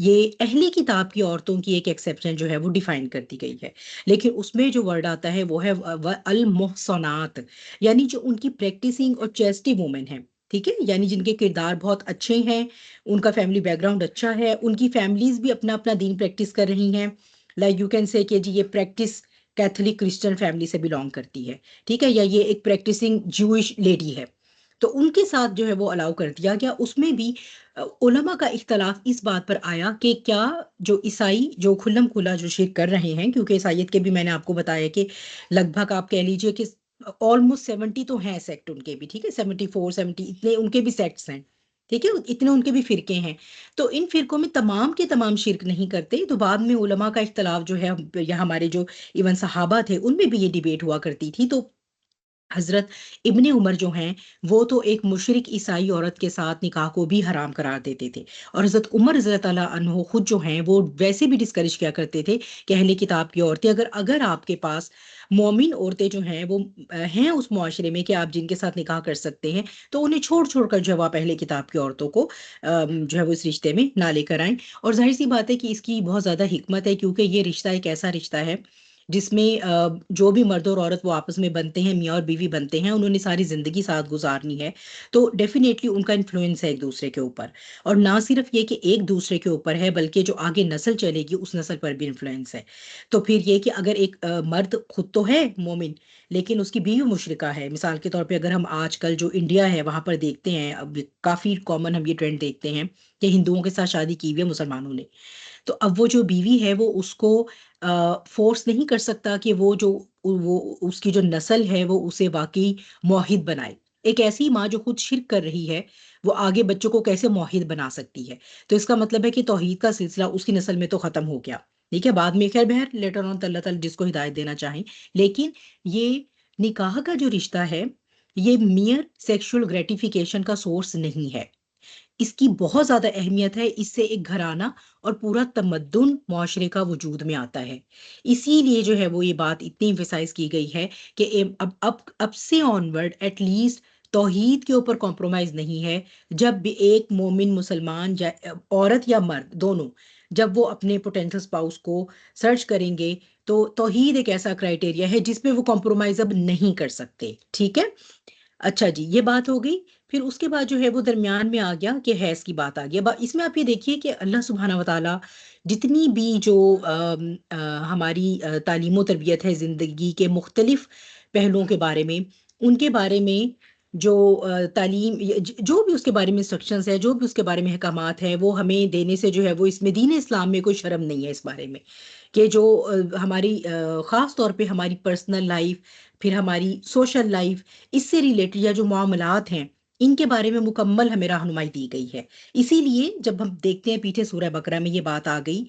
یہ اہلی کتاب کی عورتوں کی ایک ایکسیپشن جو ہے وہ ڈیفائن کر دی گئی ہے، لیکن اس میں جو ورڈ آتا ہے وہ ہے المحصنات، یعنی جو ان کی پریکٹسنگ اور چیسٹی وومن ہیں، ٹھیک ہے، یعنی جن کے کردار بہت اچھے ہیں، ان کا فیملی بیک گراؤنڈ اچھا ہے، ان کی فیملیز بھی اپنا اپنا دین پریکٹس کر رہی ہیں، لائک یو کین سے کہ جی یہ پریکٹس کیتھولک کرسچن فیملی سے بلانگ کرتی ہے، ٹھیک ہے، یا یہ ایک پریکٹسنگ جوئش لیڈی ہے، تو ان کے ساتھ جو ہے وہ الاؤ کر دیا گیا۔ اس میں بھی علماء کا اختلاف اس بات پر آیا کہ کیا جو عیسائی جو کھلم کھلا جو شرک کر رہے ہیں، کیونکہ عیسائیت کے بھی میں نے آپ کو بتایا کہ لگ بھگ آپ کہہ لیجئے کہ آلموسٹ 70 تو ہیں سیکٹ ان کے بھی، ٹھیک ہے، 74 70 اتنے ان کے بھی سیکٹس ہیں، ٹھیک ہے، اتنے ان کے بھی فرقے ہیں، تو ان فرقوں میں تمام کے تمام شرک نہیں کرتے، تو بعد میں علماء کا اختلاف جو ہے، یا ہمارے جو ایون صحابہ تھے ان میں بھی یہ ڈیبیٹ ہوا کرتی تھی، تو حضرت ابن عمر جو ہیں وہ تو ایک مشرک عیسائی عورت کے ساتھ نکاح کو بھی حرام قرار دیتے تھے، اور حضرت عمر رضی اللہ تعالیٰ عنہ خود جو ہیں وہ ویسے بھی ڈسکریج کیا کرتے تھے کہ اہل کتاب کی عورتیں اگر آپ کے پاس مومن عورتیں جو ہیں وہ ہیں اس معاشرے میں کہ آپ جن کے ساتھ نکاح کر سکتے ہیں، تو انہیں چھوڑ چھوڑ کر جو آپ اہل کتاب کی عورتوں کو جو ہے وہ اس رشتے میں نہ لے کر آئیں، اور ظاہر سی بات ہے کہ اس کی بہت زیادہ حکمت ہے، کیونکہ یہ رشتہ ایک ایسا رشتہ ہے جس میں جو بھی مرد اور عورت وہ آپس میں بنتے ہیں، میاں اور بیوی بنتے ہیں، انہوں نے ساری زندگی ساتھ گزارنی ہے، تو ڈیفینیٹلی ان کا انفلوئنس ہے ایک دوسرے کے اوپر، اور نہ صرف یہ کہ ایک دوسرے کے اوپر ہے بلکہ جو آگے نسل چلے گی اس نسل پر بھی انفلوئنس ہے۔ تو پھر یہ کہ اگر ایک مرد خود تو ہے مومن لیکن اس کی بیوی مشرکہ ہے، مثال کے طور پہ اگر ہم آج کل جو انڈیا ہے وہاں پر دیکھتے ہیں، اب کافی کامن ہم یہ ٹرینڈ دیکھتے ہیں کہ ہندوؤں کے ساتھ شادی کی ہوئی ہے مسلمانوں نے، تو اب وہ جو بیوی ہے وہ اس کو فورس نہیں کر سکتا کہ وہ اس کی جو نسل ہے وہ اسے واقعی موحد بنائے۔ ایک ایسی ماں جو خود شرک کر رہی ہے وہ آگے بچوں کو کیسے موحد بنا سکتی ہے؟ تو اس کا مطلب ہے کہ توحید کا سلسلہ اس کی نسل میں تو ختم ہو گیا، ٹھیک ہے، بعد میں خیر بہر لیٹر آن اللہ تعالیٰ جس کو ہدایت دینا چاہیں، لیکن یہ نکاح کا جو رشتہ ہے یہ میئر سیکشل گریٹیفیکیشن کا سورس نہیں ہے، اس کی بہت زیادہ اہمیت ہے، اس سے ایک گھرانہ اور پورا تمدن معاشرے کا وجود میں آتا ہے، اسی لیے جو ہے وہ یہ بات اتنی ایمفیسائز کی گئی ہے کہ اب سے آنورڈ ایٹ لیسٹ توحید کے اوپر کمپرومائز نہیں ہے، جب بھی ایک مومن مسلمان عورت یا مرد دونوں جب وہ اپنے پوٹینشل اسپاؤس کو سرچ کریں گے تو توحید ایک ایسا کرائٹیریا ہے جس پہ وہ کمپرومائز اب نہیں کر سکتے، ٹھیک ہے۔ اچھا جی، یہ بات ہو گئی، پھر اس کے بعد جو ہے وہ درمیان میں آ گیا کہ حیض کی بات آ گیا، اس میں آپ یہ دیکھیے کہ اللہ سبحانہ وتعالیٰ جتنی بھی جو ہماری تعلیم و تربیت ہے زندگی کے مختلف پہلوؤں کے بارے میں، ان کے بارے میں جو تعلیم جو بھی اس کے بارے میں انسٹرکشنز ہے، جو بھی اس کے بارے میں احکامات ہیں، وہ ہمیں دینے سے جو ہے وہ اس میں دین اسلام میں کوئی شرم نہیں ہے اس بارے میں کہ جو ہماری خاص طور پہ ہماری پرسنل لائف، پھر ہماری سوشل لائف، اس سے ریلیٹڈ یا جو معاملات ہیں ان کے بارے میں مکمل ہمیں رہنمائی دی گئی ہے، اسی لیے جب ہم دیکھتے ہیں پیچھے سورہ بقرہ میں یہ بات آ گئی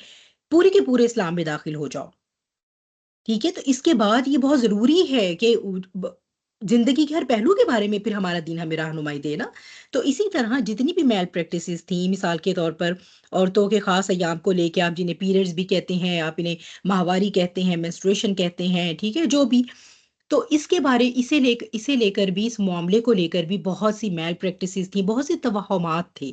پورے کے پورے اسلام میں داخل ہو جاؤ، ٹھیک ہے، تو اس کے بعد یہ بہت ضروری ہے کہ زندگی کے ہر پہلو کے بارے میں پھر ہمارا دین ہمیں رہنمائی دینا۔ تو اسی طرح جتنی بھی میل پریکٹسز تھیں، مثال کے طور پر عورتوں کے خاص ایام کو لے کے، آپ جنہیں پیریڈز بھی کہتے ہیں، آپ انہیں ماہواری کہتے ہیں، مینسٹریشن کہتے ہیں، ٹھیک ہے، جو بھی، تو اس کے بارے اسے لے کر بھی، اس معاملے کو لے کر بھی بہت سی میل پریکٹسز تھیں، بہت سے توہمات تھے،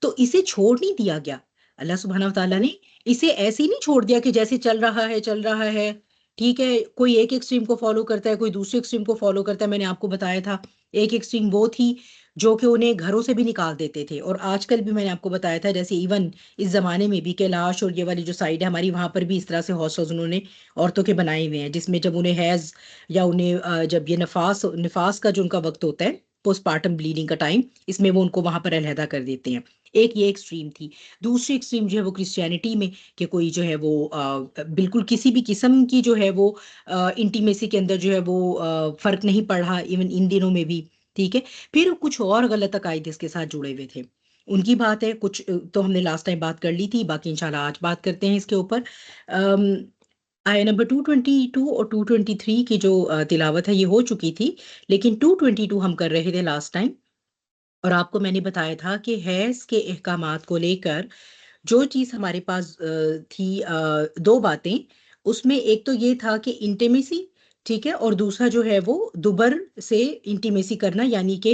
تو اسے چھوڑ نہیں دیا گیا، اللہ سبحانہ وتعالیٰ نے اسے ایسے ہی نہیں چھوڑ دیا کہ جیسے چل رہا ہے، ٹھیک ہے، کوئی ایک ایکسٹریم کو فالو کرتا ہے، کوئی دوسرے ایکسٹریم کو فالو کرتا ہے، میں نے آپ کو بتایا تھا ایک ایکسٹریم وہ تھی جو کہ انہیں گھروں سے بھی نکال دیتے تھے، اور آج کل بھی میں نے آپ کو بتایا تھا جیسے ایون اس زمانے میں بھی کیلاش اور یہ والی جو سائڈ ہے ہماری وہاں پر بھی اس طرح سے ہاسٹلز انہوں نے عورتوں کے بنائے ہوئے ہیں، جس میں جب انہیں حیض یا انہیں جب یہ نفاس کا جو ان کا وقت ہوتا ہے، پوسٹ پارٹم بلیڈنگ کا ٹائم، اس میں وہ ان کو وہاں پر علیحدہ کر دیتے ہیں، ایک یہ ایکسٹریم تھی۔ دوسری ایکسٹریم جو ہے وہ کرسچینٹی میں کہ کوئی جو ہے وہ بالکل کسی بھی قسم کی جو ہے وہ انٹیمیسی کے اندر جو ہے وہ فرق نہیں پڑ رہا، ایون ان دنوں میں بھی، ٹھیک ہے، پھر کچھ اور غلط عقائد اس کے ساتھ جڑے ہوئے تھے، ان کی بات ہے، کچھ تو ہم نے لاسٹ ٹائم بات کر لی تھی، باقی انشاءاللہ آج بات کرتے ہیں اس کے اوپر۔ آیا نمبر 222 اور 223 کی جو تلاوت ہے یہ ہو چکی تھی، لیکن 222 ہم کر رہے تھے لاسٹ ٹائم، اور آپ کو میں نے بتایا تھا کہ حیض کے احکامات کو لے کر جو چیز ہمارے پاس تھی، دو باتیں، اس میں ایک تو یہ تھا کہ انٹیمیسی، ٹھیک ہے، اور دوسرا جو ہے وہ دوبر سے انٹیمیسی کرنا، یعنی کہ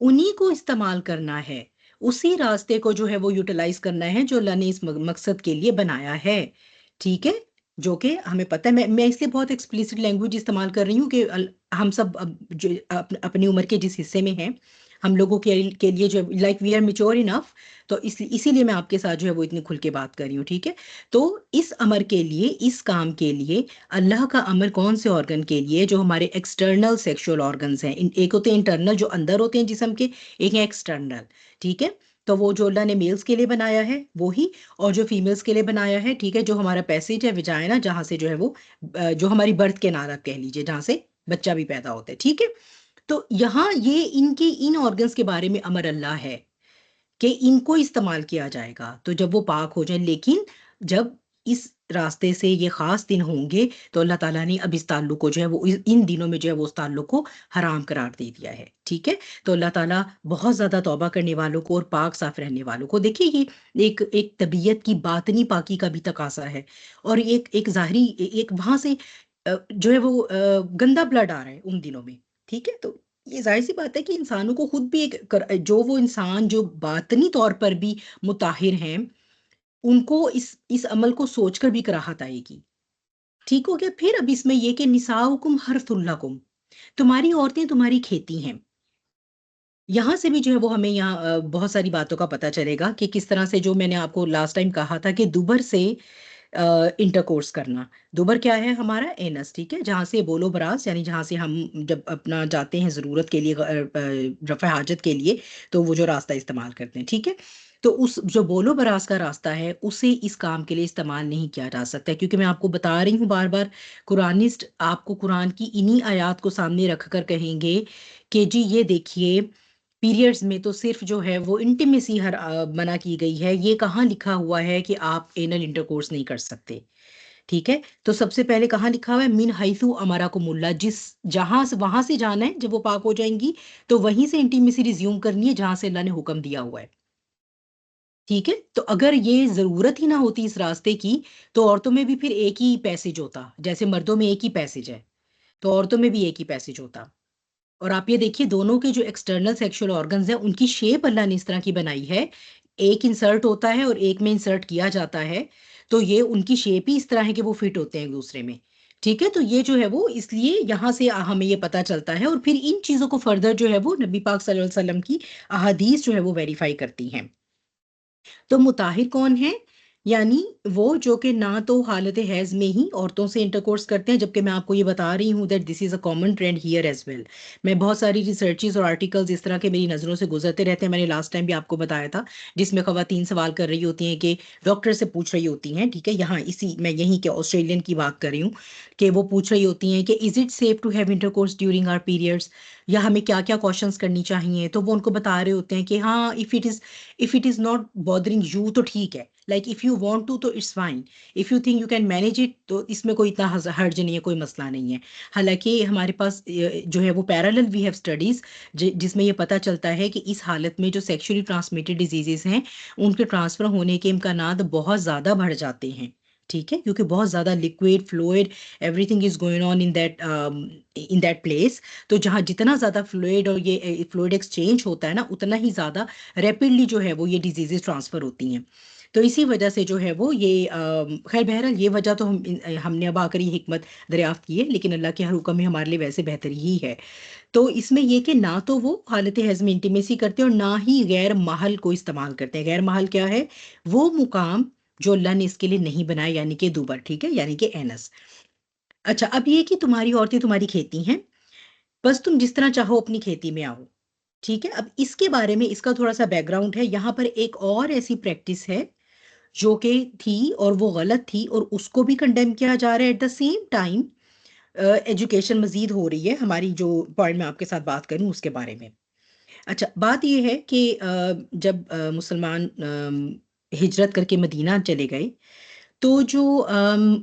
انہی کو استعمال کرنا ہے، اسی راستے کو جو ہے وہ یوٹیلائز کرنا ہے جو اللہ نے اس مقصد کے لیے بنایا ہے، ٹھیک ہے؟ جو کہ ہمیں پتہ ہے، میں اس لیے بہت ایکسپلیسٹ لینگویج استعمال کر رہی ہوں کہ ہم سب اب جو اپنی عمر کے جس حصے میں ہیں، ہم لوگوں کے لیے جو like we are mature enough, تو اسی لیے میں آپ کے ساتھ جو ہے وہ اتنی کھل کے بات کر رہی ہوں، ٹھیک ہے؟ تو اس امر کے لیے، اس کام کے لیے اللہ کا امر کون سے آرگن کے لیے؟ جو ہمارے ایکسٹرنل سیکشول آرگنز ہیں، ایک ہوتے ہیں انٹرنل جو اندر ہوتے ہیں جسم کے، ایک ہے ایکسٹرنل، ٹھیک ہے؟ تو وہ جو اللہ نے میلز کے لیے بنایا ہے وہی، اور جو فیمیلز کے لیے بنایا ہے، ٹھیک ہے، جو ہمارا پیسیج ہے وجائنا، جہاں سے جو ہے وہ جو ہماری برتھ کے نارک کہہ لیجئے، جہاں سے بچہ بھی پیدا ہوتا ہے، ٹھیک ہے؟ تو یہاں یہ ان آرگنز کے بارے میں امر اللہ ہے کہ ان کو استعمال کیا جائے گا تو جب وہ پاک ہو جائیں، لیکن جب اس راستے سے یہ خاص دن ہوں گے تو اللہ تعالیٰ نے اب اس تعلق کو جو ہے وہ ان دنوں میں جو ہے وہ اس تعلق کو حرام قرار دے دیا ہے، ٹھیک ہے؟ تو اللہ تعالیٰ بہت زیادہ توبہ کرنے والوں کو اور پاک صاف رہنے والوں کو، دیکھیے یہ ایک طبیعت کی باطنی پاکی کا بھی تقاضا ہے، اور ایک ظاہری ایک وہاں سے جو ہے وہ گندا بلڈ آ رہا ہے ان دنوں میں، ٹھیک ہے؟ تو یہ ظاہر سی بات ہے کہ انسانوں کو خود بھی جو وہ انسان جو باطنی طور پر بھی مطہر ہیں، ان کو اس عمل کو سوچ کر بھی کراہت آئے گی، ٹھیک ہو گیا؟ پھر اب اس میں یہ کہ نساؤکم حرث لکم، تمہاری عورتیں تمہاری کھیتی ہیں، یہاں سے بھی جو ہے وہ ہمیں یہاں بہت ساری باتوں کا پتہ چلے گا کہ کس طرح سے، جو میں نے آپ کو لاسٹ ٹائم کہا تھا کہ دوبر سے انٹرکورس کرنا، دوبر کیا ہے؟ ہمارا اینس، ٹھیک ہے، جہاں سے بولو براز، یعنی جہاں سے ہم جب اپنا جاتے ہیں ضرورت کے لیے، رفع حاجت کے لیے، تو وہ جو راستہ استعمال کرتے ہیں، ٹھیک ہے؟ تو اس جو بولو براز کا راستہ ہے اسے اس کام کے لیے استعمال نہیں کیا جا سکتا، کیونکہ میں آپ کو بتا رہی ہوں بار بار، قرآنسٹ آپ کو قرآن کی انہی آیات کو سامنے رکھ کر کہیں گے کہ جی یہ دیکھیے، پیریڈز میں تو صرف جو ہے وہ انٹیمیسی منع کی گئی ہے، یہ کہاں لکھا ہوا ہے کہ آپ اینل انٹرکورس نہیں کر سکتے، ٹھیک ہے؟ تو سب سے پہلے کہاں لکھا ہوا ہے؟ من حیثو امرکم اللہ، جہاں سے، وہاں سے جانا ہے، جب وہ پاک ہو جائیں گی تو وہیں سے انٹیمیسی ریزیوم کرنی ہے جہاں سے اللہ نے حکم دیا ہوا ہے، ٹھیک ہے؟ تو اگر یہ ضرورت ہی نہ ہوتی اس راستے کی تو عورتوں میں بھی پھر ایک ہی پیسج ہوتا، جیسے مردوں میں ایک ہی پیسج ہے تو عورتوں میں بھی ایک ہی پیسج ہوتا، اور آپ یہ دیکھیے دونوں کے جو ایکسٹرنل سیکشل آرگنز ہیں ان کی شیپ اللہ نے اس طرح کی بنائی ہے، ایک انسرٹ ہوتا ہے اور ایک میں انسرٹ کیا جاتا ہے، تو یہ ان کی شیپ ہی اس طرح ہے کہ وہ فٹ ہوتے ہیں ایک دوسرے میں، ٹھیک ہے؟ تو یہ جو ہے وہ اس لیے یہاں سے ہمیں یہ پتہ چلتا ہے، اور پھر ان چیزوں کو فردر جو ہے وہ نبی پاک صلی اللہ علیہ وسلم کی احادیث جو ہے وہ ویریفائی کرتی ہیں۔ تو مطاہر کون ہے؟ یعنی وہ جو کہ نہ تو حالت حیض میں ہی عورتوں سے انٹرکورس کرتے ہیں، جبکہ میں آپ کو یہ بتا رہی ہوں that this is a common trend here as well, میں بہت ساری ریسرچز اور آرٹیکلز اس طرح کے میری نظروں سے گزرتے رہتے ہیں، میں نے لاسٹ ٹائم بھی آپ کو بتایا تھا، جس میں خواتین سوال کر رہی ہوتی ہیں کہ ڈاکٹر سے پوچھ رہی ہوتی ہیں، ٹھیک ہے؟ یہاں میں یہیں کے آسٹریلین کی بات کر رہی ہوں، کہ وہ پوچھ رہی ہوتی ہیں کہ is it safe to have intercourse during our periods, یا ہمیں کیا کیا کوشچنس کرنی چاہیے، تو وہ ان کو بتا رہے ہوتے ہیں کہ ہاں if it is not bothering you تو ٹھیک ہے، like if you want to تو it's fine, if you think you can manage it تو اس میں کوئی اتنا حرج نہیں ہے، کوئی مسئلہ نہیں ہے، حالانکہ ہمارے پاس جو ہے وہ پیرالل وی ہیو اسٹڈیز جس میں یہ پتہ چلتا ہے کہ اس حالت میں جو سیکشولی ٹرانسمیٹڈ ڈیزیزز ہیں ان کے ٹرانسفر ہونے کے امکانات بہت زیادہ بڑھ جاتے ہیں، ٹھیک ہے؟ کیونکہ بہت زیادہ liquid fluid every thing is going on in that place, تو جہاں جتنا زیادہ فلوئڈ اور یہ فلوئڈ ایکسچینج ہوتا ہے نا، اتنا ہی زیادہ ریپڈلی جو ہے وہ یہ ڈیزیزز ٹرانسفر ہوتی ہیں، تو اسی وجہ سے جو ہے وہ یہ خیر بہرحال یہ وجہ تو ہم نے اب آ کر یہ حکمت دریافت کی ہے، لیکن اللہ کے ہر حکم میں ہمارے لیے ویسے بہتر ہی ہے۔ تو اس میں یہ کہ نہ تو وہ حالت حیض میں انٹیمیسی کرتے ہیں اور نہ ہی غیر محل کو استعمال کرتے ہیں۔ غیر محل کیا ہے؟ وہ مقام جو اللہ نے اس کے لیے نہیں بنایا، یعنی کہ دوبر، ٹھیک ہے، یعنی کہ اینس۔ اچھا، اب یہ کہ تمہاری عورتیں تمہاری کھیتی ہیں، بس تم جس طرح چاہو اپنی کھیتی میں آؤ، ٹھیک ہے؟ اب اس کے بارے میں اس کا تھوڑا سا بیک گراؤنڈ ہے، یہاں پر ایک اور ایسی پریکٹس ہے جو کہ تھی اور وہ غلط تھی اور اس کو بھی کنڈیم کیا جا رہا ہے، at the same time education مزید ہو رہی ہے، ہماری جو پوائنٹ میں آپ کے ساتھ بات کروں اس کے بارے میں۔ اچھا، بات یہ ہے کہ جب مسلمان ہجرت کر کے مدینہ چلے گئے تو جو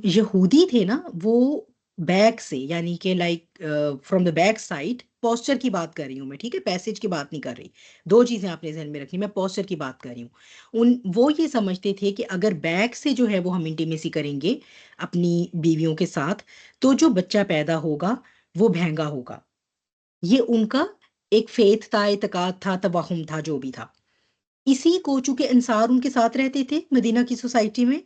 یہودی تھے نا، وہ بیک سے، یعنی کہ like from the back side, posture کی بات کر رہی ہوں میں، ٹھیک ہے؟ پیسج کی بات نہیں کر رہی، دو چیزیں آپ نے ذہن میں رکھنی، میں پوسچر کی بات کر رہی ہوں۔ وہ یہ سمجھتے تھے کہ اگر بیک سے جو ہے وہ ہم انٹیمیسی کریں گے اپنی بیویوں کے ساتھ تو جو بچہ پیدا ہوگا وہ بھینگا ہوگا، یہ ان کا ایک فیتھ تھا، اعتقاد تھا، توہم تھا، جو بھی تھا، اسی کو چونکہ انصار ان کے ساتھ رہتے تھے مدینہ کی سوسائٹی میں،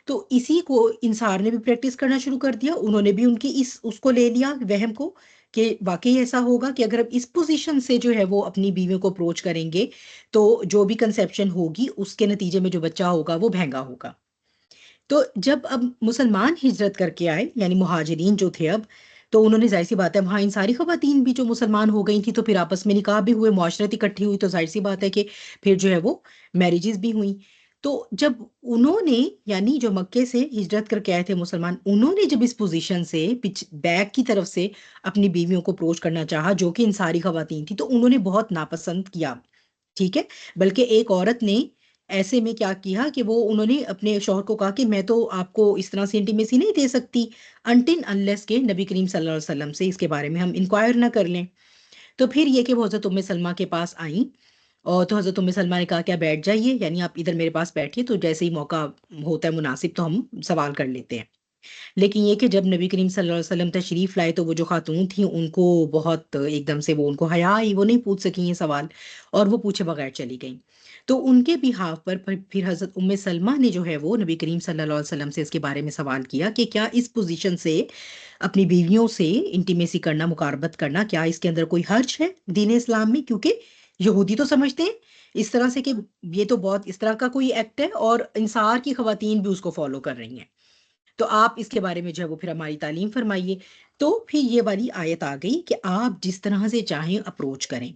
تو اسی کو انصار نے بھی پریکٹس کرنا شروع کر دیا. انہوں نے بھی ان کی اس کو لے لیا وہم کو کہ واقعی ایسا ہوگا کہ اگر اب اس پوزیشن سے جو ہے وہ اپنی بیویوں کو اپروچ کریں گے تو جو بھی کنسیپشن ہوگی اس کے نتیجے میں جو بچہ ہوگا وہ بہنگا ہوگا. تو جب اب مسلمان ہجرت کر کے آئے، یعنی مہاجرین جو تھے اب، تو انہوں نے ظاہر سی بات ہے وہاں ان ساری خواتین بھی جو مسلمان ہو گئی تھیں تو پھر آپس میں نکاح بھی ہوئے، معاشرت اکٹھی ہوئی، تو ظاہر سی بات ہے کہ پھر جو ہے وہ میرجز بھی ہوئیں. تو جب انہوں نے، یعنی جو مکے سے ہجرت کر کے آئے تھے مسلمان، انہوں نے جب اس پوزیشن سے بیک کی طرف سے اپنی بیویوں کو اپروچ کرنا چاہا جو کہ ان ساری خواتین تھی، تو انہوں نے بہت ناپسند کیا. ٹھیک ہے. بلکہ ایک عورت نے ایسے میں کیا کیا کہ وہ انہوں نے اپنے شوہر کو کہا کہ میں تو آپ کو اس طرح سے انٹیمیسی نہیں دے سکتی انٹن انلیس کے نبی کریم صلی اللہ علیہ وسلم سے اس کے بارے میں ہم انکوائر نہ کر لیں. تو پھر یہ کہ وہ حضرت ام سلمہ کے پاس آئیں، اور تو حضرت ام سلمہ نے کہا کہ آپ بیٹھ جائیے، یعنی آپ ادھر میرے پاس بیٹھیے، تو جیسے ہی موقع ہوتا ہے مناسب تو ہم سوال کر لیتے ہیں. لیکن یہ کہ جب نبی کریم صلی اللہ علیہ وسلم تشریف لائے تو وہ جو خاتون تھیں ان کو بہت ایک دم سے وہ ان کو حیا آئی، وہ نہیں پوچھ سکیں یہ سوال، اور وہ پوچھے بغیر چلی گئیں. تو ان کے بہاف پر پھر حضرت ام سلمہ نے جو ہے وہ نبی کریم صلی اللہ علیہ وسلم سے اس کے بارے میں سوال کیا کہ کیا اس پوزیشن سے اپنی بیویوں سے انٹیمیسی کرنا، مقاربت کرنا، کیا اس کے اندر کوئی حرج ہے دین اسلام میں؟ کیونکہ یہودی تو سمجھتے ہیں اس طرح سے کہ یہ تو بہت اس طرح کا کوئی ایکٹ ہے، اور انصار کی خواتین بھی اس کو فالو کر رہی ہیں. تو آپ اس کے بارے میں جو ہے وہ پھر ہماری تعلیم فرمائیے. تو پھر یہ والی آیت آ گئی کہ آپ جس طرح سے چاہیں اپروچ کریں.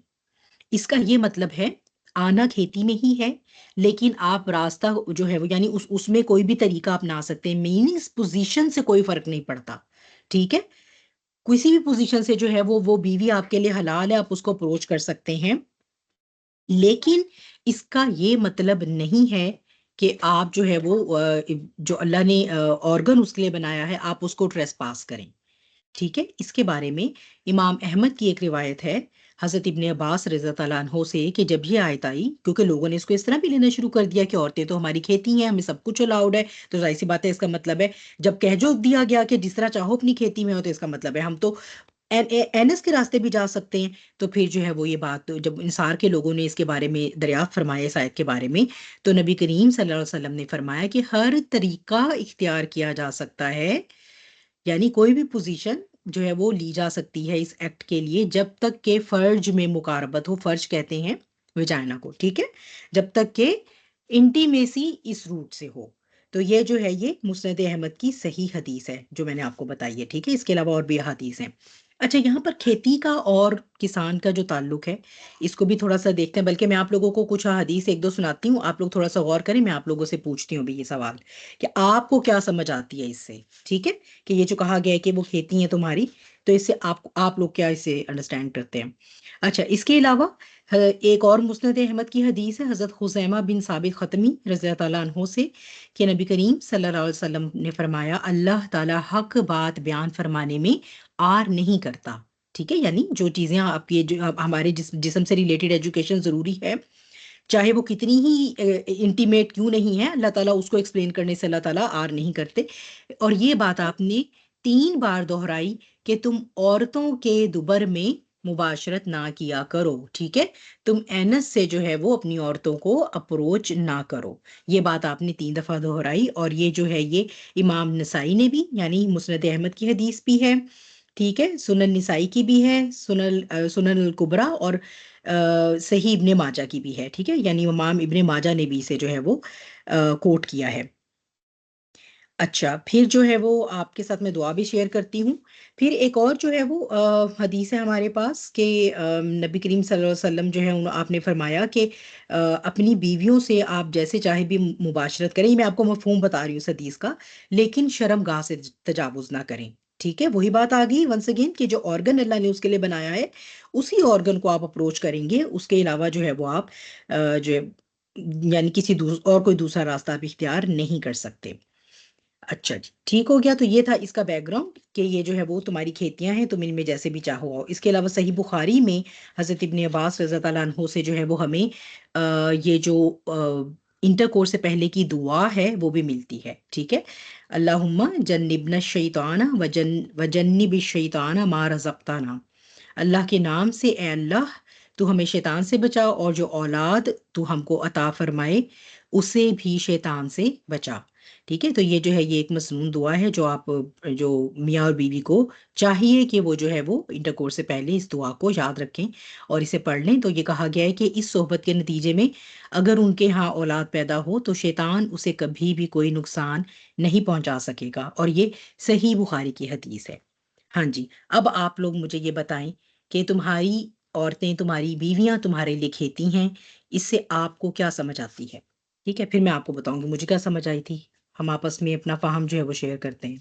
اس کا یہ مطلب ہے آنا کھیتی میں ہی ہے، لیکن آپ راستہ جو ہے وہ، یعنی اس میں کوئی بھی طریقہ اپنا سکتے ہیں، میننگ اس پوزیشن سے کوئی فرق نہیں پڑتا. ٹھیک ہے. کسی بھی پوزیشن سے جو ہے وہ بیوی آپ کے لیے حلال ہے، آپ اس کو اپروچ کر سکتے ہیں. لیکن اس کا یہ مطلب نہیں ہے کہ آپ جو ہے وہ جو اللہ نے آرگن اس کے لیے بنایا ہے آپ اس کو ٹریس پاس کریں. ٹھیک ہے. اس کے بارے میں امام احمد کی ایک روایت ہے حضرت ابن عباس رضی اللہ عنہ سے کہ جب یہ آیت آئی، کیونکہ لوگوں نے اس کو اس طرح بھی لینا شروع کر دیا کہ عورتیں تو ہماری کھیتی ہیں، ہمیں سب کچھ الاؤڈ ہے، تو ظاہر سی بات ہے اس کا مطلب ہے جب کہہ جو دیا گیا کہ جس طرح چاہو اپنی کھیتی میں ہو، تو اس کا مطلب ہے ہم تو اینس کے راستے بھی جا سکتے ہیں. تو پھر جو ہے وہ یہ بات جب انصار کے لوگوں نے اس کے بارے میں دریافت فرمایا اس آیت کے بارے میں، تو نبی کریم صلی اللہ علیہ وسلم نے فرمایا کہ ہر طریقہ اختیار کیا جا سکتا ہے، یعنی کوئی بھی پوزیشن جو ہے وہ لی جا سکتی ہے اس ایکٹ کے لیے جب تک کہ فرج میں مقاربت ہو. فرج کہتے ہیں وجائنا کو. ٹھیک ہے. جب تک کہ انٹیمیسی اس روٹ سے ہو. تو یہ جو ہے یہ مسند احمد کی صحیح حدیث ہے جو میں نے آپ کو بتائی ہے. ٹھیک ہے. اس کے علاوہ اور بھی حدیث ہیں. اچھا، یہاں پر کھیتی کا اور کسان کا جو تعلق ہے اس کو بھی تھوڑا سا دیکھتے ہیں، بلکہ میں آپ لوگوں کو کچھ حدیث ایک دو سناتی ہوں، آپ لوگ تھوڑا سا غور کریں. میں آپ لوگوں سے پوچھتی ہوں بھی یہ سوال کہ آپ کو کیا سمجھ آتی ہے اس سے. ٹھیک ہے. کہ یہ جو کہا گیا ہے کہ وہ کھیتی ہیں تمہاری، تو اس سے آپ لوگ کیا اسے انڈرسٹینڈ کرتے ہیں. اچھا، اس کے علاوہ ایک اور مسند احمد کی حدیث ہے حضرت خزیمہ بن ثابت ختمی رضی اللہ عنہ سے کہ نبی کریم صلی اللہ علیہ وسلم نے فرمایا اللہ تعالیٰ حق بات بیان فرمانے میں آر نہیں کرتا. ٹھیک ہے. یعنی جو چیزیں آپ یہ جو ہمارے جسم سے ریلیٹڈ ایجوکیشن ضروری ہے، چاہے وہ کتنی ہی انٹیمیٹ کیوں نہیں ہے، اللہ تعالیٰ اس کو ایکسپلین کرنے سے اللہ تعالیٰ آر نہیں کرتے. اور یہ بات آپ نے 3 بار دہرائی کہ تم عورتوں کے دوبر میں مباشرت نہ کیا کرو. ٹھیک ہے. تم اینس سے جو ہے وہ اپنی عورتوں کو اپروچ نہ کرو. یہ بات آپ نے 3 دفعہ دہرائی، اور یہ جو ہے یہ امام نسائی نے بھی، یعنی مسند احمد کی حدیث بھی ہے. ٹھیک ہے. سنن نسائی کی بھی ہے، سنن الکبریٰ، اور صحیح ابن ماجہ کی بھی ہے. ٹھیک ہے. یعنی امام ابن ماجہ نے بھی اسے جو ہے وہ کوٹ کیا ہے. اچھا، پھر جو ہے وہ آپ کے ساتھ میں دعا بھی شیئر کرتی ہوں. پھر ایک اور جو ہے وہ حدیث ہے ہمارے پاس کہ نبی کریم صلی اللہ علیہ وسلم جو ہے آپ نے فرمایا کہ اپنی بیویوں سے آپ جیسے چاہے بھی مباشرت کریں. میں آپ کو مفہوم بتا رہی ہوں اس حدیث کا، لیکن شرم گاہ سے تجاوز نہ کریں. ٹھیک ہے. وہی بات آ گئی ونس اگین کہ جو آرگن اللہ نے اس کے لیے بنایا ہے اسی آرگن کو آپ اپروچ کریں گے، اس کے علاوہ جو ہے وہ آپ جو ہے یعنی کسی اور کوئی دوسرا راستہ آپ اختیار نہیں کر سکتے. اچھا جی، ٹھیک ہو گیا. تو یہ تھا اس کا بیک گراؤنڈ کہ یہ جو ہے وہ تمہاری کھیتیاں ہیں، تم ان میں جیسے بھی چاہو آؤ. اس کے علاوہ صحیح بخاری میں حضرت ابن عباس رضی اللہ عنہ سے جو ہے وہ ہمیں یہ جو انٹر کورس سے پہلے کی دعا ہے وہ بھی ملتی ہے. ٹھیک ہے. اللہم جنبنا الشیطان وجنب الشیطان ما رزقتنا. اللہ کے نام سے اے اللہ تو ہمیں شیطان سے بچا، اور جو اولاد تو ہم کو عطا فرمائے اسے بھی شیطان سے بچا۔ ٹھیک ہے، تو یہ جو ہے یہ ایک مسنون دعا ہے جو آپ جو میاں اور بیوی کو چاہیے کہ وہ جو ہے وہ انٹرکورس سے پہلے اس دعا کو یاد رکھیں اور اسے پڑھ لیں۔ تو یہ کہا گیا ہے کہ اس صحبت کے نتیجے میں اگر ان کے ہاں اولاد پیدا ہو تو شیطان اسے کبھی بھی کوئی نقصان نہیں پہنچا سکے گا، اور یہ صحیح بخاری کی حدیث ہے۔ ہاں جی، اب آپ لوگ مجھے یہ بتائیں کہ تمہاری عورتیں، تمہاری بیویاں تمہارے لیے کھیتی ہیں، اس سے آپ کو کیا سمجھ آتی ہے؟ ٹھیک ہے، پھر میں آپ کو بتاؤں گی مجھے کیا سمجھ آئی تھی۔ ہم آپس میں اپنا فہم جو ہے وہ شیئر کرتے ہیں۔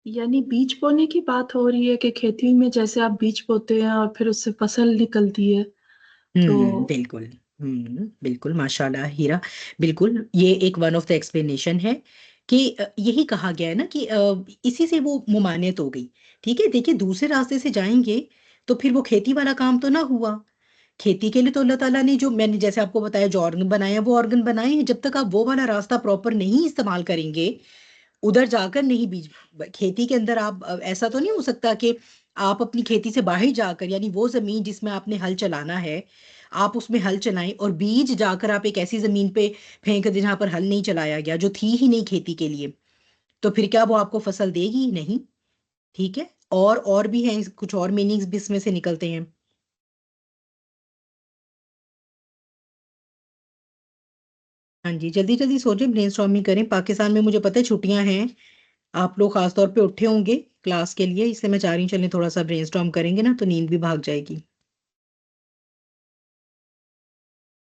یعنی بیج بونے کی بات ہو رہی ہے کہ کھیتی میں جیسے آپ بیج بوتے ہیں اور پھر اس سے فصل نکلتی ہے تو بالکل، بالکل ماشاء اللہ ہیرا، بالکل یہ ایک ون آف دا ایکسپلینیشن ہے کہ یہی کہا گیا ہے نا کہ اسی سے وہ ممانعت ہو گئی۔ ٹھیک ہے، دیکھیے دوسرے راستے سے جائیں گے تو پھر وہ کھیتی والا کام تو نہ ہوا۔ کھیتی کے لیے تو اللہ تعالیٰ نے جو میں نے جیسے آپ کو بتایا جو آرگن بنائے ہیں وہ آرگن بنائے ہیں، جب تک آپ وہ والا راستہ پراپر نہیں استعمال کریں گے، ادھر جا کر نہیں بیج کھیتی کے اندر آپ ایسا تو نہیں ہو سکتا کہ آپ اپنی کھیتی سے باہر جا کر، یعنی وہ زمین جس میں آپ نے ہل چلانا ہے آپ اس میں ہل چلائیں، اور بیج جا کر آپ ایک ایسی زمین پہ پھینک دیں جہاں پر ہل نہیں چلایا گیا، جو تھی ہی نہیں کھیتی کے لیے، تو پھر کیا وہ آپ کو فصل دے گی؟ نہیں۔ ٹھیک ہے، اور بھی ہیں کچھ اور میننگز بھی اس میں سے نکلتے ہیں۔ ہاں جی، جلدی جلدی سوچیں، برین اسٹارمنگ کریں۔ پاکستان میں مجھے پتہ ہے چھٹیاں ہیں، آپ لوگ خاص طور پہ اٹھے ہوں گے کلاس کے لیے، اس لیے میں چاہ رہی ہوں چلیں تھوڑا سا برین اسٹارم کریں گے نا تو نیند بھی بھاگ جائے گی۔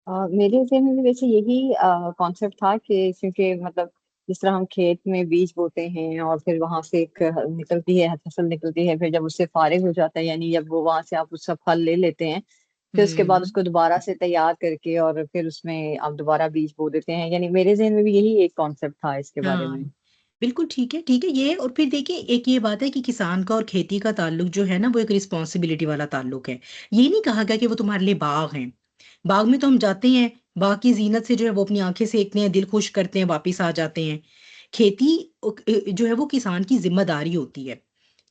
میرے ذہن میں بھی ویسے یہی کانسیپٹ تھا کہ کیونکہ مطلب جس طرح ہم کھیت میں بیج بوتے ہیں اور پھر وہاں سے ایک نکلتی ہے فصل نکلتی ہے، پھر جب اس سے فارغ ہو جاتا ہے یعنی جب وہ وہاں سے آپ اس کا پھل لے لیتے ہیں، پھر اس کے بعد اس ہوں کو دوبارہ سے تیار کر کے اور پھر اس میں آپ دوبارہ بیج بو دیتے ہیں، یعنی میرے ذہن میں بھی یہی ایک کانسیپٹ تھا اس کے بارے ہاں میں۔ بالکل ٹھیک ہے، ٹھیک ہے یہ، اور پھر دیکھیے ایک یہ بات ہے کہ کسان کا اور کھیتی کا تعلق جو ہے نا وہ ایک رسپانسبلٹی والا تعلق ہے۔ یہ نہیں کہا گیا کہ وہ تمہارے لیے باغ ہیں، باغ میں تو ہم جاتے ہیں، باغ کی زینت سے جو ہے وہ اپنی آنکھیں سیکتے ہیں، دل خوش کرتے ہیں، واپس آ جاتے ہیں۔ کھیتی جو ہے وہ کسان کی ذمہ داری ہوتی ہے۔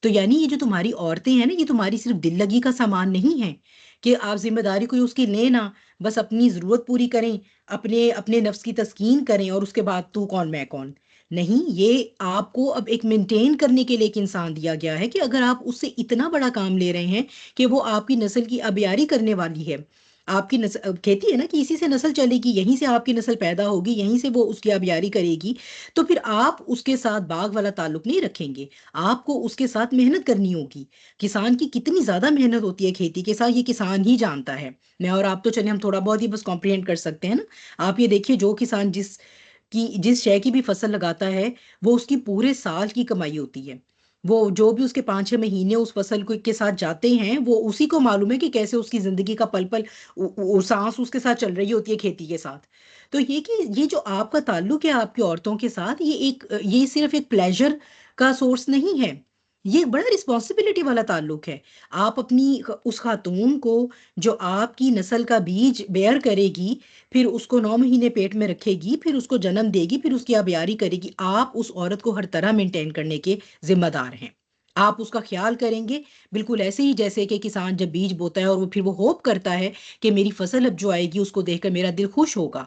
تو یعنی یہ جو تمہاری عورتیں ہیں نا، یہ تمہاری صرف دل لگی کا سامان نہیں ہے کہ آپ ذمہ داری کوئی اس کی لیں نہ، بس اپنی ضرورت پوری کریں، اپنے اپنے نفس کی تسکین کریں، اور اس کے بعد تو کون میں کون۔ نہیں، یہ آپ کو اب ایک مینٹین کرنے کے لیے ایک انسان دیا گیا ہے کہ اگر آپ اس سے اتنا بڑا کام لے رہے ہیں کہ وہ آپ کی نسل کی آبیاری کرنے والی ہے، آپ کی نسل کہتی ہے نا کہ اسی سے نسل چلے گی، یہیں سے آپ کی نسل پیدا ہوگی، یہیں سے وہ اس کی آبیاری کرے گی، تو پھر آپ اس کے ساتھ باغ والا تعلق نہیں رکھیں گے، آپ کو اس کے ساتھ محنت کرنی ہوگی۔ کسان کی کتنی زیادہ محنت ہوتی ہے کھیتی کے ساتھ، یہ کسان ہی جانتا ہے۔ میں اور آپ تو چلیں ہم تھوڑا بہت ہی بس کمپریہینڈ کر سکتے ہیں نا۔ آپ یہ دیکھیے جو کسان جس شے کی بھی فصل لگاتا ہے وہ اس کی پورے سال کی کمائی ہوتی ہے، وہ جو بھی اس کے 5 6 مہینے اس فصل کو کے ساتھ جاتے ہیں وہ اسی کو معلوم ہے کہ کیسے اس کی زندگی کا پل پل سانس اس کے ساتھ چل رہی ہوتی ہے کھیتی کے ساتھ۔ تو یہ کہ یہ جو آپ کا تعلق ہے آپ کی عورتوں کے ساتھ، یہ صرف ایک پلیجر کا سورس نہیں ہے، یہ ایک بڑا رسپانسبلٹی والا تعلق ہے۔ آپ اپنی اس خاتون کو جو آپ کی نسل کا بیج بیئر کرے گی، پھر اس کو 9 مہینے پیٹ میں رکھے گی، پھر اس کو جنم دے گی، پھر اس کی آبیاری کرے گی، آپ اس عورت کو ہر طرح مینٹین کرنے کے ذمہ دار ہیں۔ آپ اس کا خیال کریں گے بالکل ایسے ہی جیسے کہ کسان جب بیج بوتا ہے اور وہ پھر وہ ہوپ کرتا ہے کہ میری فصل اب جو آئے گی اس کو دیکھ کر میرا دل خوش ہوگا،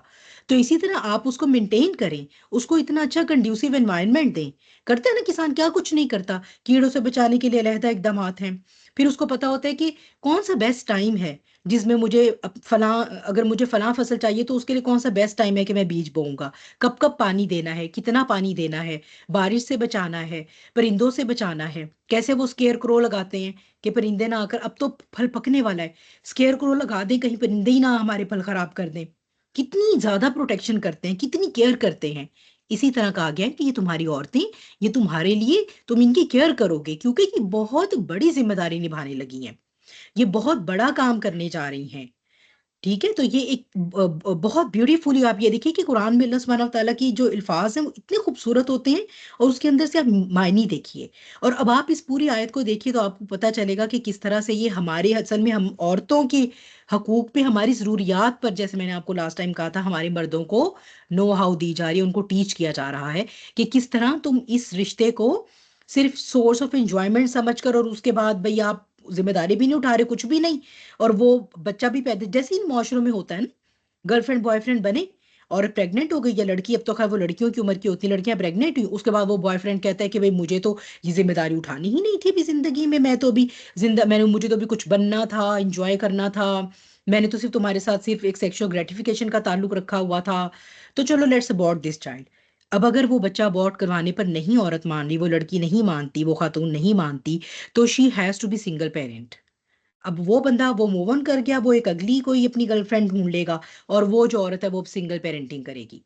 تو اسی طرح آپ اس کو مینٹین کریں، اس کو اتنا اچھا کنڈیوسیو انوائرمنٹ دیں۔ کرتا ہے نا کسان، کیا کچھ نہیں کرتا، کیڑوں سے بچانے کے لیے علیحدہ اقدامات ہیں، پھر اس کو پتا ہوتا ہے کہ کون سا بیسٹ ٹائم ہے جس میں مجھے اگر مجھے فلاں فصل چاہیے تو اس کے لیے کون سا بیسٹ ٹائم ہے کہ میں بیج بوؤں گا، کب کب پانی دینا ہے، کتنا پانی دینا ہے، بارش سے بچانا ہے، پرندوں سے بچانا ہے۔ کیسے وہ اسکیئر کرو لگاتے ہیں کہ پرندے نہ آ کر، اب تو پھل پکنے والا ہے، اسکیئر کرو لگا دیں کہیں پرندے ہی نہ ہمارے پھل خراب کر دیں۔ کتنی زیادہ پروٹیکشن کرتے ہیں، کتنی کیئر کرتے ہیں۔ اسی طرح کہا گیا ہے کہ یہ تمہاری عورتیں، یہ تمہارے لیے، تم ان کی کیئر کرو گے کیونکہ یہ بہت بڑی ذمہ داری نبھانے لگی ہیں، یہ بہت بڑا کام کرنے جا رہی ہیں۔ ٹھیک ہے، تو یہ ایک بہت بیوٹیفلی آپ یہ دیکھیے کہ قرآن میں اللہ سبحانہ وتعالیٰ کی جو الفاظ ہیں وہ اتنے خوبصورت ہوتے ہیں، اور اس کے اندر سے آپ معنی دیکھیے، اور اب آپ اس پوری آیت کو دیکھیے تو آپ کو پتہ چلے گا کہ کس طرح سے یہ ہمارے اصل میں ہم عورتوں کی حقوق پہ، ہماری ضروریات پر، جیسے میں نے آپ کو لاسٹ ٹائم کہا تھا، ہمارے مردوں کو نو ہاؤ دی جا رہی ہے، ان کو ٹیچ کیا جا رہا ہے کہ کس طرح تم اس رشتے کو صرف سورس آف انجوائمنٹ سمجھ کر، اور اس کے بعد بھئی آپ ذمہ داری بھی نہیں اٹھا رہے، کچھ بھی نہیں، اور وہ بچہ بھی پیدا، جیسے ان معاشروں میں ہوتا ہے نا، گرل فرینڈ بوائے فرینڈ بنے اور پریگنٹ ہو گئی یا لڑکی، اب تو خیر وہ لڑکیوں کی عمر کی ہوتی ہیں، لڑکیاں پریگنٹ ہوئی، اس کے بعد وہ بوائے فرینڈ کہتا ہے کہ بھئی مجھے تو یہ ذمہ داری اٹھانی ہی نہیں تھی ابھی زندگی میں تو ابھی مجھے تو ابھی کچھ بننا تھا، انجوائے کرنا تھا، میں نے تو صرف تمہارے ساتھ صرف ایک سیکشل گریٹیفیکیشن کا تعلق رکھا ہوا تھا، تو چلو لیٹس ابورٹ دس چائلڈ۔ اب اگر وہ بچہ ابورٹ کروانے پر نہیں عورت مان رہی، وہ لڑکی نہیں مانتی، وہ خاتون نہیں مانتی، تو she has to be single parent. اب وہ بندہ وہ موو آن کر گیا، وہ ایک اگلی کوئی اپنی گرل فرینڈ ڈھونڈ لے گا، اور وہ جو عورت ہے وہ سنگل پیرنٹنگ کرے گی۔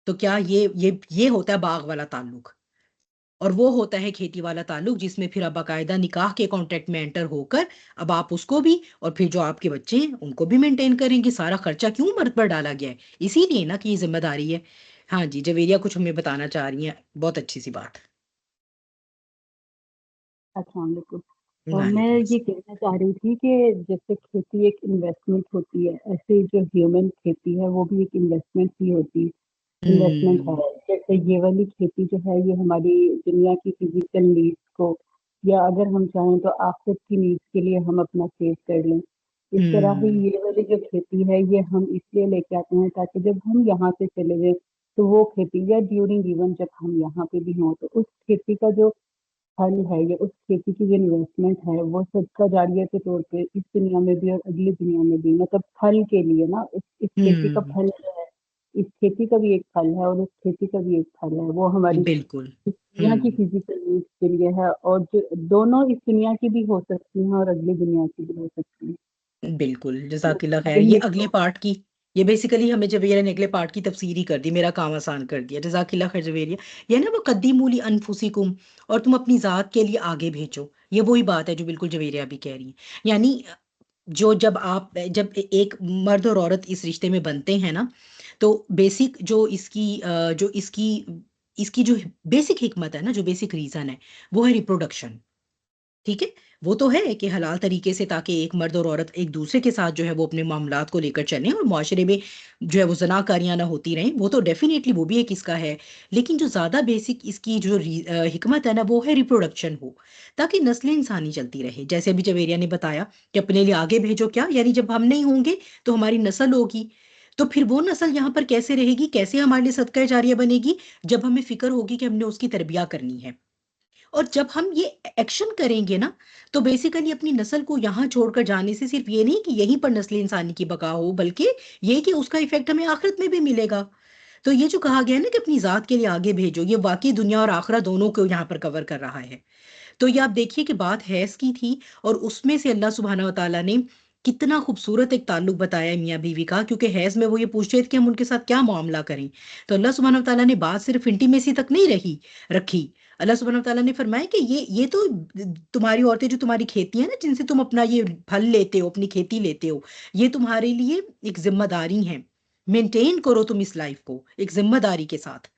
تو کیا یہ ہوتا ہے باغ والا تعلق، اور وہ ہوتا ہے کھیتی والا تعلق، جس میں پھر اب باقاعدہ نکاح کے کانٹریکٹ میں انٹر ہو کر اب آپ اس کو بھی، اور پھر جو آپ کے بچے ہیں ان کو بھی مینٹین کریں گے۔ سارا خرچہ کیوں مرد پر ڈالا گیا ہے؟ اسی لیے نا کہ یہ ذمہ داری ہے۔ ہاں جی، جویریہ کچھ ہمیں بتانا چاہ رہی ہیں، بہت اچھی سی بات۔ السلام علیکم۔ میں وعلیکم یہ السلام۔ کہنا چاہ رہی تھی کہ جیسے کھیتی ایک انویسٹمنٹ ہوتی ہے، ایسے جو ہیومن کھیتی ہے وہ بھی ایک انویسٹمنٹ ہی ہوتی انویسٹمنٹ ہے۔ جیسے یہ والی کھیتی جو ہے یہ ہماری دنیا کی فزیکل نیڈس کو، یا اگر ہم چاہیں تو آخرت کی نیڈس کے لیے ہم اپنا سیو کر لیں۔ اس طرح ہی یہ والی جو کھیتی ہے یہ ہم اس لیے لے کے آتے ہیں تاکہ جب ہم یہاں سے چلے جائیں تو وہ کھیتی، یا ڈیورنگ ایون جب ہم یہاں پہ بھی ہوں، تو اس کھیتی کا جو پھل ہے یا اس کھیتی کی جو انویسٹمنٹ ہے وہ صدقہ جاریہ کے طور پہ اس دنیا میں بھی اور اگلی دنیا میں بھی، مطلب پھل کے لیے نا، اس کھیتی کا پھل جو ہے، اس کھیتی کا بھی ایک پھل ہے اور اس کھیتی کا بھی ایک پھل ہے، وہ ہماری بالکل۔ اس دنیا کی فزیکل نیڈس کے لیے ہے، اور جو دونوں اس دنیا کی بھی ہو سکتی ہیں اور اگلی دنیا کی بھی ہو سکتی ہیں۔ بالکل، تو جزاک اللہ خیر۔ یہی یہ ایک اگلے پارٹ کی، یہ بیسیکلی ہمیں جویریہ نے اگلے پارٹ کی تفسیر ہی کر دی، میرا کام آسان کر دیا، جزاک اللہ خیر جویریہ۔ یہ نا وہ قدیموا لانفسکم، اور تم اپنی ذات کے لیے آگے بھیجو، یہ وہی بات ہے جو بالکل جویریہ بھی کہہ رہی ہیں۔ یعنی جب ایک مرد اور عورت اس رشتے میں بنتے ہیں نا، تو بیسک جو اس کی جو بیسک حکمت ہے نا، جو بیسک ریزن ہے، وہ ہے ریپروڈکشن۔ ٹھیک ہے، وہ تو ہے کہ حلال طریقے سے، تاکہ ایک مرد اور عورت ایک دوسرے کے ساتھ جو ہے وہ اپنے معاملات کو لے کر چلیں اور معاشرے میں جو ہے وہ زناکاریاں نہ ہوتی رہیں، وہ تو ڈیفینیٹلی وہ بھی ایک اس کا ہے۔ لیکن جو زیادہ بیسک اس کی جو حکمت ہے نا، وہ ہے ریپروڈکشن ہو، تاکہ نسل انسانی چلتی رہے۔ جیسے ابھی جویریہ نے بتایا کہ اپنے لیے آگے بھیجو، کیا یعنی جب ہم نہیں ہوں گے تو ہماری نسل ہوگی، تو پھر وہ نسل یہاں پر کیسے رہے گی، کیسے ہمارے لیے صدقہ جاریہ بنے گی؟ جب ہمیں فکر ہوگی کہ ہم نے اس کی تربیت کرنی ہے، اور جب ہم یہ ایکشن کریں گے نا، تو بیسیکلی اپنی نسل کو یہاں چھوڑ کر جانے سے صرف یہ نہیں کہ یہیں پر نسل انسانی کی بقا ہو، بلکہ یہ کہ اس کا ایفیکٹ ہمیں آخرت میں بھی ملے گا۔ تو یہ جو کہا گیا ہے نا کہ اپنی ذات کے لیے آگے بھیجو، یہ واقعی دنیا اور آخرت دونوں کو یہاں پر کور کر رہا ہے۔ تو یہ آپ دیکھیے کہ بات حیض کی تھی، اور اس میں سے اللہ سبحانہ و تعالیٰ نے کتنا خوبصورت ایک تعلق بتایا ہے میاں بیوی کا، کیونکہ حیض میں وہ یہ پوچھ رہے تھے کہ ہم ان کے ساتھ کیا معاملہ کریں، تو اللہ سبحانہ و تعالیٰ نے بات صرف انٹیمیسی تک نہیں رکھی۔ اللہ سبحانہ و تعالیٰ نے فرمایا کہ یہ تو تمہاری عورتیں جو تمہاری کھیتی ہیں نا، جن سے تم اپنا یہ پھل لیتے ہو، اپنی کھیتی لیتے ہو، یہ تمہارے لیے ایک ذمہ داری ہے، مینٹین کرو تم اس لائف کو ایک ذمہ داری کے ساتھ۔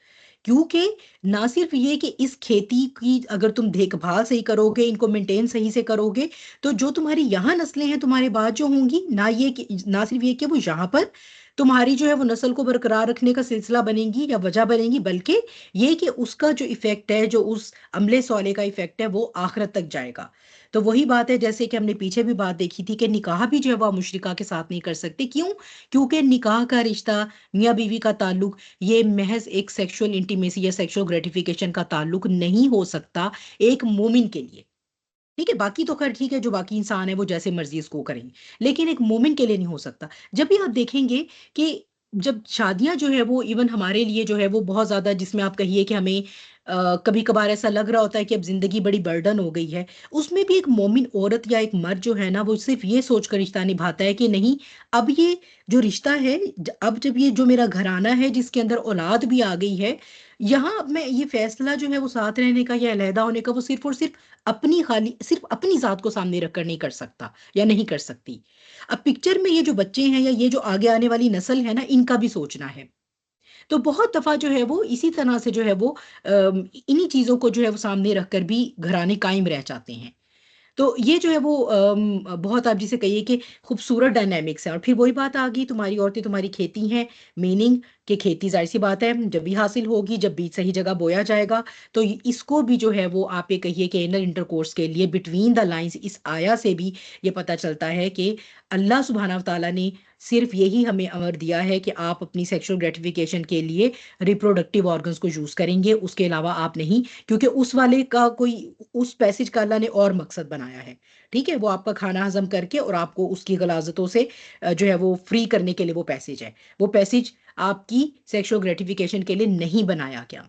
کیونکہ نہ صرف یہ کہ اس کھیتی کی اگر تم دیکھ بھال صحیح کرو گے، ان کو مینٹین صحیح سے کرو گے، تو جو تمہاری یہاں نسلیں ہیں تمہارے بعد جو ہوں گی، نہ صرف یہ کہ وہ یہاں پر تمہاری جو ہے وہ نسل کو برقرار رکھنے کا سلسلہ بنیں گی یا وجہ بنیں گی، بلکہ یہ کہ اس کا جو ایفیکٹ ہے، جو اس عملے صالح کا ایفیکٹ ہے، وہ آخرت تک جائے گا۔ تو وہی بات ہے جیسے کہ ہم نے پیچھے بھی بات دیکھی تھی کہ نکاح بھی جو ہے وہ مشرکہ کے ساتھ نہیں کر سکتے۔ کیوں؟ کیونکہ نکاح کا رشتہ، میاں بیوی کا تعلق، یہ محض ایک سیکشول انٹیمیسی یا سیکشول گریٹیفیکیشن کا تعلق نہیں ہو سکتا ایک مومن کے لیے۔ ٹھیک ہے، باقی تو خیر ٹھیک ہے، جو باقی انسان ہے وہ جیسے مرضی اس کو کریں، لیکن ایک مومن کے لیے نہیں ہو سکتا۔ جب بھی آپ دیکھیں گے کہ جب شادیاں جو ہے وہ ایون ہمارے لیے جو ہے وہ بہت زیادہ، جس میں آپ کہیے کہ ہمیں کبھی کبھار ایسا لگ رہا ہوتا ہے کہ اب زندگی بڑی برڈن ہو گئی ہے، اس میں بھی ایک مومن عورت یا ایک مرد جو ہے نا، وہ صرف یہ سوچ کر رشتہ نبھاتا ہے کہ نہیں، اب یہ جو رشتہ ہے، اب جب یہ جو میرا گھرانہ ہے جس کے اندر اولاد بھی آ گئی ہے، یہاں اب میں یہ فیصلہ جو ہے وہ ساتھ رہنے کا یا علیحدہ ہونے کا، وہ صرف اور صرف اپنی ذات کو سامنے رکھ کر نہیں کر سکتا یا نہیں کر سکتی۔ اب پکچر میں یہ جو بچے ہیں یا یہ جو آگے آنے والی نسل ہے نا، ان کا بھی سوچنا ہے۔ تو بہت دفعہ جو ہے وہ اسی طرح سے جو ہے وہ انہی چیزوں کو جو ہے وہ سامنے رکھ کر بھی گھرانے قائم رہ جاتے ہیں۔ تو یہ جو ہے وہ بہت، آپ جسے کہیے کہ خوبصورت ڈائنامکس ہے۔ اور پھر وہی بات آ گئی، تمہاری عورتیں تمہاری کھیتی ہیں، میننگ کہ کھیتی ظاہر سی بات ہے جب بھی حاصل ہوگی، جب بیج صحیح جگہ بویا جائے گا، تو اس کو بھی جو ہے وہ آپ یہ کہیے کہ انر انٹر کورس کے لیے بٹوین دا لائنز اس آیا سے بھی یہ پتہ چلتا ہے کہ اللہ سبحانہ وتعالیٰ نے صرف یہی ہمیں امر دیا ہے کہ آپ اپنی سیکشل گریٹیفیکیشن کے لیے ریپروڈکٹیو آرگنز کو یوز کریں گے، اس کے علاوہ آپ نہیں، کیونکہ اس والے کا کوئی اس پیسج کا اللہ نے اور مقصد بنایا ہے، ٹھیک ہے، وہ آپ کا کھانا ہضم کر کے اور آپ کو اس کی غلاظتوں سے جو ہے وہ فری کرنے کے لیے وہ پیسج ہے، وہ پیسج آپ کی سیکشل گریٹیفیکیشن کے لیے نہیں بنایا گیا۔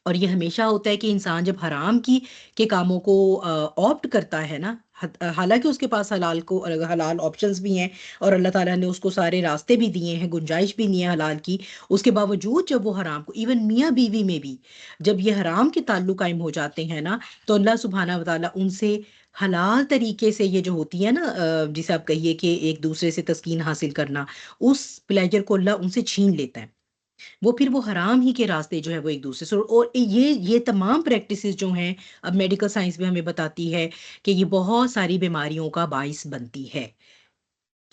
اور یہ ہمیشہ ہوتا ہے کہ انسان جب حرام کے کاموں کو آپٹ کرتا ہے نا، حالانکہ اس کے پاس حلال آپشنز بھی ہیں اور اللہ تعالیٰ نے اس کو سارے راستے بھی دیے ہیں، گنجائش بھی نہیں ہے حلال کی، اس کے باوجود جب وہ حرام کو، ایون میاں بیوی میں بھی جب یہ حرام کے تعلق قائم ہو جاتے ہیں نا، تو اللہ سبحانہ وتعالیٰ ان سے حلال طریقے سے یہ جو ہوتی ہے نا جسے آپ کہیے کہ ایک دوسرے سے تسکین حاصل کرنا، اس پلیجر کو اللہ ان سے چھین لیتا ہے، وہ پھر وہ حرام ہی کے راستے جو ہے وہ ایک دوسرے سے، اور یہ تمام پریکٹسز جو ہیں اب میڈیکل سائنس بھی ہمیں بتاتی ہے کہ یہ بہت ساری بیماریوں کا باعث بنتی ہے،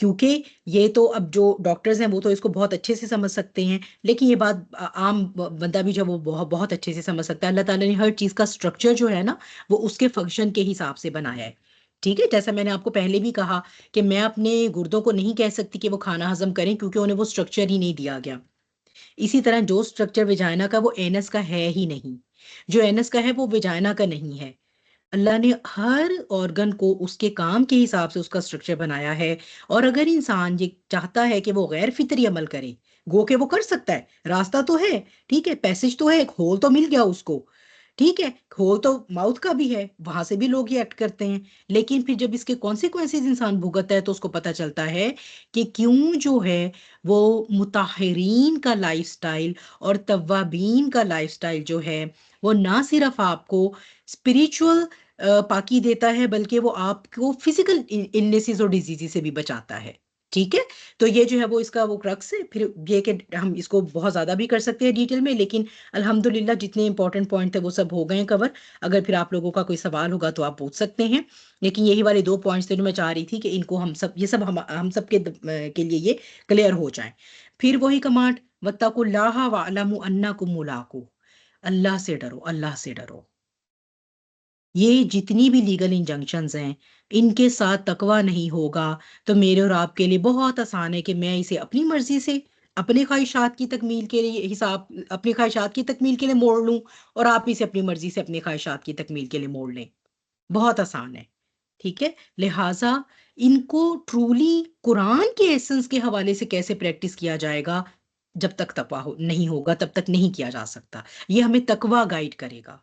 کیونکہ یہ تو اب جو ڈاکٹرز ہیں وہ تو اس کو بہت اچھے سے سمجھ سکتے ہیں، لیکن یہ بات عام بندہ بھی جو وہ بہت بہت اچھے سے سمجھ سکتا ہے، اللہ تعالیٰ نے ہر چیز کا سٹرکچر جو ہے نا وہ اس کے فنکشن کے حساب سے بنایا ہے، ٹھیک ہے، جیسا میں نے آپ کو پہلے بھی کہا کہ میں اپنے گردوں کو نہیں کہہ سکتی کہ وہ کھانا ہضم کریں کیونکہ انہیں وہ سٹرکچر ہی نہیں دیا گیا، اسی طرح جو سٹرکچر ویجائنا کا وہ اینس کا ہے ہی نہیں، جو اینس کا ہے وہ ویجائنا کا نہیں ہے، اللہ نے ہر آرگن کو اس کے کام کے حساب سے اس کا سٹرکچر بنایا ہے، اور اگر انسان یہ چاہتا ہے کہ وہ غیر فطری عمل کرے، گو کہ وہ کر سکتا ہے، راستہ تو ہے، ٹھیک ہے، پیسج تو ہے، ایک ہول تو مل گیا اس کو، ٹھیک ہے، ہول تو ماؤتھ کا بھی ہے، وہاں سے بھی لوگ یہ ایکٹ کرتے ہیں، لیکن پھر جب اس کے کانسیکوینسز انسان بھگتتا ہے تو اس کو پتہ چلتا ہے کہ کیوں جو ہے وہ مطہرین کا لائف سٹائل اور توابین کا لائف سٹائل جو ہے وہ نہ صرف آپ کو اسپریچول پاکی دیتا ہے بلکہ وہ آپ کو فزیکل النیسز اور ڈیزیزز سے بھی بچاتا ہے، ٹھیک ہے، تو یہ جو ہے وہ اس کا وہ کرکس ہے، پھر یہ کہ ہم اس کو بہت زیادہ بھی کر سکتے ہیں ڈیٹیل میں، لیکن الحمدللہ جتنے امپورٹنٹ پوائنٹ تھے وہ سب ہو گئے ہیں کور، اگر پھر آپ لوگوں کا کوئی سوال ہوگا تو آپ پوچھ سکتے ہیں، لیکن یہی والے 2 پوائنٹس تھے جو میں چاہ رہی تھی کہ ان کو یہ سب ہم سب کے لیے یہ کلیئر ہو جائیں۔ پھر وہی کمانڈ وَاتَّقُوا اللَّهَ وَاعْلَمُوا أَنَّكُم مُّلَاقُوهُ، اللہ سے ڈرو، اللہ سے ڈرو، یہ جتنی بھی لیگل انجنکشنز ہیں ان کے ساتھ تقوی نہیں ہوگا تو میرے اور آپ کے لیے بہت آسان ہے کہ میں اسے اپنی مرضی سے اپنے خواہشات کی تکمیل کے لیے اپنی خواہشات کی تکمیل کے لیے موڑ لوں، اور آپ اسے اپنی مرضی سے اپنی خواہشات کی تکمیل کے لیے موڑ لیں، بہت آسان ہے، ٹھیک ہے، لہٰذا ان کو ٹرولی قرآن کے ایسنس کے حوالے سے کیسے پریکٹس کیا جائے گا، جب تک تقوی نہیں ہوگا تب تک نہیں کیا جا سکتا، یہ ہمیں تقوی گائیڈ کرے گا،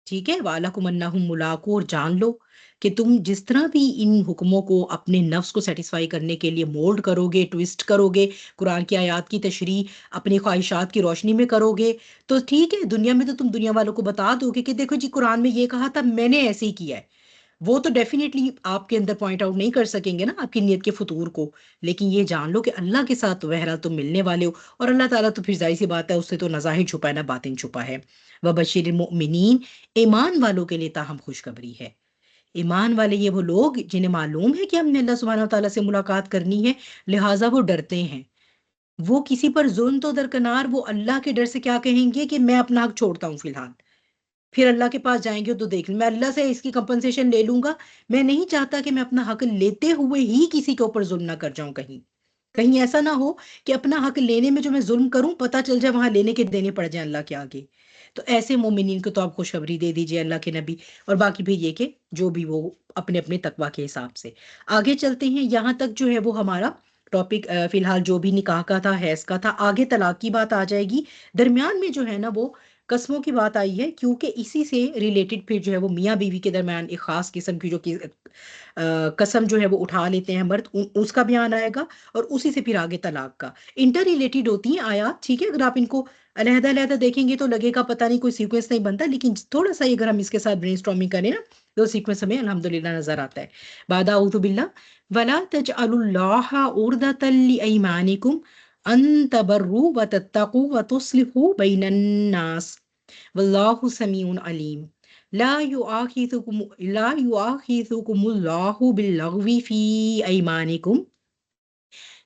ٹھیک ہے، وَعَلَكُمْ أَنَّهُمْ مُلَاقُوهُ، اور جان لو کہ تم جس طرح بھی ان حکموں کو اپنے نفس کو سیٹسفائی کرنے کے لیے مولڈ کرو گے، ٹویسٹ کرو گے، قرآن کی آیات کی تشریح اپنی خواہشات کی روشنی میں کرو گے، تو ٹھیک ہے، دنیا میں تو تم دنیا والوں کو بتا دو گے کہ دیکھو جی قرآن میں یہ کہا تھا، میں نے ایسے ہی کیا ہے، وہ تو ڈیفینیٹلی آپ کے اندر پوائنٹ آؤٹ نہیں کر سکیں گے نا آپ کی نیت کے فطور کو، لیکن یہ جان لو کہ اللہ کے ساتھ بہرحال تم ملنے والے ہو، اور اللہ تعالیٰ تو پھر ظاہر سی بات ہے اس سے تو نہ ظاہر چھپا ہے نہ باطن چھپا ہے، وَبَشِّرِ الْمُؤْمِنِينَ، ایمان والوں کے لیے تاہم خوشخبری ہے، ایمان والے یہ وہ لوگ جنہیں معلوم ہے کہ ہم نے اللہ سبحانہ وتعالیٰ سے ملاقات کرنی ہے، لہٰذا وہ ڈرتے ہیں، وہ کسی پر ظلم تو درکنار وہ اللہ کے ڈر سے کیا کہیں گے کہ میں اپنا حق چھوڑتا ہوں فی الحال، پھر اللہ کے پاس جائیں گے تو دیکھ لیں، میں اللہ سے اس کی کمپنسیشن لے لوں گا، میں نہیں چاہتا کہ میں اپنا حق لیتے ہوئے ہی کسی کے اوپر ظلم نہ کر جاؤں، کہیں ایسا نہ ہو کہ اپنا حق لینے میں جو میں ظلم کروں پتہ چل جائے وہاں لینے کے دینے پڑ جائیں اللہ کے آگے، تو ایسے مومنین کو تو آپ خوشخبری دے دیجئے اللہ کے نبی، اور باقی بھی یہ کہ جو بھی وہ اپنے اپنے تقوی کے حساب سے آگے چلتے ہیں، یہاں تک جو ہے وہ ہمارا ٹاپک فی الحال جو بھی نکاح کا تھا، حیض کا تھا، آگے طلاق کی بات آ جائے گی، درمیان میں جو ہے نا وہ قسموں کی بات آئی ہے، کیونکہ اسی سے ریلیٹڈ پھر جو ہے وہ میاں بیوی کے درمیان ایک خاص قسم کی جو کہ قسم جو ہے وہ اٹھا لیتے ہیں مرد، اس کا بیان آئے گا، اور اسی سے پھر آگے طلاق کا، انٹر ریلیٹڈ ہوتی ہیں آیات، ٹھیک ہے، اگر آپ ان کو علیحدہ علیحدہ دیکھیں گے تو لگے گا پتہ نہیں کوئی سیکوینس نہیں بنتا، لیکن تھوڑا سا اگر ہم اس کے ساتھ برین اسٹارمنگ کریں نا تو سیکوینس ہمیں الحمدللہ نظر آتا ہے، بعد اعوذ باللہ ولا تجعلوا اللہ عرضۃ لایمانکم ان تبروا وتتقوا وتصلحوا بین الناس واللہ سمیع علیم، لا يؤاخذكم الله باللغو في أيمانكم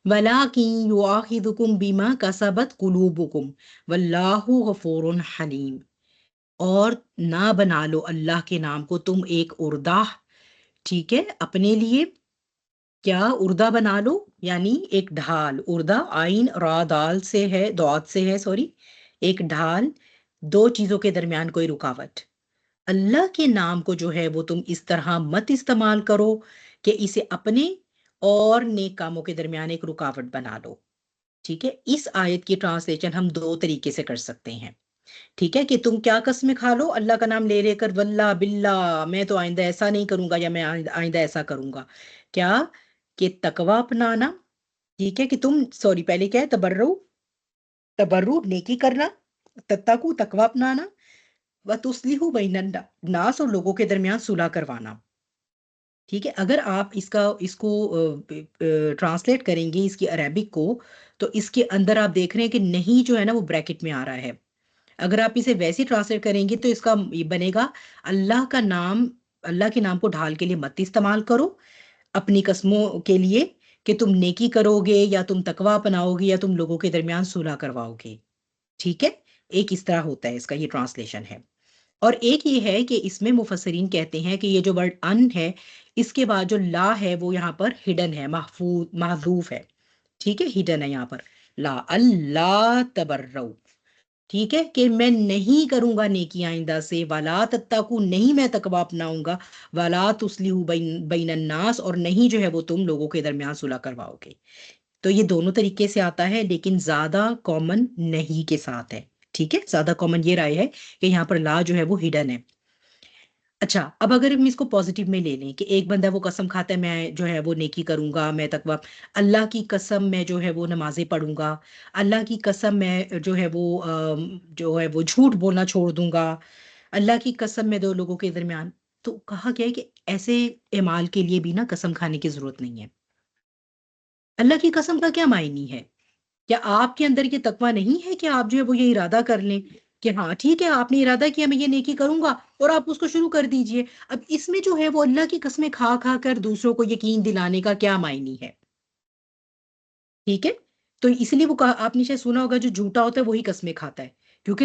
وَلَٰكِن يُؤَاخِذُكُم بِمَا كَسَبَتْ قُلُوبُكُم وَاللَّهُ غَفُورٌ حَلِيمٌ۔ اور نہ بنا لو اللہ کے نام کو تم ایک اردہ، ٹھیک ہے، اپنے لیے۔ کیا اردہ بنا لو؟ یعنی ایک ڈھال، اردہ آئین را دال سے ہے، دعات سے ہے، سوری، ایک ڈھال، دو چیزوں کے درمیان کوئی رکاوٹ۔ اللہ کے نام کو جو ہے وہ تم اس طرح مت استعمال کرو کہ اسے اپنے اور نیک کاموں کے درمیان ایک رکاوٹ بنا لو، ٹھیک ہے۔ اس آیت کی ٹرانسلیشن ہم دو طریقے سے کر سکتے ہیں، ٹھیک ہے، کہ تم کیا قسمیں کھا لو اللہ کا نام لے لے کر، واللہ باللہ میں تو آئندہ ایسا نہیں کروں گا، یا میں آئندہ ایسا کروں گا، کیا کہ تقوی اپنانا، ٹھیک ہے، کہ تم سوری پہلے کیا ہے، تبرو نیکی کرنا، تتقو تقوی اپنانا، وَتُصْلِحُ بَيْنَ النَّاسِ اور لوگوں کے درمیان صلح کروانا، ٹھیک ہے۔ اگر آپ اس کو ٹرانسلیٹ کریں گے اس کی عربک کو، تو اس کے اندر آپ دیکھ رہے ہیں کہ نہیں جو ہے نا وہ بریکٹ میں آ رہا ہے۔ اگر آپ اسے ویسے ٹرانسلیٹ کریں گے تو اس کا یہ بنے گا، اللہ کا نام، اللہ کے نام کو ڈھال کے لیے مت استعمال کرو اپنی قسموں کے لیے کہ تم نیکی کرو گے یا تم تقوی اپناؤ گے یا تم لوگوں کے درمیان صلح کرواؤ گے، ٹھیک ہے۔ ایک اس طرح ہوتا ہے، اس کا یہ ٹرانسلیشن ہے۔ اور ایک یہ ہے کہ اس میں مفسرین کہتے ہیں کہ یہ جو ورڈ ان ہے، اس کے بعد جو لا ہے وہ یہاں پر ہڈن ہے، محذوف ہے، ٹھیک ہے، ہڈن ہے یہاں پر، لا اللہ تبرؤ، ٹھیک ہے، کہ میں نہیں کروں گا نیکی آئندہ سے، ولا تتقوا نہیں میں تقوی اپناؤں گا، ولا تصلحوا بین الناس اور نہیں جو ہے وہ تم لوگوں کے درمیان صلح کرواؤ گے۔ تو یہ دونوں طریقے سے آتا ہے، لیکن زیادہ کامن نہیں کے ساتھ ہے، ٹھیک ہے، زیادہ کامن یہ رائے ہے کہ یہاں پر لا جو ہے وہ ہڈن ہے۔ اچھا، اب اگر ہم اس کو پازیٹیو میں لے لیں کہ ایک بندہ وہ قسم کھاتا ہے میں جو ہے وہ نیکی کروں گا، میں تقوی، اللہ کی قسم میں جو ہے وہ نمازیں پڑھوں گا، اللہ کی قسم میں جو ہے وہ جھوٹ بولنا چھوڑ دوں گا، اللہ کی قسم میں دو لوگوں کے درمیان، تو کہا گیا ہے کہ ایسے اعمال کے لیے بھی نا قسم کھانے کی ضرورت نہیں ہے۔ اللہ کی قسم کا کیا معنی ہے؟ کیا آپ کے اندر یہ تقوی نہیں ہے کہ آپ جو ہے وہ یہ ارادہ کر لیں کہ ہاں ٹھیک ہے آپ نے ارادہ کیا میں یہ نیکی کروں گا، اور آپ اس کو شروع کر دیجئے۔ اب اس میں جو ہے وہ اللہ کی قسمیں کھا کھا کر دوسروں کو یقین دلانے کا کیا معنی ہے؟ ٹھیک ہے، تو اس لیے وہ کہا، آپ نے شاید سنا ہوگا جو جھوٹا ہوتا ہے وہی قسمیں کھاتا ہے، کیونکہ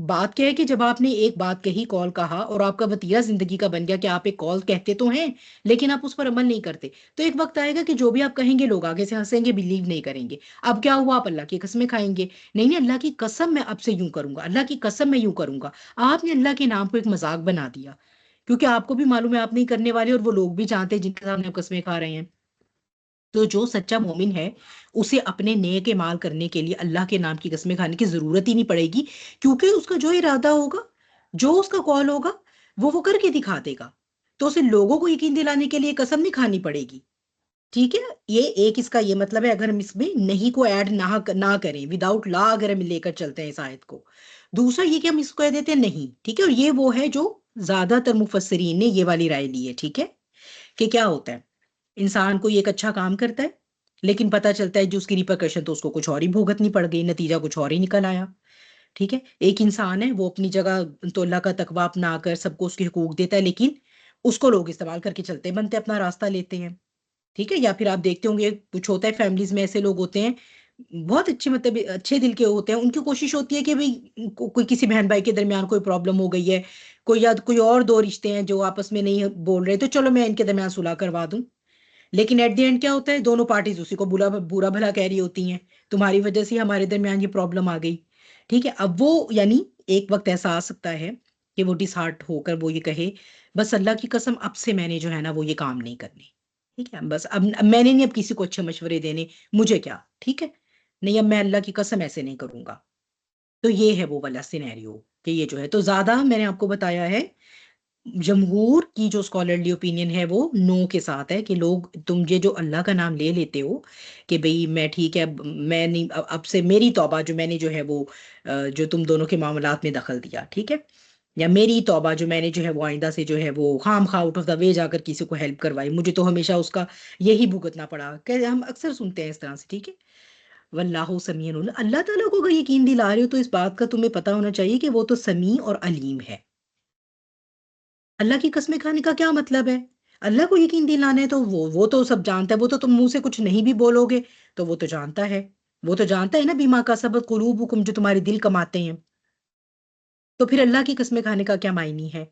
بات کیا ہے کہ جب آپ نے ایک بات کہی، کال کہا، اور آپ کا وتیرہ زندگی کا بن گیا کہ آپ ایک کال کہتے تو ہیں لیکن آپ اس پر عمل نہیں کرتے، تو ایک وقت آئے گا کہ جو بھی آپ کہیں گے لوگ آگے سے ہنسیں گے، بلیو نہیں کریں گے۔ اب کیا ہوا؟ آپ اللہ کی قسمیں کھائیں گے، نہیں نہیں اللہ کی قسم میں اب سے یوں کروں گا، اللہ کی قسم میں یوں کروں گا۔ آپ نے اللہ کے نام کو ایک مذاق بنا دیا، کیونکہ آپ کو بھی معلوم ہے آپ نہیں کرنے والے، اور وہ لوگ بھی جانتے ہیں جن کے سامنے آپ قسمیں کھا رہے ہیں۔ تو جو سچا مومن ہے اسے اپنے نیک اعمال کرنے کے لیے اللہ کے نام کی قسمیں کھانے کی ضرورت ہی نہیں پڑے گی، کیونکہ اس کا جو ارادہ ہوگا، جو اس کا قول ہوگا، وہ کر کے دکھا دے گا، تو اسے لوگوں کو یقین دلانے کے لیے قسم نہیں کھانی پڑے گی، ٹھیک ہے۔ یہ ایک اس کا یہ مطلب ہے، اگر ہم اس میں نہیں کو ایڈ نہ کریں، وداؤٹ لا اگر ہم لے کر چلتے ہیں اس آیت کو۔ دوسرا یہ کہ ہم اس کو کہہ دیتے ہیں نہیں، ٹھیک ہے، اور یہ وہ ہے جو زیادہ تر مفسرین نے یہ والی رائے لی ہے، ٹھیک ہے، کہ کیا ہوتا ہے، انسان کوئی ایک اچھا کام کرتا ہے لیکن پتا چلتا ہے جو اس کی ریپرکشن تو اس کو کچھ اور ہی بھوگتنی پڑ گئی، نتیجہ کچھ اور ہی نکل آیا، ٹھیک ہے۔ ایک انسان ہے وہ اپنی جگہ تو اللہ کا تقوی اپنا کر سب کو اس کے حقوق دیتا ہے، لیکن اس کو لوگ استعمال کر کے چلتے بنتے اپنا راستہ لیتے ہیں، ٹھیک ہے۔ یا پھر آپ دیکھتے ہوں گے کچھ ہوتا ہے فیملیز میں، ایسے لوگ ہوتے ہیں بہت اچھے، مطلب اچھے دل کے ہوتے ہیں، ان کی کوشش ہوتی ہے کہ بھئی کوئی کسی بہن بھائی کے درمیان کوئی پرابلم ہو گئی ہے، کوئی یا کوئی اور دو رشتے ہیں جو آپس میں نہیں بول رہے، تو چلو میں ان کے درمیان صلح کروا دوں، لیکن ایٹ دی اینڈ کیا ہوتا ہے، دونوں پارٹیز اسی کو برا بھلا کہہ رہی ہوتی ہیں، تمہاری وجہ سے ہمارے درمیان یہ پرابلم آ گئی، ٹھیک ہے۔ اب وہ یعنی ایک وقت ایسا آ سکتا ہے کہ وہ ڈس ہارٹ ہو کر وہ یہ کہے بس اللہ کی قسم اب سے میں نے جو ہے نا وہ یہ کام نہیں کرنے، ٹھیک ہے، بس اب میں نے نہیں اب کسی کو اچھے مشورے دینے، مجھے کیا، ٹھیک ہے، نہیں اب میں اللہ کی قسم ایسے نہیں کروں گا۔ تو یہ ہے وہ والا سینیریو کہ یہ جو ہے، تو زیادہ میں نے آپ کو بتایا ہے جمہور کی جو اسکالرلی اوپینین ہے وہ نو کے ساتھ ہے، کہ لوگ تم یہ جو اللہ کا نام لے لیتے ہو کہ بھئی میں ٹھیک ہے میں نہیں اب سے میری توبہ جو میں نے جو ہے وہ جو تم دونوں کے معاملات میں دخل دیا، ٹھیک ہے، یا میری توبہ جو میں نے جو ہے وہ آئندہ سے جو ہے وہ خام خواہ آؤٹ آف دا وے جا کر کسی کو ہیلپ کروائی، مجھے تو ہمیشہ اس کا یہی بھگتنا پڑا، کہ ہم اکثر سنتے ہیں اس طرح سے، ٹھیک ہے۔ واللہ سمیع، اللہ تعالیٰ کو اگر یقین دلا رہے ہو تو اس بات کا تمہیں پتہ ہونا چاہیے کہ وہ تو سمیع اور علیم ہے۔ اللہ کی قسمیں کھانے کا کیا مطلب ہے؟ اللہ کو یقین دلانا ہے تو وہ تو سب جانتا ہے، وہ تو تم منہ سے کچھ نہیں بھی بولو گے تو وہ تو جانتا ہے، وہ تو جانتا ہے نا بیما کا سبب قلوبکم، جو تمہارے دل کماتے ہیں، تو پھر اللہ کی قسمیں کھانے کا کیا معنی ہے؟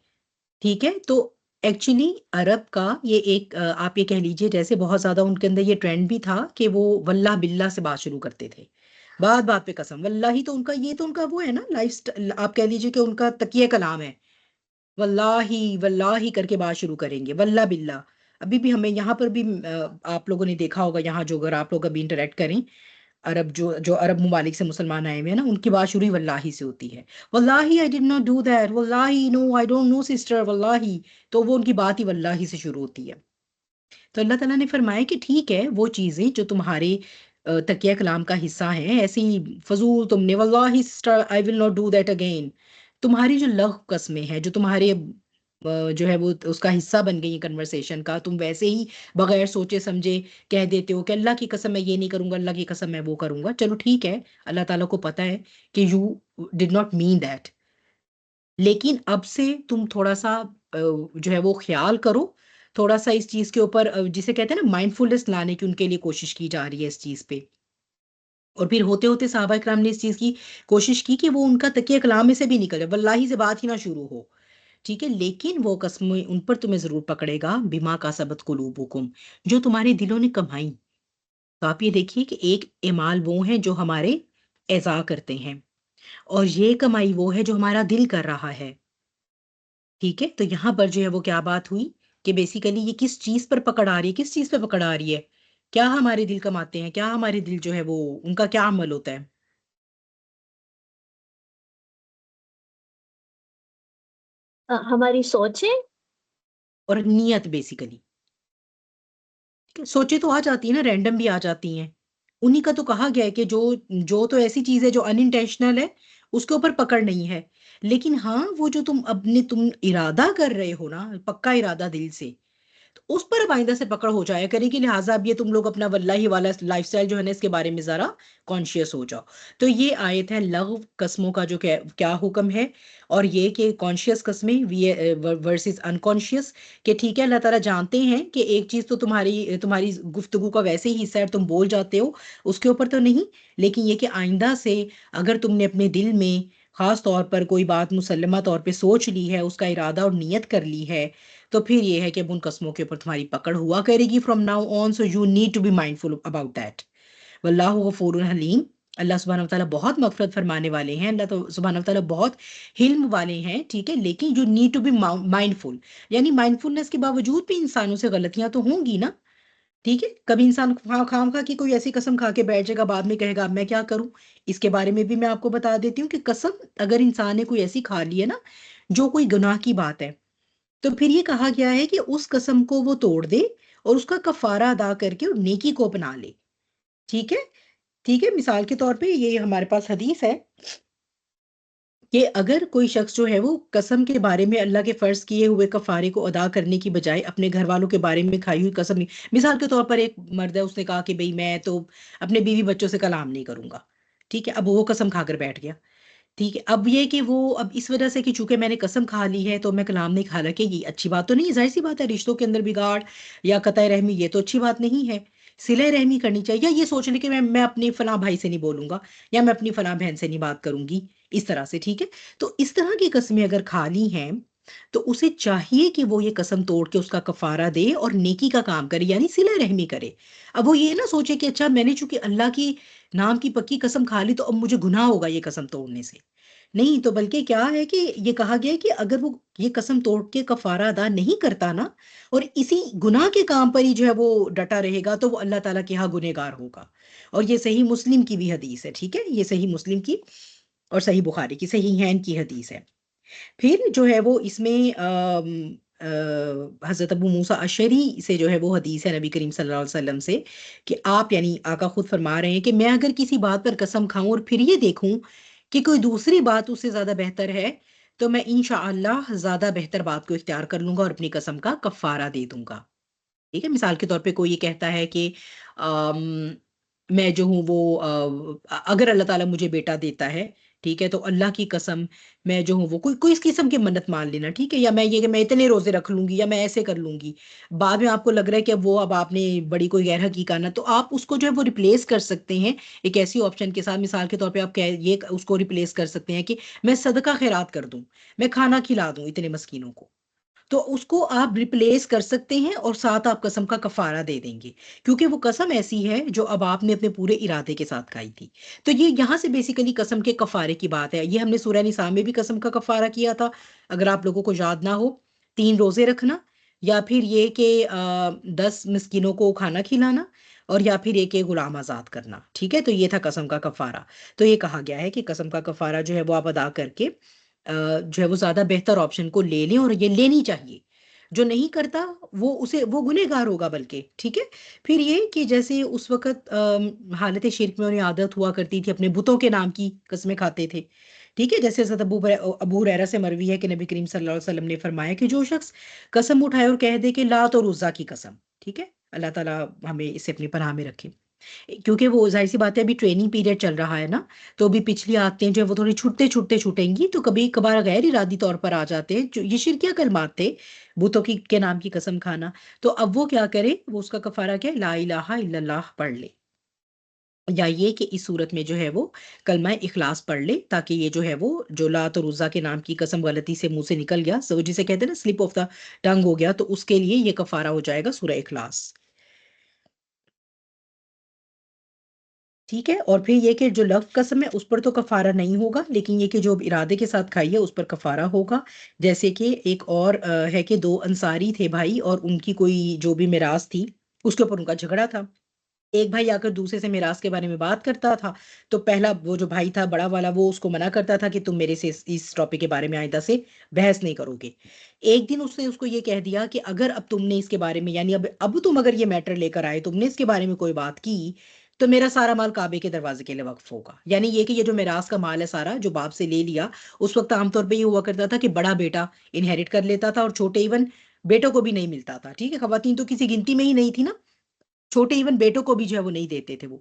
ٹھیک ہے، تو ایکچولی عرب کا یہ ایک آپ یہ کہہ لیجئے جیسے بہت زیادہ ان کے اندر یہ ٹرینڈ بھی تھا کہ وہ واللہ باللہ سے بات شروع کرتے تھے، بات بات پہ قسم واللہ ہی، تو ان کا یہ تو ان کا وہ ہے نا لائف، آپ کہہ لیجئے کہ ان کا تکیہ کلام ہے، واللہ واللہ کر کے بات شروع کریں گے، واللہ باللہ۔ ابھی بھی ہمیں یہاں پر بھی آپ لوگوں نے دیکھا ہوگا، یہاں جو اگر آپ لوگ ابھی انٹریکٹ کریں، عرب جو عرب ممالک سے مسلمان آئے ہوئے ہیں نا، ان کی بات شروع ہی واللہ سے ہوتی ہے، واللہ I did not do that، واللہ no I don't know sister، واللہ، تو وہ ان کی بات ہی واللہ سے شروع ہوتی ہے۔ تو اللہ تعالیٰ نے فرمایا کہ ٹھیک ہے، وہ چیزیں جو تمہارے تکیہ کلام کا حصہ ہیں، ایسی فضول تم نے واللہ sister I will not do that again، تمہاری جو لغو قسمیں ہیں، جو تمہارے جو ہے وہ اس کا حصہ بن گئی کنورسیشن کا، تم ویسے ہی بغیر سوچے سمجھے کہہ دیتے ہو کہ اللہ کی قسم میں یہ نہیں کروں گا، اللہ کی قسم میں وہ کروں گا، چلو ٹھیک ہے، اللہ تعالیٰ کو پتہ ہے کہ you did not mean that, لیکن اب سے تم تھوڑا سا جو ہے وہ خیال کرو، تھوڑا سا اس چیز کے اوپر جسے کہتے ہیں نا مائنڈ فلنس لانے کی ان کے لیے کوشش کی جا رہی ہے اس چیز پہ، اور پھر ہوتے ہوتے صحابہ کرام نے اس چیز کی کوشش کی کہ وہ ان کا تکیہ کلام میں سے بھی نکل جائے، واللہ سے بات ہی نہ شروع ہو، ٹھیک ہے، لیکن وہ قسمیں ان پر تمہیں ضرور پکڑے گا، بما کا سبت قلوبکم، جو تمہارے دلوں نے کمائی۔ تو آپ یہ دیکھیے کہ ایک اعمال وہ ہیں جو ہمارے اعضاء کرتے ہیں، اور یہ کمائی وہ ہے جو ہمارا دل کر رہا ہے، ٹھیک ہے، تو یہاں پر جو ہے وہ کیا بات ہوئی کہ بیسیکلی یہ کس چیز پر پکڑ آ رہی ہے، کس چیز پہ پکڑ آ رہی ہے، کیا ہمارے دل کماتے ہیں، کیا ہمارے دل جو ہے وہ ان کا کیا عمل ہوتا ہے؟ ہماری سوچیں اور نیت بیسیکلی، سوچے تو آ جاتی ہیں نا، رینڈم بھی آ جاتی ہیں، انہی کا تو کہا گیا ہے کہ جو تو ایسی چیز ہے جو ان انٹینشنل ہے، اس کے اوپر پکڑ نہیں ہے، لیکن ہاں وہ جو تم ارادہ کر رہے ہو نا، پکا ارادہ دل سے، تو اس پر اب آئندہ سے پکڑ ہو جایا کرے کہ لہٰذا اب یہ تم لوگ اپنا واللہ والا لائف سٹائل جو ہے نا، اس کے بارے میں ذرا کانشیس ہو جاؤ۔ تو یہ آیت ہے لغو قسموں کا جو کیا حکم ہے، اور یہ کہ کانشیس قسمیں ورسز انکانشیس، کہ ٹھیک ہے اللہ تعالیٰ جانتے ہیں کہ ایک چیز تو تمہاری گفتگو کا ویسے ہی حصہ ہے، تم بول جاتے ہو، اس کے اوپر تو نہیں، لیکن یہ کہ آئندہ سے اگر تم نے اپنے دل میں خاص طور پر کوئی بات مسلمہ طور پہ سوچ لی ہے، اس کا ارادہ اور نیت کر لی ہے، تو پھر یہ ہے کہ اب ان قسموں کے اوپر تمہاری پکڑ ہوا کرے گی from now on, so you need to be mindful about that. واللہ غفور حلیم، اللہ سبحانہ وتعالیٰ بہت مغفرت فرمانے والے ہیں، اللہ تو سبحانہ وتعالیٰ بہت حلم والے ہیں، ٹھیک ہے، لیکن you need to be mindful, یعنی مائنڈفلنس کے باوجود بھی انسانوں سے غلطیاں تو ہوں گی نا، ٹھیک ہے، کبھی انسان خام خواہ کی کوئی ایسی قسم کھا کے بیٹھ جائے گا، بعد میں کہے گا اب میں کیا کروں۔ اس کے بارے میں بھی میں آپ کو بتا دیتی ہوں کہ قسم اگر انسان نے کوئی ایسی کھا لی ہے نا جو کوئی گناہ کی بات ہے، تو پھر یہ کہا گیا ہے کہ اس قسم کو وہ توڑ دے اور اس کا کفارہ ادا کر کے نیکی کو اپنا لے، ٹھیک ہے، ٹھیک ہے، مثال کے طور پہ یہ ہمارے پاس حدیث ہے کہ اگر کوئی شخص جو ہے وہ قسم کے بارے میں اللہ کے فرض کیے ہوئے کفارے کو ادا کرنے کی بجائے اپنے گھر والوں کے بارے میں کھائی ہوئی قسم نہیں، مثال کے طور پر ایک مرد ہے، اس نے کہا کہ بھئی میں تو اپنے بیوی بچوں سے کلام نہیں کروں گا، ٹھیک ہے، اب وہ قسم کھا کر بیٹھ گیا، ٹھیک ہے، اب یہ کہ وہ اب اس وجہ سے کہ چونکہ میں نے قسم کھا لی ہے تو میں کلام نہیں کھا رہا، کہ یہ اچھی بات تو نہیں ہے، ظاہر سی بات ہے، رشتوں کے اندر بگاڑ یا قطع رحمی یہ تو اچھی بات نہیں ہے، صلہ رحمی کرنی چاہیے، یا یہ سوچ لے کہ میں اپنے فلاں بھائی سے نہیں بولوں گا، یا میں اپنی فلاں بہن سے نہیں بات کروں گی، اس طرح سے، ٹھیک ہے، تو اس طرح کی قسمیں اگر کھا لی ہیں تو اسے چاہیے کہ وہ یہ قسم توڑ کے اس کا کفارہ دے اور نیکی کا کام کرے، یعنی صلہ رحمی کرے۔ اب وہ یہ نہ سوچے کہ اچھا میں نے چونکہ اللہ کی نام کی پکی قسم کھا لی تو اب مجھے گناہ ہوگا یہ قسم توڑنے سے، نہیں، تو بلکہ کیا ہے کہ یہ کہا گیا ہے کہ اگر وہ یہ قسم توڑ کے کفارہ ادا نہیں کرتا نا، اور اسی گناہ کے کام پر ہی جو ہے وہ ڈٹا رہے گا، تو وہ اللہ تعالیٰ کے ہاں گنہگار ہوگا، اور یہ صحیح مسلم کی بھی حدیث ہے، ٹھیک ہے، یہ صحیح مسلم کی اور صحیح بخاری کی، صحیح ہین کی حدیث ہے۔ پھر جو ہے وہ اس میں حضرت ابو موسیٰ اشعری سے جو ہے وہ حدیث ہے نبی کریم صلی اللہ علیہ وسلم سے، کہ آپ یعنی آقا خود فرما رہے ہیں کہ میں اگر کسی بات پر قسم کھاؤں اور پھر یہ دیکھوں کہ کوئی دوسری بات اس سے زیادہ بہتر ہے، تو میں انشاءاللہ زیادہ بہتر بات کو اختیار کر لوں گا اور اپنی قسم کا کفارہ دے دوں گا، ٹھیک ہے، مثال کے طور پہ کوئی یہ کہتا ہے کہ میں جو ہوں وہ اگر اللہ تعالیٰ مجھے بیٹا دیتا ہے ٹھیک ہے، تو اللہ کی قسم میں جو ہوں وہ کوئی اس قسم کی منت مان لینا، ٹھیک ہے، یا میں یہ کہ میں اتنے روزے رکھ لوں گی یا میں ایسے کر لوں گی، بعد میں آپ کو لگ رہا ہے کہ وہ اب آپ نے بڑی کوئی غیر حقیقت نہ، تو آپ اس کو جو ہے وہ ریپلیس کر سکتے ہیں ایک ایسی آپشن کے ساتھ. مثال کے طور پہ آپ یہ اس کو ریپلیس کر سکتے ہیں کہ میں صدقہ خیرات کر دوں، میں کھانا کھلا دوں اتنے مسکینوں کو، تو اس کو آپ ریپلیس کر سکتے ہیں اور ساتھ آپ قسم کا کفارہ دے دیں گے، کیونکہ وہ قسم ایسی ہے جو اب آپ نے اپنے پورے ارادے کے ساتھ کھائی تھی. تو یہ یہاں سے بیسیکلی قسم کے کفارے کی بات ہے. یہ ہم نے سورہ نساء میں بھی قسم کا کفارہ کیا تھا، اگر آپ لوگوں کو یاد نہ ہو، 3 روزے رکھنا، یا پھر یہ کہ 10 مسکینوں کو کھانا کھلانا، اور یا پھر ایک غلام آزاد کرنا. ٹھیک ہے، تو یہ تھا قسم کا کفارہ. تو یہ کہا گیا ہے کہ قسم کا کفارہ جو ہے وہ آپ ادا کر کے جو ہے وہ زیادہ بہتر آپشن کو لے لیں، اور یہ لینی چاہیے. جو نہیں کرتا وہ گنہگار ہوگا بلکہ. ٹھیک ہے، پھر یہ کہ جیسے اس وقت حالت شرک میں انہیں عادت ہوا کرتی تھی، اپنے بتوں کے نام کی قسمیں کھاتے تھے. ٹھیک ہے، جیسے حضرت ابو ہریرہ سے مروی ہے کہ نبی کریم صلی اللہ علیہ وسلم نے فرمایا کہ جو شخص قسم اٹھائے اور کہہ دے کہ لات اور عزا کی قسم، ٹھیک ہے، اللہ تعالیٰ ہمیں اسے اپنی پناہ میں رکھے، کیونکہ وہ ظاہر سی بات ہے ابھی ٹریننگ پیریڈ چل رہا ہے نا، تو ابھی پچھلی عادتیں جو ہے وہ تھوڑی چھوٹیں گی، تو کبھی کبھار غیر ارادی طور پر آ جاتے ہیں. جو یہ شرکیہ کلمات تھے، بتوں کے نام کی قسم کھانا، تو اب وہ کیا کرے، وہ اس کا کفارہ کیا ہے، لا الہ الا اللہ پڑھ لے، یا یہ کہ اس صورت میں جو ہے وہ کلمہ اخلاص پڑھ لے، تاکہ یہ جو ہے وہ جو لات اور عزا کے نام کی قسم غلطی سے منہ سے نکل گیا، سو جسے کہتے ہیں نا سلپ آف دا ٹنگ ہو گیا، تو اس کے لیے یہ کفارہ ہو جائے گا سورہ اخلاص. ٹھیک ہے، اور پھر یہ کہ جو لفظ قسم ہے اس پر تو کفارہ نہیں ہوگا، لیکن یہ کہ جو ارادے کے ساتھ کھائی ہے اس پر کفارہ ہوگا. جیسے کہ ایک اور ہے کہ 2 انصاری تھے بھائی، اور ان کی کوئی جو بھی میراث تھی اس کے اوپر ان کا جھگڑا تھا. ایک بھائی آ کر دوسرے سے میراث کے بارے میں بات کرتا تھا، تو پہلا وہ جو بھائی تھا بڑا والا، وہ اس کو منع کرتا تھا کہ تم میرے سے اس ٹاپک کے بارے میں آئندہ سے بحث نہیں کرو گے. ایک دن اس نے اس کو یہ کہہ دیا کہ اگر اب تم نے اس کے بارے میں، یعنی اب تم اگر یہ میٹر لے کر آئے، تم نے اس کے بارے میں کوئی بات کی، تو میرا سارا مال کعبے کے دروازے کے لیے وقف ہوگا. یعنی یہ کہ یہ جو میراث کا مال ہے سارا جو باپ سے لے لیا، اس وقت عام طور پہ یہ ہوا کرتا تھا کہ بڑا بیٹا انہیرٹ کر لیتا تھا، اور چھوٹے ایون بیٹوں کو بھی نہیں ملتا تھا. ٹھیک ہے، خواتین تو کسی گنتی میں ہی نہیں تھی نا، چھوٹے ایون بیٹوں کو بھی جو ہے وہ نہیں دیتے تھے وہ.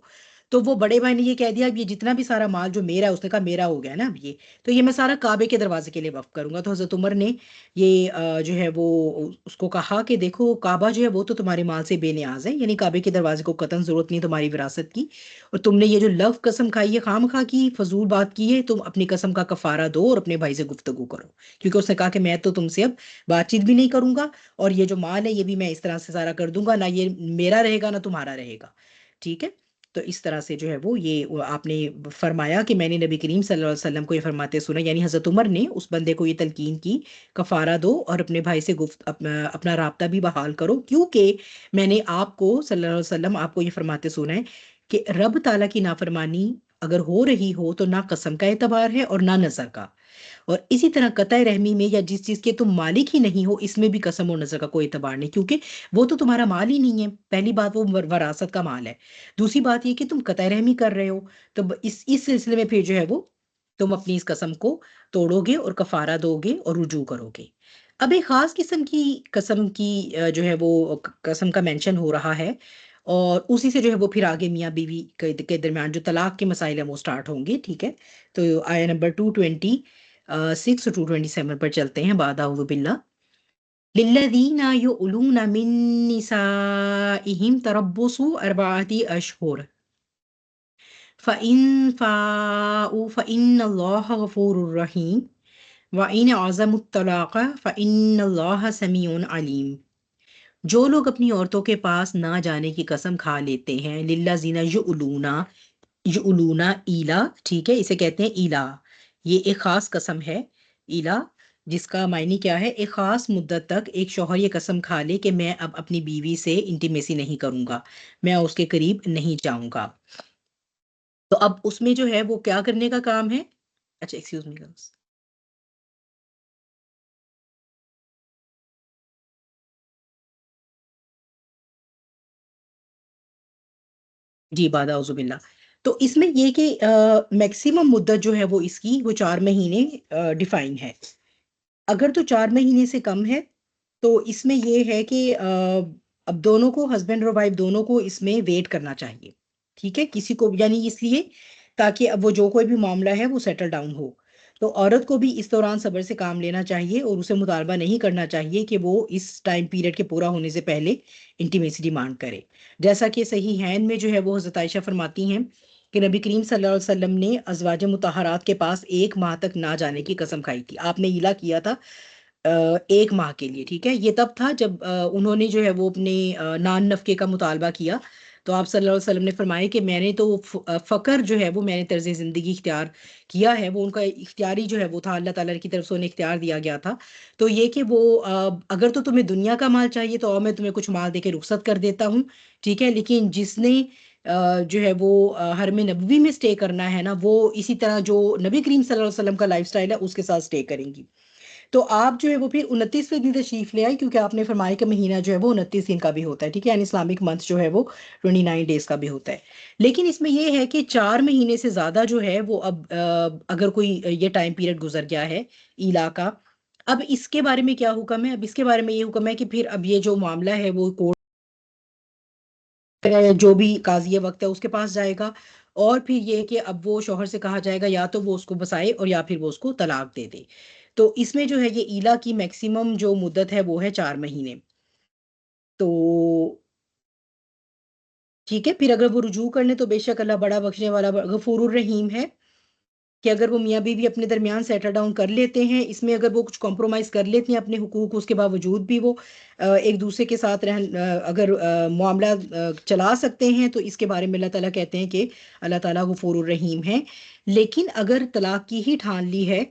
تو وہ بڑے بھائی نے یہ کہہ دیا اب یہ جتنا بھی سارا مال جو میرا ہے، اس نے کہا میرا ہو گیا نا اب یہ، تو یہ میں سارا کعبے کے دروازے کے لیے وقف کروں گا. تو حضرت عمر نے یہ جو ہے وہ اس کو کہا کہ دیکھو کعبہ جو ہے وہ تو تمہارے مال سے بے نیاز ہے، یعنی کعبے کے دروازے کو قطعاً ضرورت نہیں تمہاری وراثت کی، اور تم نے یہ جو لفظ قسم کھائی ہے خام خواہ کی فضول بات کی ہے، تم اپنی قسم کا کفارہ دو اور اپنے بھائی سے گفتگو کرو. کیونکہ اس نے کہا کہ میں تو تم سے اب بات چیت بھی نہیں کروں گا، اور یہ جو مال ہے یہ بھی میں اس طرح سے سارا کر دوں گا، نہ یہ میرا رہے گا نہ تمہارا رہے گا. ٹھیک ہے، تو اس طرح سے جو ہے وہ یہ آپ نے فرمایا کہ میں نے نبی کریم صلی اللہ علیہ وسلم کو یہ فرماتے سنا، یعنی حضرت عمر نے اس بندے کو یہ تلقین کی کفارہ دو اور اپنے بھائی سے اپنا رابطہ بھی بحال کرو، کیونکہ میں نے آپ کو صلی اللہ علیہ وسلم آپ کو یہ فرماتے سنا ہے کہ رب تعالیٰ کی نافرمانی اگر ہو رہی ہو تو نہ قسم کا اعتبار ہے اور نہ نظر کا، اور اسی طرح قطع رحمی میں یا جس چیز کے تم مالک ہی نہیں ہو اس میں بھی قسم اور نظر کا کوئی اعتبار نہیں، کیونکہ وہ تو تمہارا مال ہی نہیں ہے. پہلی بات وہ وراثت کا مال ہے، دوسری بات یہ کہ تم قطع رحمی کر رہے ہو، تو اس سلسلے میں پھر جو ہے وہ تم اپنی اس قسم کو توڑو گے اور کفارہ دو گے اور رجوع کرو گے. اب ایک خاص قسم کی جو ہے وہ قسم کا مینشن ہو رہا ہے، اور اسی سے جو ہے وہ پھر آگے میاں بیوی کے درمیان جو طلاق کے مسائل ہیں وہ سٹارٹ ہوں گے. ٹھیک ہے، تو آیا نمبر 226 اور 227 پر چلتے ہیں. بعد اعوذ باللہ للذین یؤلون من نسائہم تربص 4 اشہر فَإِن فَاءُوا فَإِنَّ اللَّهَ غَفُورٌ رَحِيمٌ وَإِنْ عَزَمُوا الطَّلَاقَ فَإِنَّ اللَّهَ سَمِيعٌ عَلِيمٌ. جو لوگ اپنی عورتوں کے پاس نہ جانے کی قسم کھا لیتے ہیں، للذین یؤلون ایلا، ٹھیک ہے، اسے کہتے ہیں ایلا، یہ ایک خاص قسم ہے ایلا، جس کا معنی کیا ہے، ایک خاص مدت تک ایک شوہر یہ قسم کھا لے کہ میں اب اپنی بیوی سے انٹیمیسی نہیں کروں گا، میں اس کے قریب نہیں جاؤں گا. تو اب اس میں جو ہے وہ کیا کرنے کا کام ہے. اچھا ایکسکیوز می گرلس، جی بعد اعوذ باللہ. تو اس میں یہ کہ میکسیمم مدت جو ہے وہ اس کی وہ 4 مہینے ڈیفائن ہے. اگر تو 4 مہینے سے کم ہے تو اس میں یہ ہے کہ اب دونوں کو، ہسبینڈ اور وائف دونوں کو اس میں ویٹ کرنا چاہیے. ٹھیک ہے، کسی کو یعنی اس لیے تاکہ اب وہ جو کوئی بھی معاملہ ہے وہ سیٹل ڈاؤن ہو. تو عورت کو بھی اس دوران صبر سے کام لینا چاہیے اور اسے مطالبہ نہیں کرنا چاہیے کہ وہ اس ٹائم پیریڈ کے پورا ہونے سے پہلے انٹیمیسی ڈیمانڈ کرے. جیسا کہ صحیحین میں جو ہے وہ حضرت عائشہ فرماتی ہیں کہ نبی کریم صلی اللہ علیہ وسلم نے ازواج مطہرات کے پاس 1 ماہ تک نہ جانے کی قسم کھائی تھی. آپ نے ایلا کیا تھا 1 ماہ کے لیے. ٹھیک ہے، یہ تب تھا جب انہوں نے جو ہے وہ اپنے نان نفقے کا مطالبہ کیا. تو آپ صلی اللہ علیہ وسلم نے فرمایا کہ میں نے تو فقر جو ہے وہ میں نے طرز زندگی اختیار کیا ہے، وہ ان کا اختیاری جو ہے وہ تھا، اللہ تعالیٰ کی طرف سے انہیں اختیار دیا گیا تھا. تو یہ کہ وہ اگر تو تمہیں دنیا کا مال چاہیے تو اور میں تمہیں کچھ مال دے کے رخصت کر دیتا ہوں. ٹھیک ہے، لیکن جس نے جو ہے وہ حرم نبوی میں سٹے کرنا ہے نا، وہ اسی طرح جو نبی کریم صلی اللہ علیہ وسلم کا لائف سٹائل ہے اس کے ساتھ سٹے کریں گی. تو آپ جو ہے وہ پھر 29ویں دن تشریف لے آئی، کیونکہ آپ نے فرمایا کہ مہینہ جو ہے وہ 29 دن کا بھی ہوتا ہے. ٹھیک ہے، یعنی اسلامک منتھ جو ہے وہ 29 ڈیز کا بھی ہوتا ہے. لیکن اس میں یہ ہے کہ 4 مہینے سے زیادہ جو ہے وہ اب اگر کوئی یہ ٹائم پیریڈ گزر گیا ہے ایلا کا، اب اس کے بارے میں کیا حکم ہے؟ اب اس کے بارے میں یہ حکم ہے کہ پھر اب یہ جو معاملہ ہے وہ کورٹ جو بھی قاضی وقت ہے اس کے پاس جائے گا، اور پھر یہ کہ اب وہ شوہر سے کہا جائے گا یا تو وہ اس کو بسائے اور یا پھر وہ اس کو طلاق دے دے. تو اس میں جو ہے یہ ایلا کی میکسیمم جو مدت ہے وہ ہے 4 مہینے. تو ٹھیک ہے، پھر اگر وہ رجوع کرنے تو بے شک اللہ بڑا بخشنے والا غفور الرحیم ہے، کہ اگر وہ میاں بیوی اپنے درمیان سیٹل ڈاؤن کر لیتے ہیں، اس میں اگر وہ کچھ کمپرومائز کر لیتے ہیں اپنے حقوق، اس کے باوجود بھی وہ ایک دوسرے کے ساتھ اگر معاملہ چلا سکتے ہیں، تو اس کے بارے میں اللہ تعالیٰ کہتے ہیں کہ اللہ تعالیٰ غفور الرحیم ہے. لیکن اگر طلاق کی ہی ٹھان لی ہے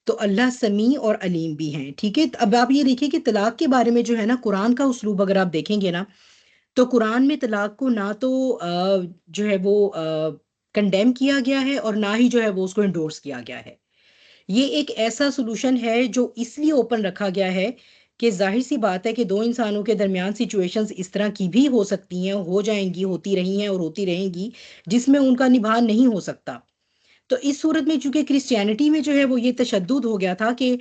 تو اللہ سمیع اور علیم بھی ہیں. ٹھیک ہے، اب آپ یہ دیکھیں کہ طلاق کے بارے میں جو ہے نا قرآن کا اسلوب اگر آپ دیکھیں گے نا، تو قرآن میں طلاق کو نہ تو جو ہے وہ کنڈیم کیا گیا ہے اور نہ ہی جو ہے وہ اس کو انڈورس کیا گیا ہے. یہ ایک ایسا سولوشن ہے جو اس لیے اوپن رکھا گیا ہے کہ ظاہر سی بات ہے کہ 2 انسانوں کے درمیان سچویشنز اس طرح کی بھی ہو سکتی ہیں، ہو جائیں گی، ہوتی رہی ہیں اور ہوتی رہیں گی، جس میں ان کا نبھا نہیں ہو سکتا. تو اس صورت میں چونکہ کرسچینٹی میں جو ہے وہ یہ تشدد ہو گیا تھا کہ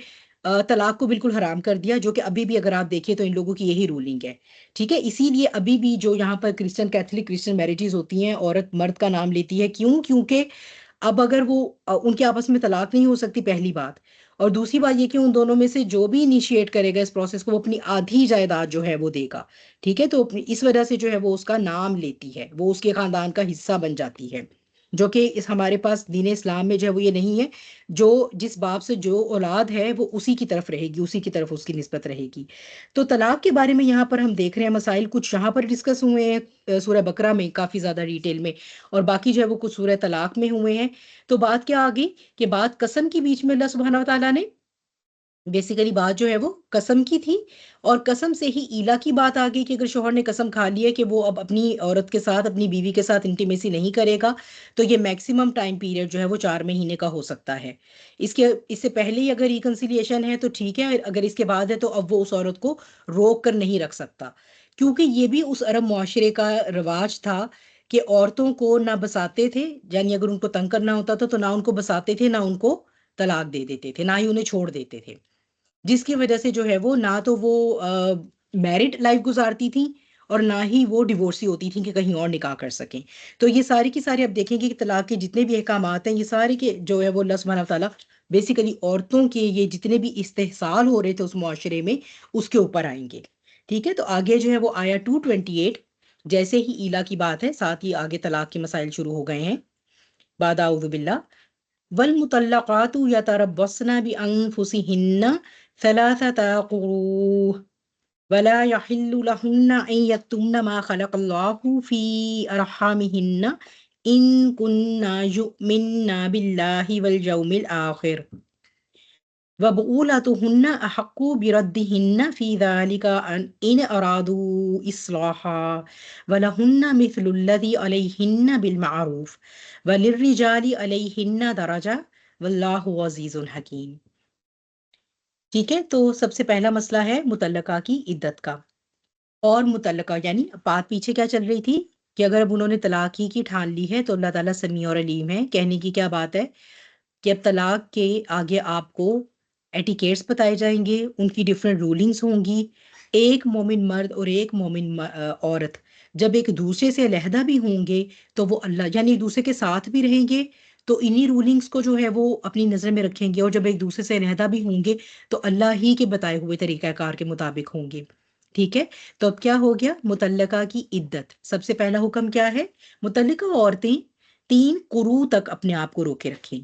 طلاق کو بالکل حرام کر دیا، جو کہ ابھی بھی اگر آپ دیکھیں تو ان لوگوں کی یہی رولنگ ہے. ٹھیک ہے، اسی لیے ابھی بھی جو یہاں پر کیتھولک کرسچن میرجز ہوتی ہیں، عورت مرد کا نام لیتی ہے. کیونکہ اب اگر وہ ان کے آپس میں طلاق نہیں ہو سکتی، پہلی بات، اور دوسری بات یہ کہ ان دونوں میں سے جو بھی انیشیٹ کرے گا اس پروسیس کو وہ اپنی آدھی جائیداد جو ہے وہ دے گا. ٹھیک ہے، تو اس وجہ سے جو ہے وہ اس کا نام لیتی ہے، وہ اس کے خاندان کا حصہ بن جاتی ہے، جو کہ ہمارے پاس دین اسلام میں جو ہے وہ یہ نہیں ہے. جو جس باپ سے جو اولاد ہے وہ اسی کی طرف رہے گی، اسی کی طرف اس کی نسبت رہے گی. تو طلاق کے بارے میں یہاں پر ہم دیکھ رہے ہیں مسائل کچھ یہاں پر ڈسکس ہوئے ہیں سورہ بقرہ میں کافی زیادہ ڈیٹیل میں، اور باقی جو ہے وہ کچھ سورہ طلاق میں ہوئے ہیں. تو بات کیا آگئی کہ بات قسم کی بیچ میں اللہ سبحانہ وتعالیٰ نے بیسیکلی بات جو ہے وہ قسم کی تھی، اور قسم سے ہی ایلا کی بات آ گئی کہ اگر شوہر نے قسم کھا لی ہے کہ وہ اب اپنی عورت کے ساتھ، اپنی بیوی کے ساتھ انٹیمیسی نہیں کرے گا، تو یہ میکسیمم ٹائم پیریڈ جو ہے وہ 4 مہینے کا ہو سکتا ہے. اس سے پہلے ہی اگر ریکنسیلیشن ہے تو ٹھیک ہے، اگر اس کے بعد ہے تو اب وہ اس عورت کو روک کر نہیں رکھ سکتا، کیونکہ یہ بھی اس عرب معاشرے کا رواج تھا کہ عورتوں کو نہ بساتے تھے، یعنی اگر ان کو تنگ کرنا ہوتا تھا تو نہ ان کو بساتے تھے، نہ ان کو طلاق دے دیتے تھے، نہ ہی انہیں چھوڑ دیتے تھے، جس کی وجہ سے جو ہے وہ نہ تو وہ میرڈ لائف گزارتی تھیں اور نہ ہی وہ ڈیورسی ہوتی تھیں کہ کہیں اور نکاح کر سکیں. تو یہ ساری کی ساری اب دیکھیں گے کہ طلاق کے جتنے بھی احکامات ہیں، یہ سارے کے جو ہے وہ اللہ سبحانہ وتعالیٰ بیسیکلی عورتوں کے یہ جتنے بھی استحصال ہو رہے تھے اس معاشرے میں اس کے اوپر آئیں گے. ٹھیک ہے، تو آگے جو ہے وہ آیا 228 جیسے ہی ایلا کی بات ہے، ساتھ ہی آگے طلاق کے مسائل شروع ہو گئے ہیں. بعد اعوذ باللہ والمطلقات يتربصن بأنفسهن 3 قروء ولا يحل لهن أن يكتمن ما خلق الله في أرحامهن إن كن يؤمن بالله واليوم الآخر وبؤولتهن أحق بردهن في ذلك إن أرادوا إصلاحا ولهن مثل الذي عليهن بالمعروف وللرجال عليهن درجة والله عزيز حكيم. ٹھیک ہے، تو سب سے پہلا مسئلہ ہے مطلقہ کی عدت کا. اور متعلقہ یعنی بات پیچھے کیا چل رہی تھی کہ اگر اب انہوں نے طلاق ہی کی ٹھان لی ہے تو اللہ تعالیٰ سمیع اور علیم ہے. کہنے کی کیا بات ہے کہ اب طلاق کے آگے آپ کو ایٹیکیٹس بتائے جائیں گے، ان کی ڈیفرنٹ رولنگز ہوں گی. ایک مومن مرد اور ایک مومن عورت جب ایک دوسرے سے علیحدہ بھی ہوں گے تو وہ اللہ یعنی ایک دوسرے کے ساتھ بھی رہیں گے تو انہی رولنگس کو جو ہے وہ اپنی نظر میں رکھیں گے، اور جب ایک دوسرے سے علیحدہ بھی ہوں گے تو اللہ ہی کے بتائے ہوئے طریقہ کار کے مطابق ہوں گے. ٹھیک ہے، تو اب کیا ہو گیا؟ مطلقہ کی عدت. سب سے پہلا حکم کیا ہے؟ مطلقہ عورتیں 3 قروء تک اپنے آپ کو روکے رکھیں.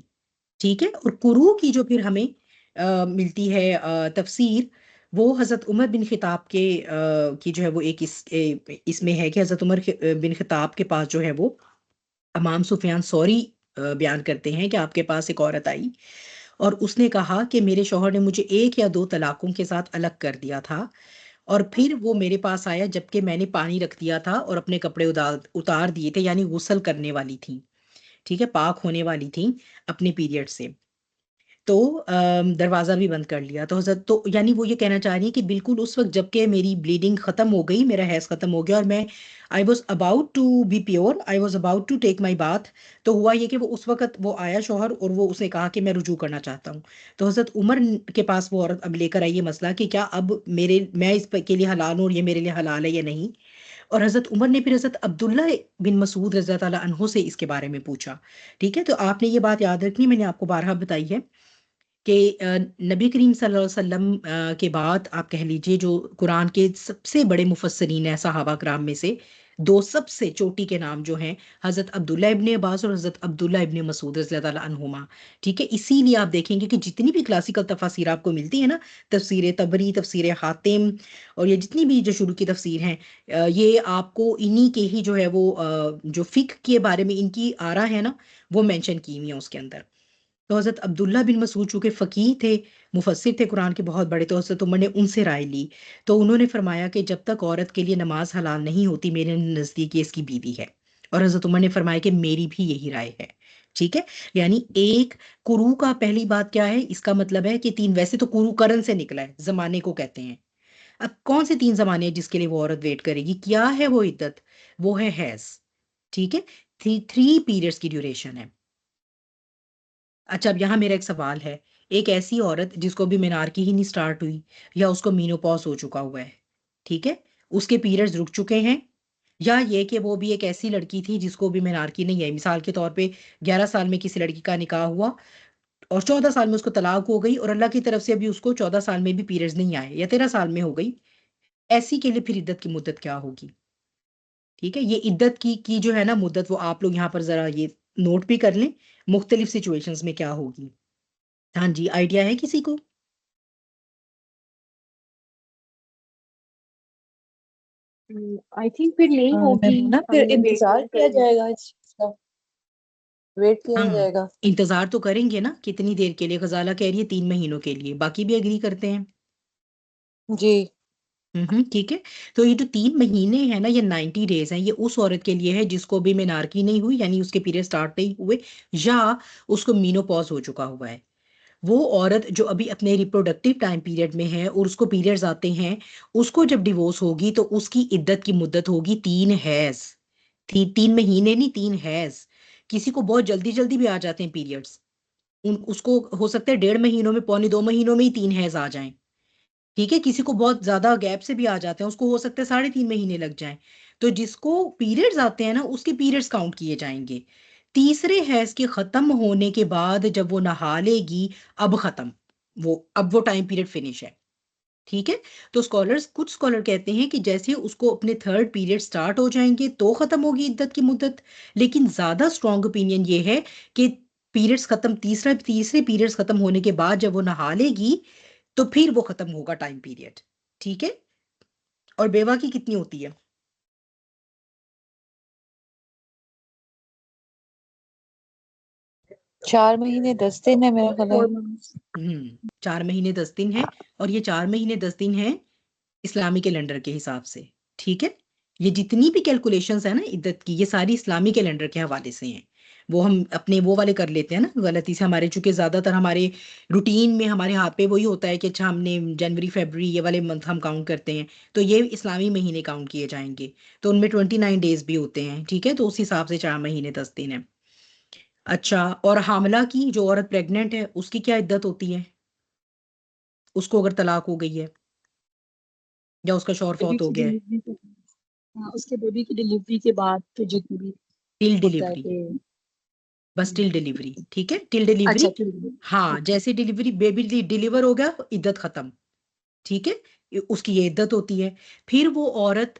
ٹھیک ہے، اور قروء کی جو پھر ہمیں ملتی ہے تفسیر، وہ حضرت عمر بن خطاب کے کی جو ہے وہ ایک اس میں ہے کہ حضرت عمر بن خطاب کے پاس جو ہے وہ امام سفیان ثوری بیان کرتے ہیں کہ آپ کے پاس ایک عورت آئی اور اس نے کہا کہ میرے شوہر نے مجھے 1 یا 2 طلاقوں کے ساتھ الگ کر دیا تھا، اور پھر وہ میرے پاس آیا جبکہ میں نے پانی رکھ دیا تھا اور اپنے کپڑے اتار دیے تھے، یعنی غسل کرنے والی تھیں. ٹھیک ہے، پاک ہونے والی تھیں اپنے پیریڈ سے. تو دروازہ بھی بند کر لیا. تو حضرت، تو یعنی وہ یہ کہنا چاہ رہی ہیں کہ بالکل اس وقت جب کہ میری بلیڈنگ ختم ہو گئی، میرا حیض ختم ہو گیا، اور میں I was about to be pure, I was about to take my bath, تو ہوا یہ کہ وہ اس وقت وہ آیا شوہر اور وہ اسے کہا کہ میں رجوع کرنا چاہتا ہوں. تو حضرت عمر کے پاس وہ عورت اب لے کر آئی یہ مسئلہ کہ کیا اب میں اس کے لیے حلال ہوں اور یہ میرے لیے حلال ہے یا نہیں. اور حضرت عمر نے پھر حضرت عبداللہ بن مسعود رضی اللہ تعالیٰ عنہ سے اس کے بارے میں پوچھا. ٹھیک ہے، تو آپ نے یہ بات یاد رکھنی، میں نے آپ کو بارہا بتائی ہے کہ نبی کریم صلی اللہ علیہ وسلم کے بعد آپ کہہ لیجئے جو قرآن کے سب سے بڑے مفسرین ہیں صحابہ کرام میں سے، 2 سب سے چوٹی کے نام جو ہیں حضرت عبداللہ ابن عباس اور حضرت عبداللہ ابن مسعود رضی اللہ تعالیٰ عنہما. ٹھیک ہے، اسی لیے آپ دیکھیں گے کہ جتنی بھی کلاسیکل تفاسیر آپ کو ملتی ہیں نا، تفسیر طبری، تفسیر حاتم، اور یہ جتنی بھی جو شروع کی تفسیر ہیں، یہ آپ کو انہی کے ہی جو ہے وہ جو فقہ کے بارے میں ان کی آرا ہے نا، وہ مینشن کی ہوئی ہیں اس کے اندر. تو حضرت عبداللہ بن مسعود چونکہ فقیہ تھے، مفسر تھے قرآن کے بہت بڑے، تو حضرت عمر نے ان سے رائے لی. تو انہوں نے فرمایا کہ جب تک عورت کے لیے نماز حلال نہیں ہوتی، میرے نزدیک یہ اس کی بیوی ہے. اور حضرت عمر نے فرمایا کہ میری بھی یہی رائے ہے. ٹھیک ہے، یعنی 1 قروء کا پہلی بات کیا ہے؟ اس کا مطلب ہے کہ 3، ویسے تو قروء قرن سے نکلا ہے، زمانے کو کہتے ہیں. اب کون سے 3 زمانے ہیں جس کے لیے وہ عورت ویٹ کرے گی؟ کیا ہے وہ عدت؟ وہ ہے حیض. ٹھیک ہے، 3 پیریڈز کی ڈیوریشن ہے. اچھا، اب یہاں میرا ایک سوال ہے. ایک ایسی عورت جس کو بھی مینارکی ہی نہیں سٹارٹ ہوئی، یا اس کو مینوپاز ہو چکا ہوا ہے، ٹھیک ہے، اس کے پیریڈز رک چکے ہیں، یا یہ کہ وہ بھی ایک ایسی لڑکی تھی جس کو بھی مینارکی نہیں ہے، مثال کے طور پہ 11 سال میں کسی لڑکی کا نکاح ہوا اور 14 سال میں اس کو طلاق ہو گئی، اور اللہ کی طرف سے ابھی اس کو 14 سال میں بھی پیریڈز نہیں آئے، یا 13 سال میں ہو گئی، ایسی کے لیے پھر عدت کی مدت کیا ہوگی؟ ٹھیک ہے، یہ عدت کی جو ہے نا مدت، وہ آپ لوگ یہاں پر ذرا یہ نوٹ بھی کر لیں، مختلف سچویشنز میں کیا ہوگی. ہاں جی، آئیڈیا ہے کسی کو؟ آئی تھنک پھر نہیں ہوگی، محمودہ پھر ہمیں ویٹ انتظار نہیں کیا کرنا. جائے گا اس چیز کا، ویٹ کیا ہاں، ہی جائے گا. انتظار تو کریں گے نا، کتنی دیر کے لیے؟ غزالہ کہہ رہی ہے 3 مہینوں کے لیے، باقی بھی اگری کرتے ہیں. جی. ٹھیک ہے، تو یہ جو 3 مہینے ہیں نا، یہ 90 ڈیز ہیں، یہ اس عورت کے لیے ہے جس کو بھی مینارکی نہیں ہوئی، یعنی اس کے پیریڈ سٹارٹ نہیں ہوئے، یا اس کو مینوپاز ہو چکا ہوا ہے. وہ عورت جو ابھی اپنے ریپروڈکٹیو ٹائم پیریڈ میں ہے اور اس کو پیریڈز آتے ہیں، اس کو جب ڈیورس ہوگی تو اس کی عدت کی مدت ہوگی 3 حیض. 3 مہینے نہیں، 3 حیض. کسی کو بہت جلدی جلدی بھی آ جاتے ہیں پیریڈز، اس کو ہو سکتا ہے 1.5 مہینوں میں، 1.25 مہینوں میں ہی 3 حیض آ جائیں. ٹھیک ہے، کسی کو بہت زیادہ گیپ سے بھی آ جاتے ہیں، اس کو ہو سکتا ہے 3.5 مہینے لگ جائیں. تو جس کو پیریڈز آتے ہیں نا، اس کے پیریڈز کاؤنٹ کیے جائیں گے. تیسرے حیض کے ختم ہونے کے بعد جب وہ نہا لے گی، اب ختم، اب وہ ٹائم پیریڈ فنش ہے. ٹھیک ہے، تو کچھ اسکالر کہتے ہیں کہ جیسے اس کو اپنے 3rd پیریڈ سٹارٹ ہو جائیں گے تو ختم ہوگی عدت کی مدت. لیکن زیادہ اسٹرانگ اوپینین یہ ہے کہ پیریڈز ختم، تیسرے پیریڈز ختم ہونے کے بعد جب وہ نہا لے گی تو پھر وہ ختم ہوگا ٹائم پیریڈ. ٹھیک ہے، اور بیوہ کی کتنی ہوتی ہے؟ 4 مہینے 10 دن ہے میرا خیال ہے. 4 months. 4 مہینے 10 دن ہے، اور یہ 4 مہینے 10 دن ہے اسلامی کیلنڈر کے حساب سے. ٹھیک ہے، یہ جتنی بھی کیلکولیشنز ہیں نا عدت کی، یہ ساری اسلامی کیلنڈر کے حوالے سے ہیں. وہ ہم اپنے وہ والے کر لیتے ہیں نا غلطی سے، ہمارے چونکہ زیادہ تر ہمارے روٹین میں ہمارے ہاتھ پہ وہی ہوتا ہے کہ اچھا ہم نے جنوری فیبرری یہ والے منتھ ہم کاؤنٹ کرتے ہیں، تو یہ اسلامی مہینے کاؤنٹ کیے جائیں گے. تو ان میں 29 ڈیز بھی ہوتے ہیں. ٹھیک ہے، تو اس حساب سے 4 مہینے 10 دن ہیں. اچھا، اور حاملہ کی جو عورت پریگننٹ ہے، اس کی کیا عدت ہوتی ہے؟ اس کو اگر طلاق ہو گئی ہے یا اس کا شوہر بیبی فوت کی ہو گیا ہے، ڈلیوری کے ہاں، اس کے بیبی کی ڈلیوری کے بعد پھر جتنی بھی ٹل ہوتا ہے ڈلیوری. کہ بس ٹل ڈیلیوری. ٹھیک ہے, ٹل ڈیلیوری. اچھا ٹھیک ہے. ہاں, جیسے ڈیلیوری بیبی ڈیلیور ہو گیا عدت ختم. ٹھیک ہے, اس کی یہ عدت ہوتی ہے. پھر وہ عورت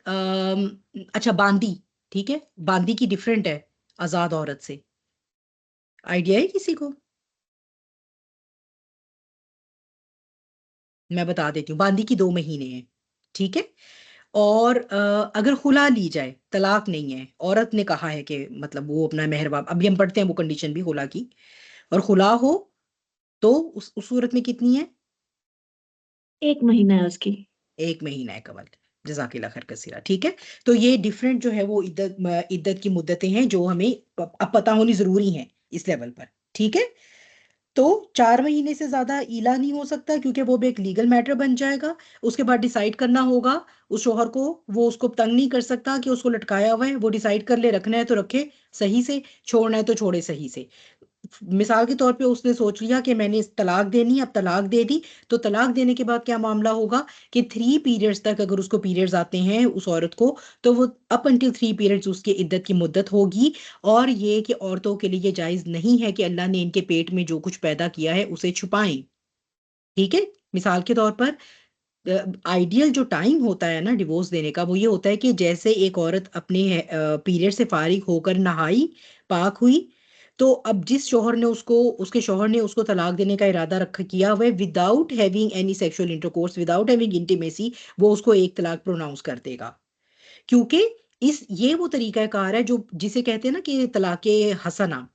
اچھا باندی. ٹھیک ہے, باندی کی ڈیفرنٹ ہے آزاد عورت سے. آئیڈیا ہے کسی کو؟ میں بتا دیتی ہوں. باندی کی 2 مہینے ہیں. ٹھیک ہے, اور اگر خلا لی جائے, طلاق نہیں ہے, عورت نے کہا ہے کہ مطلب وہ اپنا مہر ابھی ہم پڑھتے ہیں وہ کنڈیشن بھی خلا کی, اور خلا ہو تو اس صورت میں کتنی ہے؟ 1 مہینہ ہے اس کی. 1 مہینہ ہے کمل. جزاک اللہ خیر کثیرہ. ٹھیک ہے, تو یہ ڈفرینٹ جو ہے وہ عدت کی مدتیں ہیں جو ہمیں اب پتہ ہونی ضروری ہیں اس لیول پر. ٹھیک ہے, تو 4 مہینے سے زیادہ ایلا نہیں ہو سکتا کیونکہ وہ بھی ایک لیگل میٹر بن جائے گا. اس کے بعد ڈیسائیڈ کرنا ہوگا اس شوہر کو, وہ اس کو تنگ نہیں کر سکتا کہ اس کو لٹکایا ہوا ہے. وہ ڈیسائیڈ کر لے, رکھنا ہے تو رکھے صحیح سے, چھوڑنا ہے تو چھوڑے صحیح سے. مثال کے طور پہ اس نے سوچ لیا کہ میں نے طلاق دینی, اب طلاق دے دی, تو طلاق دینے کے بعد کیا معاملہ ہوگا کہ 3 پیریڈز تک اگر اس کو پیریڈز آتے ہیں اس عورت کو, تو وہ اپ انٹل 3 پیریڈز اس کی عدت کی مدت ہوگی. اور یہ کہ عورتوں کے لیے یہ جائز نہیں ہے کہ اللہ نے ان کے پیٹ میں جو کچھ پیدا کیا ہے اسے چھپائیں. ٹھیک ہے, مثال کے طور پر آئیڈیل جو ٹائم ہوتا ہے نا ڈیورس دینے کا, وہ یہ ہوتا ہے کہ جیسے ایک عورت اپنے پیریڈ سے فارغ ہو کر نہائی, پاک ہوئی, تو اب جس شوہر نے اس کے شوہر نے اس کو طلاق دینے کا ارادہ کیا ہوا ہے without having any sexual intercourse, without having intimacy, وہ اس کو 1 طلاق پروناؤنس کر دے گا. کیونکہ یہ وہ طریقہ کار ہے جو جسے کہتے ہیں نا کہ طلاق حسنہ.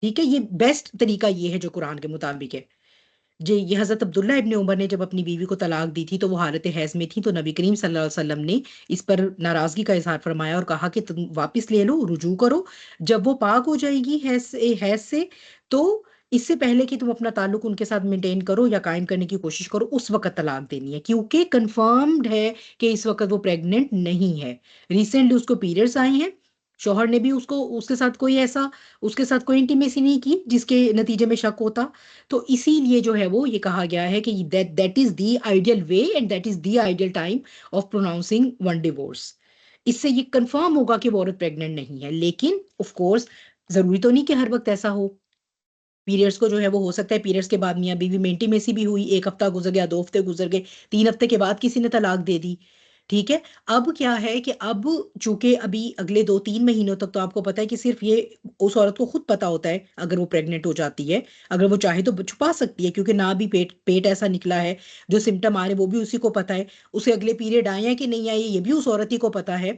ٹھیک ہے, یہ بیسٹ طریقہ یہ ہے جو قرآن کے مطابق ہے. یہ حضرت عبداللہ ابن عمر نے جب اپنی بیوی کو طلاق دی تھی تو وہ حالت حیض میں تھی, تو نبی کریم صلی اللہ علیہ وسلم نے اس پر ناراضگی کا اظہار فرمایا اور کہا کہ تم واپس لے لو, رجوع کرو. جب وہ پاک ہو جائے گی حیض سے, تو اس سے پہلے کہ تم اپنا تعلق ان کے ساتھ مینٹین کرو یا قائم کرنے کی کوشش کرو, اس وقت طلاق دینی ہے, کیونکہ کنفرمڈ ہے کہ اس وقت وہ پریگننٹ نہیں ہے. ریسنٹلی اس کو پیریڈز آئے ہیں, شوہر نے بھی اس کے ساتھ کوئی انٹیمیسی نہیں کی جس کے نتیجے میں شک ہوتا. تو اسی لیے جو ہے وہ یہ کہا گیا ہے کہ that is the ideal way and that is the ideal time of pronouncing one divorce. اس سے یہ کنفرم ہوگا کہ وہ عورت پریگننٹ نہیں ہے. لیکن آف کورس ضروری تو نہیں کہ ہر وقت ایسا ہو. پیریڈز کو جو ہے وہ ہو سکتا ہے پیریڈز کے بعد میاں بیوی میں انٹیمیسی بھی ہوئی, 1 ہفتہ گزر گیا, 2 ہفتے گزر گئے, 3 ہفتے کے بعد کسی نے طلاق دے دی. ٹھیک ہے, اب کیا ہے کہ اب چونکہ ابھی اگلے 2-3 مہینوں تک تو آپ کو پتا ہے کہ صرف یہ اس عورت کو خود پتا ہوتا ہے اگر وہ پریگننٹ ہو جاتی ہے. اگر وہ چاہے تو چھپا سکتی ہے, کیونکہ نہ بھی پیٹ ایسا نکلا ہے, جو سمٹم آ رہے وہ بھی اسی کو پتا ہے, اسے اگلے پیریڈ آئے ہیں کہ نہیں آئے یہ بھی اس عورت ہی کو پتا ہے.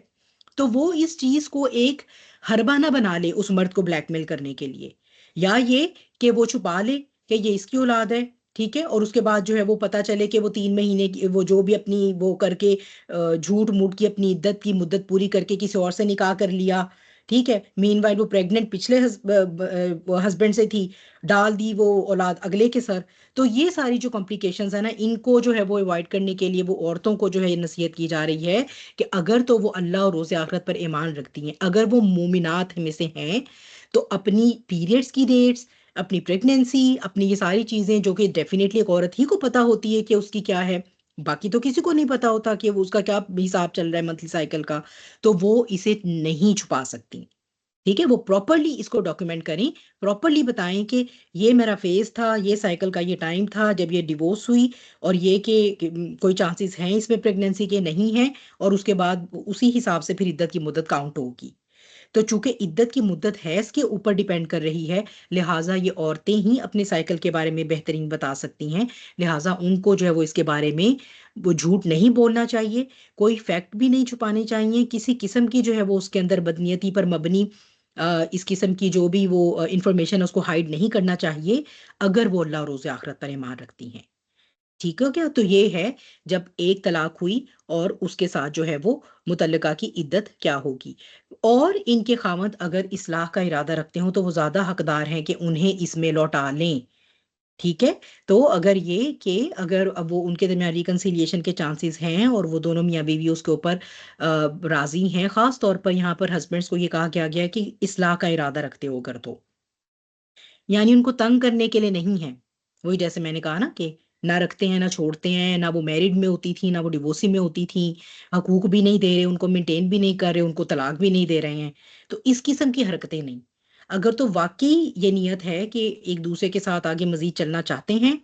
تو وہ اس چیز کو ایک ہربانہ بنا لے اس مرد کو بلیک میل کرنے کے لیے, یا یہ کہ وہ چھپا لے کہ یہ اس کی اولاد ہے. ٹھیک ہے, اور اس کے بعد جو ہے وہ پتا چلے کہ وہ 3 مہینے کی وہ جو بھی اپنی وہ کر کے جھوٹ موٹ کی اپنی عدت کی مدت پوری کر کے کسی اور سے نکاح کر لیا. ٹھیک ہے, مین وائل وہ پریگننٹ پچھلے ہسبینڈ سے تھی, ڈال دی وہ اولاد اگلے کے سر. تو یہ ساری جو کمپلیکیشنز ہیں نا, ان کو جو ہے وہ اوائڈ کرنے کے لیے وہ عورتوں کو جو ہے یہ نصیحت کی جا رہی ہے کہ اگر تو وہ اللہ اور روز آخرت پر ایمان رکھتی ہیں, اگر وہ مومنات میں سے ہیں, تو اپنی پیریڈز کی ڈیٹس, اپنی پریگنینسی, اپنی یہ ساری چیزیں جو کہ ڈیفینیٹلی ایک عورت ہی کو پتا ہوتی ہے کہ اس کی کیا ہے, باقی تو کسی کو نہیں پتا ہوتا کہ وہ اس کا کیا حساب چل رہا ہے منتھلی سائیکل کا, تو وہ اسے نہیں چھپا سکتی. ٹھیک ہے, وہ پراپرلی اس کو ڈاکیومنٹ کریں, پراپرلی بتائیں کہ یہ میرا فیز تھا, یہ سائیکل کا یہ ٹائم تھا جب یہ ڈیورس ہوئی, اور یہ کہ کوئی چانسز ہیں اس میں پریگنینسی کے نہیں ہیں, اور اس کے بعد اسی حساب سے پھر عدت کی مدت کاؤنٹ ہوگی. تو چونکہ عدت کی مدت حیض کے اوپر ڈیپینڈ کر رہی ہے, لہٰذا یہ عورتیں ہی اپنے سائیکل کے بارے میں بہترین بتا سکتی ہیں. لہٰذا ان کو جو ہے وہ اس کے بارے میں وہ جھوٹ نہیں بولنا چاہیے, کوئی فیکٹ بھی نہیں چھپانے چاہیے, کسی قسم کی جو ہے وہ اس کے اندر بدنیتی پر مبنی اس قسم کی جو بھی وہ انفارمیشن اس کو ہائیڈ نہیں کرنا چاہیے, اگر وہ اللہ روز آخرت پر ایمان رکھتی ہیں. ٹھیک ہے کیا؟ تو یہ ہے جب 1 طلاق ہوئی اور اس کے ساتھ جو ہے وہ متعلقہ کی عدت کیا ہوگی. اور ان کے خاوند اگر اصلاح کا ارادہ رکھتے ہوں تو وہ زیادہ حقدار ہیں کہ انہیں اس میں لوٹا لیں. ٹھیک ہے, تو اگر یہ کہ اگر اب وہ ان کے درمیان ریکنسیلیشن کے چانسز ہیں اور وہ دونوں میاں بیوی اس کے اوپر راضی ہیں, خاص طور پر یہاں پر ہسبینڈس کو یہ کہا گیا ہے کہ اصلاح کا ارادہ رکھتے ہو اگر, تو یعنی ان کو تنگ کرنے کے لیے نہیں ہے. وہی جیسے میں نے کہا نا کہ نہ رکھتے ہیں نہ چھوڑتے ہیں, نہ وہ میرڈ میں ہوتی تھی نہ وہ ڈیورسی میں ہوتی تھیں, حقوق بھی نہیں دے رہے ان کو, مینٹین بھی نہیں کر رہے, ان کو طلاق بھی نہیں دے رہے ہیں, تو اس قسم کی حرکتیں نہیں. اگر تو واقعی یہ نیت ہے کہ ایک دوسرے کے ساتھ آگے مزید چلنا چاہتے ہیں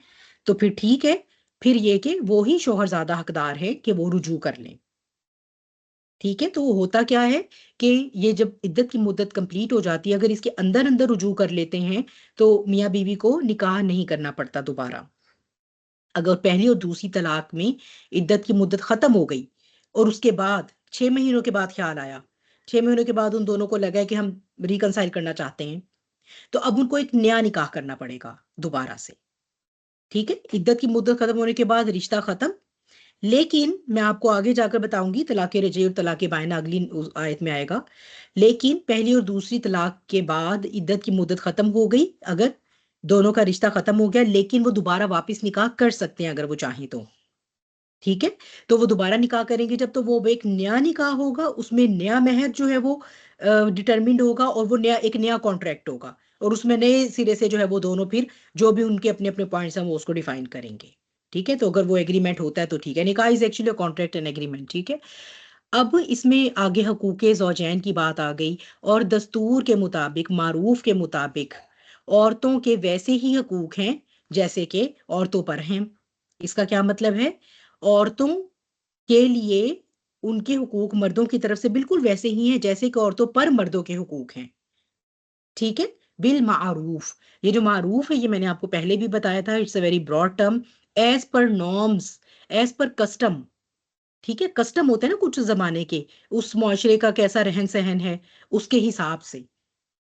تو پھر ٹھیک ہے، پھر یہ کہ وہی شوہر زیادہ حقدار ہے کہ وہ رجوع کر لیں. ٹھیک ہے، تو ہوتا کیا ہے کہ یہ جب عدت کی مدت کمپلیٹ ہو جاتی ہے، اگر اس کے اندر اندر رجوع کر لیتے ہیں تو میاں بیوی کو نکاح نہیں کرنا پڑتا دوبارہ. اگر پہلی اور دوسری طلاق میں عدت کی مدت ختم ہو گئی اور اس کے بعد 6 مہینوں کے بعد خیال آیا، 6 مہینوں کے بعد ان دونوں کو لگا کہ ہم ریکنسائل کرنا چاہتے ہیں، تو اب ان کو ایک نیا نکاح کرنا پڑے گا دوبارہ سے. ٹھیک ہے، عدت کی مدت ختم ہونے کے بعد رشتہ ختم. لیکن میں آپ کو آگے جا کر بتاؤں گی، طلاق رجعی اور طلاق بائنہ اگلی آیت میں آئے گا. لیکن پہلی اور دوسری طلاق کے بعد عدت کی مدت ختم ہو گئی، اگر دونوں کا رشتہ ختم ہو گیا، لیکن وہ دوبارہ واپس نکاح کر سکتے ہیں اگر وہ چاہیں تو. ٹھیک ہے، تو وہ دوبارہ نکاح کریں گے جب، تو وہ ایک نیا نکاح ہوگا، اس میں نیا مہر جو ہے وہ ڈٹرمنڈ ہوگا، اور وہ ایک نیا کانٹریکٹ ہوگا، اور اس میں نئے سرے سے جو ہے وہ دونوں پھر جو بھی ان کے اپنے اپنے پوائنٹس ہیں وہ اس کو ڈیفائن کریں گے. ٹھیک ہے، تو اگر وہ ایگریمنٹ ہوتا ہے تو ٹھیک ہے، نکاح is actually contract and agreement. ٹھیک ہے، اب اس میں آگے حقوق زوجین کی بات آ گئی، اور دستور کے مطابق، معروف کے مطابق عورتوں کے ویسے ہی حقوق ہیں جیسے کہ عورتوں پر ہیں. اس کا کیا مطلب ہے؟ عورتوں کے لیے ان کے حقوق مردوں کی طرف سے بالکل ویسے ہی ہیں جیسے کہ عورتوں پر مردوں کے حقوق ہیں. ٹھیک ہے، بالمعروف. یہ جو معروف ہے یہ میں نے آپ کو پہلے بھی بتایا تھا، it's a very broad term, as per norms, as per custom. ٹھیک ہے، کسٹم ہوتے ہیں نا کچھ زمانے کے، اس معاشرے کا کیسا رہن سہن ہے اس کے حساب سے.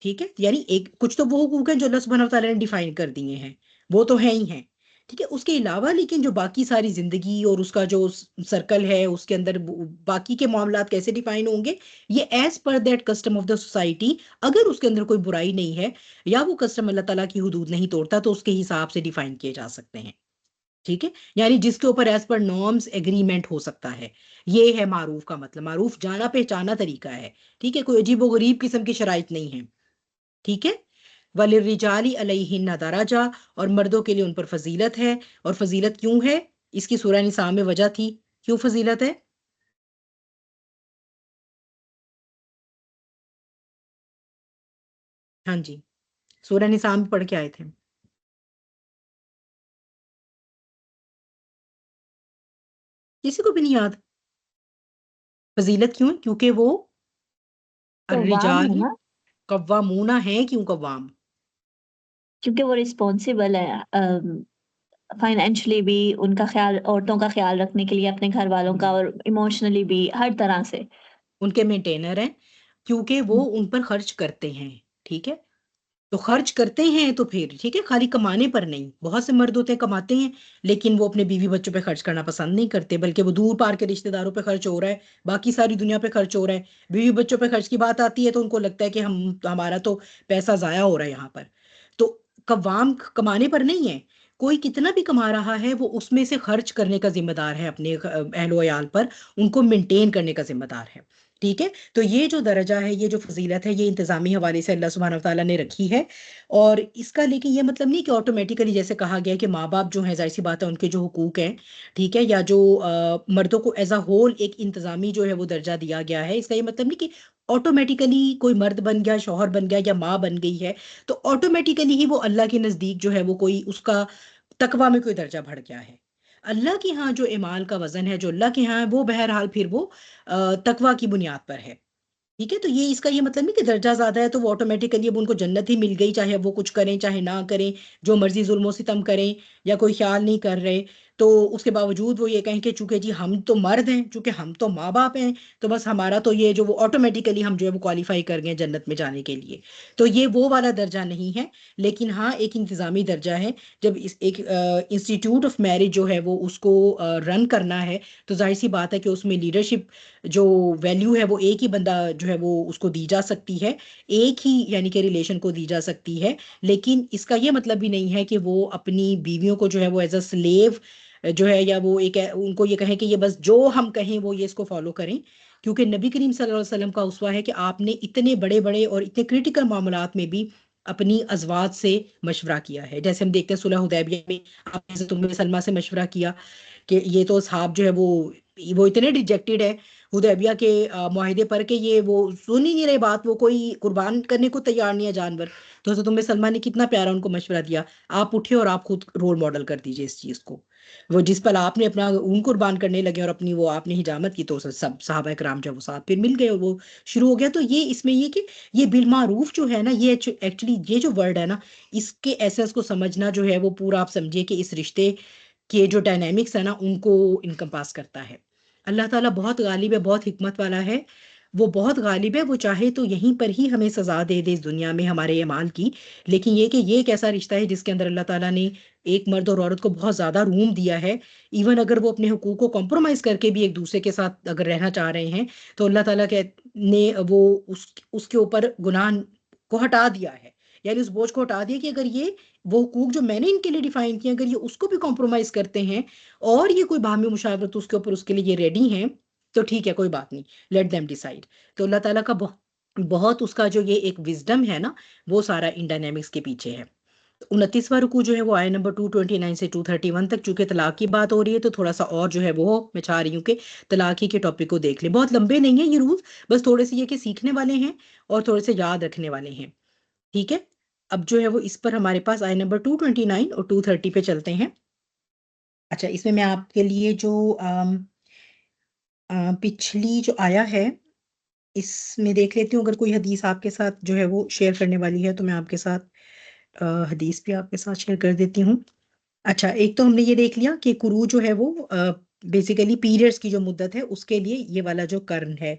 ٹھیک ہے، یعنی ایک کچھ تو وہ حقوق ہیں جو اللہ سبحانہ وتعالیٰ نے ڈیفائن کر دیے ہیں، وہ تو ہیں ہی ہیں. ٹھیک ہے، اس کے علاوہ لیکن جو باقی ساری زندگی اور اس کا جو سرکل ہے، اس کے اندر باقی کے معاملات کیسے ڈیفائن ہوں گے، یہ as per that custom of the society. اگر اس کے اندر کوئی برائی نہیں ہے یا وہ کسٹم اللہ تعالیٰ کی حدود نہیں توڑتا تو اس کے حساب سے ڈیفائن کیے جا سکتے ہیں. ٹھیک ہے، یعنی جس کے اوپر ایز پر نارمز ایگریمنٹ ہو سکتا ہے، یہ ہے معروف کا مطلب. معروف جانا پہچانا طریقہ ہے. ٹھیک ہے، کوئی عجیب و غریب قسم کی شرائط نہیں ہے. ٹھیک ہے، وَلِلرِّجَالِ عَلَيْهِنَّ دَرَجَةٌ، اور مردوں کے لیے ان پر فضیلت ہے. اور فضیلت کیوں ہے؟ اس کی سورہ نساء میں وجہ تھی کیوں فضیلت ہے. ہاں جی، سورہ نساء میں پڑھ کے آئے تھے. کسی کو بھی نہیں یاد؟ فضیلت کیوں ہے؟ کیونکہ وہ قوام ہے الرجال نا، قوامون ہیں. کیوں قوام؟ کیونکہ وہ رسپانسبل ہے فائنینشلی بھی، ان کا خیال، عورتوں کا خیال رکھنے کے لیے اپنے گھر والوں کا، اور ایموشنلی بھی، ہر طرح سے ان کے مینٹینر ہیں، کیونکہ وہ ان پر خرچ کرتے ہیں. ٹھیک ہے، تو خرچ کرتے ہیں تو پھر ٹھیک ہے، خالی کمانے پر نہیں. بہت سے مرد ہوتے ہیں کماتے ہیں لیکن وہ اپنے بیوی بچوں پہ خرچ کرنا پسند نہیں کرتے، بلکہ وہ دور پار کے رشتہ داروں پہ خرچ ہو رہا ہے، باقی ساری دنیا پہ خرچ ہو رہا ہے. بیوی بچوں پہ خرچ کی بات آتی ہے تو ان کو لگتا ہے کہ ہمارا تو پیسہ ضائع ہو رہا ہے یہاں پر. تو قوام کمانے پر نہیں ہے، کوئی کتنا بھی کما رہا ہے وہ اس میں سے خرچ کرنے کا ذمہ دار ہے اپنے اہل و عیال پر، ان کو مینٹین کرنے کا ذمہ دار ہے. ٹھیک ہے، تو یہ جو درجہ ہے، یہ جو فضیلت ہے، یہ انتظامی حوالے سے اللہ سبحانہ وتعالیٰ نے رکھی ہے. اور اس کا لیکن یہ مطلب نہیں کہ آٹومیٹیکلی جیسے کہا گیا کہ ماں باپ جو ہیں، ظاہر سی بات ہے ان کے جو حقوق ہیں، ٹھیک ہے، یا جو مردوں کو ایز اے ہول ایک انتظامی جو ہے وہ درجہ دیا گیا ہے، اس کا یہ مطلب نہیں کہ آٹومیٹیکلی کوئی مرد بن گیا، شوہر بن گیا یا ماں بن گئی ہے تو آٹومیٹیکلی ہی وہ اللہ کے نزدیک جو ہے وہ کوئی اس کا تقوی میں کوئی درجہ بڑھ گیا ہے. اللہ کے ہاں جو اعمال کا وزن ہے، جو اللہ کے ہاں ہے، وہ بہرحال پھر وہ تقوی کی بنیاد پر ہے. ٹھیک ہے، تو یہ اس کا یہ مطلب نہیں کہ درجہ زیادہ ہے تو وہ آٹومیٹیکلی اب ان کو جنت ہی مل گئی، چاہے وہ کچھ کریں چاہے نہ کریں، جو مرضی ظلم و ستم کریں یا کوئی خیال نہیں کر رہے، تو اس کے باوجود وہ یہ کہیں کہ چونکہ جی ہم تو مرد ہیں، چونکہ ہم تو ماں باپ ہیں، تو بس ہمارا تو یہ جو وہ آٹومیٹیکلی ہم جو ہے وہ کوالیفائی کر گئے جنت میں جانے کے لیے. تو یہ وہ والا درجہ نہیں ہے، لیکن ہاں ایک انتظامی درجہ ہے. جب ایک انسٹیٹیوٹ آف میرج جو ہے وہ اس کو رن کرنا ہے تو ظاہر سی بات ہے کہ اس میں لیڈرشپ جو ویلیو ہے وہ ایک ہی بندہ جو ہے وہ اس کو دی جا سکتی ہے، ایک ہی یعنی کہ ریلیشن کو دی جا سکتی ہے. لیکن اس کا یہ مطلب بھی نہیں ہے کہ وہ اپنی بیویوں کو جو ہے وہ ایز اے سلیو جو ہے، یا وہ ایک ان کو یہ کہیں کہ یہ بس جو ہم کہیں وہ یہ اس کو فالو کریں. کیونکہ نبی کریم صلی اللہ علیہ وسلم کا اسوہ ہے کہ آپ نے اتنے بڑے بڑے اور اتنے کریٹیکل معاملات میں بھی اپنی ازواج سے مشورہ کیا ہے. جیسے ہم دیکھتے ہیں صلح حدیبیہ میں آپ نے حضرت ام سلمہ سے مشورہ کیا کہ یہ تو اصحاب جو ہے وہ اتنے ریجیکٹڈ ہے، حدیبیہ کے معاہدے پر کہ یہ وہ سن ہی نہیں رہے بات، وہ کوئی قربان کرنے کو تیار نہیں ہے جانور. تو حضرت ام سلمہ نے کتنا پیارا ان کو مشورہ دیا، آپ اٹھے اور آپ خود رول ماڈل کر دیجئے اس چیز کو. وہ جس پر آپ نے اپنا اون قربان کرنے لگے اور اپنی وہ آپ نے حجامت کی، تو سب صحابہ کرام جب وہ ساتھ پھر مل گئے اور وہ شروع ہو گیا. تو یہ اس میں یہ کہ یہ بالمعروف جو ہے نا، یہ ایکچولی یہ جو ورڈ ہے نا، اس کے ایسنس کو سمجھنا جو ہے وہ پورا آپ سمجھیے کہ اس رشتے کے جو ڈائنامکس ہے نا ان کو انکمپاس کرتا ہے. اللہ تعالیٰ بہت غالب ہے، بہت حکمت والا ہے، وہ بہت غالب ہے. وہ چاہے تو یہیں پر ہی ہمیں سزا دے دے اس دنیا میں ہمارے اعمال کی، لیکن یہ کہ یہ ایک ایسا رشتہ ہے جس کے اندر اللہ تعالیٰ نے ایک مرد اور عورت کو بہت زیادہ روم دیا ہے. ایون اگر وہ اپنے حقوق کو کمپرومائز کر کے بھی ایک دوسرے کے ساتھ اگر رہنا چاہ رہے ہیں تو اللہ تعالیٰ نے وہ اس کے اوپر گناہ کو ہٹا دیا ہے، یعنی اس بوجھ کو ہٹا دیا کہ اگر یہ وہ حقوق جو میں نے ان کے لیے ڈیفائن کیے اگر یہ اس کو بھی کمپرومائز کرتے ہیں اور یہ کوئی باہمی مشاورت اس کے اوپر اس کے لیے یہ ریڈی ہیں تو ٹھیک ہے، کوئی بات نہیں، لیٹ دیم ڈیسائیڈ. تو اللہ تعالیٰ کا بہت اس کا جو یہ ایک وزڈم ہے نا وہ سارا ان ڈائنامکس کے پیچھے ہے. 29واں رکوع جو ہے وہ آیت نمبر 229 سے 231 تک. چونکہ طلاق کی بات ہو رہی ہے تو تھوڑا سا اور جو ہے وہ میں چاہ رہی ہوں کہ طلاق ہی کے ٹاپک کو دیکھ لیں. بہت لمبے نہیں ہیں یہ رولز، بس تھوڑے سے یہ کہ سیکھنے والے ہیں اور تھوڑے سے یاد رکھنے والے ہیں. ٹھیک ہے، اب جو ہے وہ اس پر ہمارے پاس آیت نمبر 229 اور 230 پہ چلتے ہیں. اچھا، اس میں آپ کے لیے جو پچھلی جو آیا ہے اس میں دیکھ لیتی ہوں، اگر کوئی حدیث آپ کے ساتھ جو ہے وہ شیئر کرنے والی ہے تو میں آپ کے ساتھ حدیث بھی آپ کے ساتھ شیئر کر دیتی ہوں. اچھا، ایک تو ہم نے یہ دیکھ لیا کہ قروء جو ہے وہ بیسیکلی پیریڈز کی جو مدت ہے اس کے لیے یہ والا جو قرن ہے.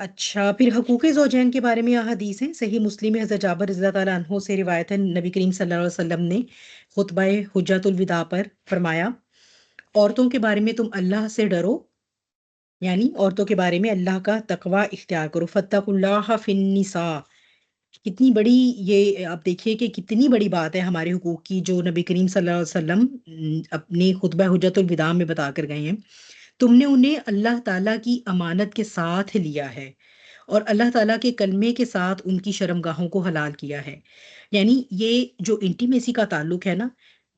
اچھا، پھر حقوق زوجین کے بارے میں یہ حدیث ہیں. صحیح مسلم میں حضرت جابر رضی اللہ تعالیٰ عنہ سے روایت ہے، نبی کریم صلی اللہ علیہ وسلم نے خطبہ حجۃ الوداع پر فرمایا، عورتوں کے بارے میں تم اللہ سے ڈرو، یعنی عورتوں کے بارے میں اللہ کا تقوی اختیار کرو. فاتقوا اللہ فی النساء. کتنی بڑی یہ آپ دیکھیے کہ کتنی بڑی بات ہے ہمارے حقوق کی جو نبی کریم صلی اللہ علیہ وسلم اپنی خطبہ حجۃ الوداع میں بتا کر گئے ہیں. تم نے انہیں اللہ تعالیٰ کی امانت کے ساتھ لیا ہے اور اللہ تعالیٰ کے کلمے کے ساتھ ان کی شرمگاہوں کو حلال کیا ہے. یعنی یہ جو انٹیمیسی کا تعلق ہے نا،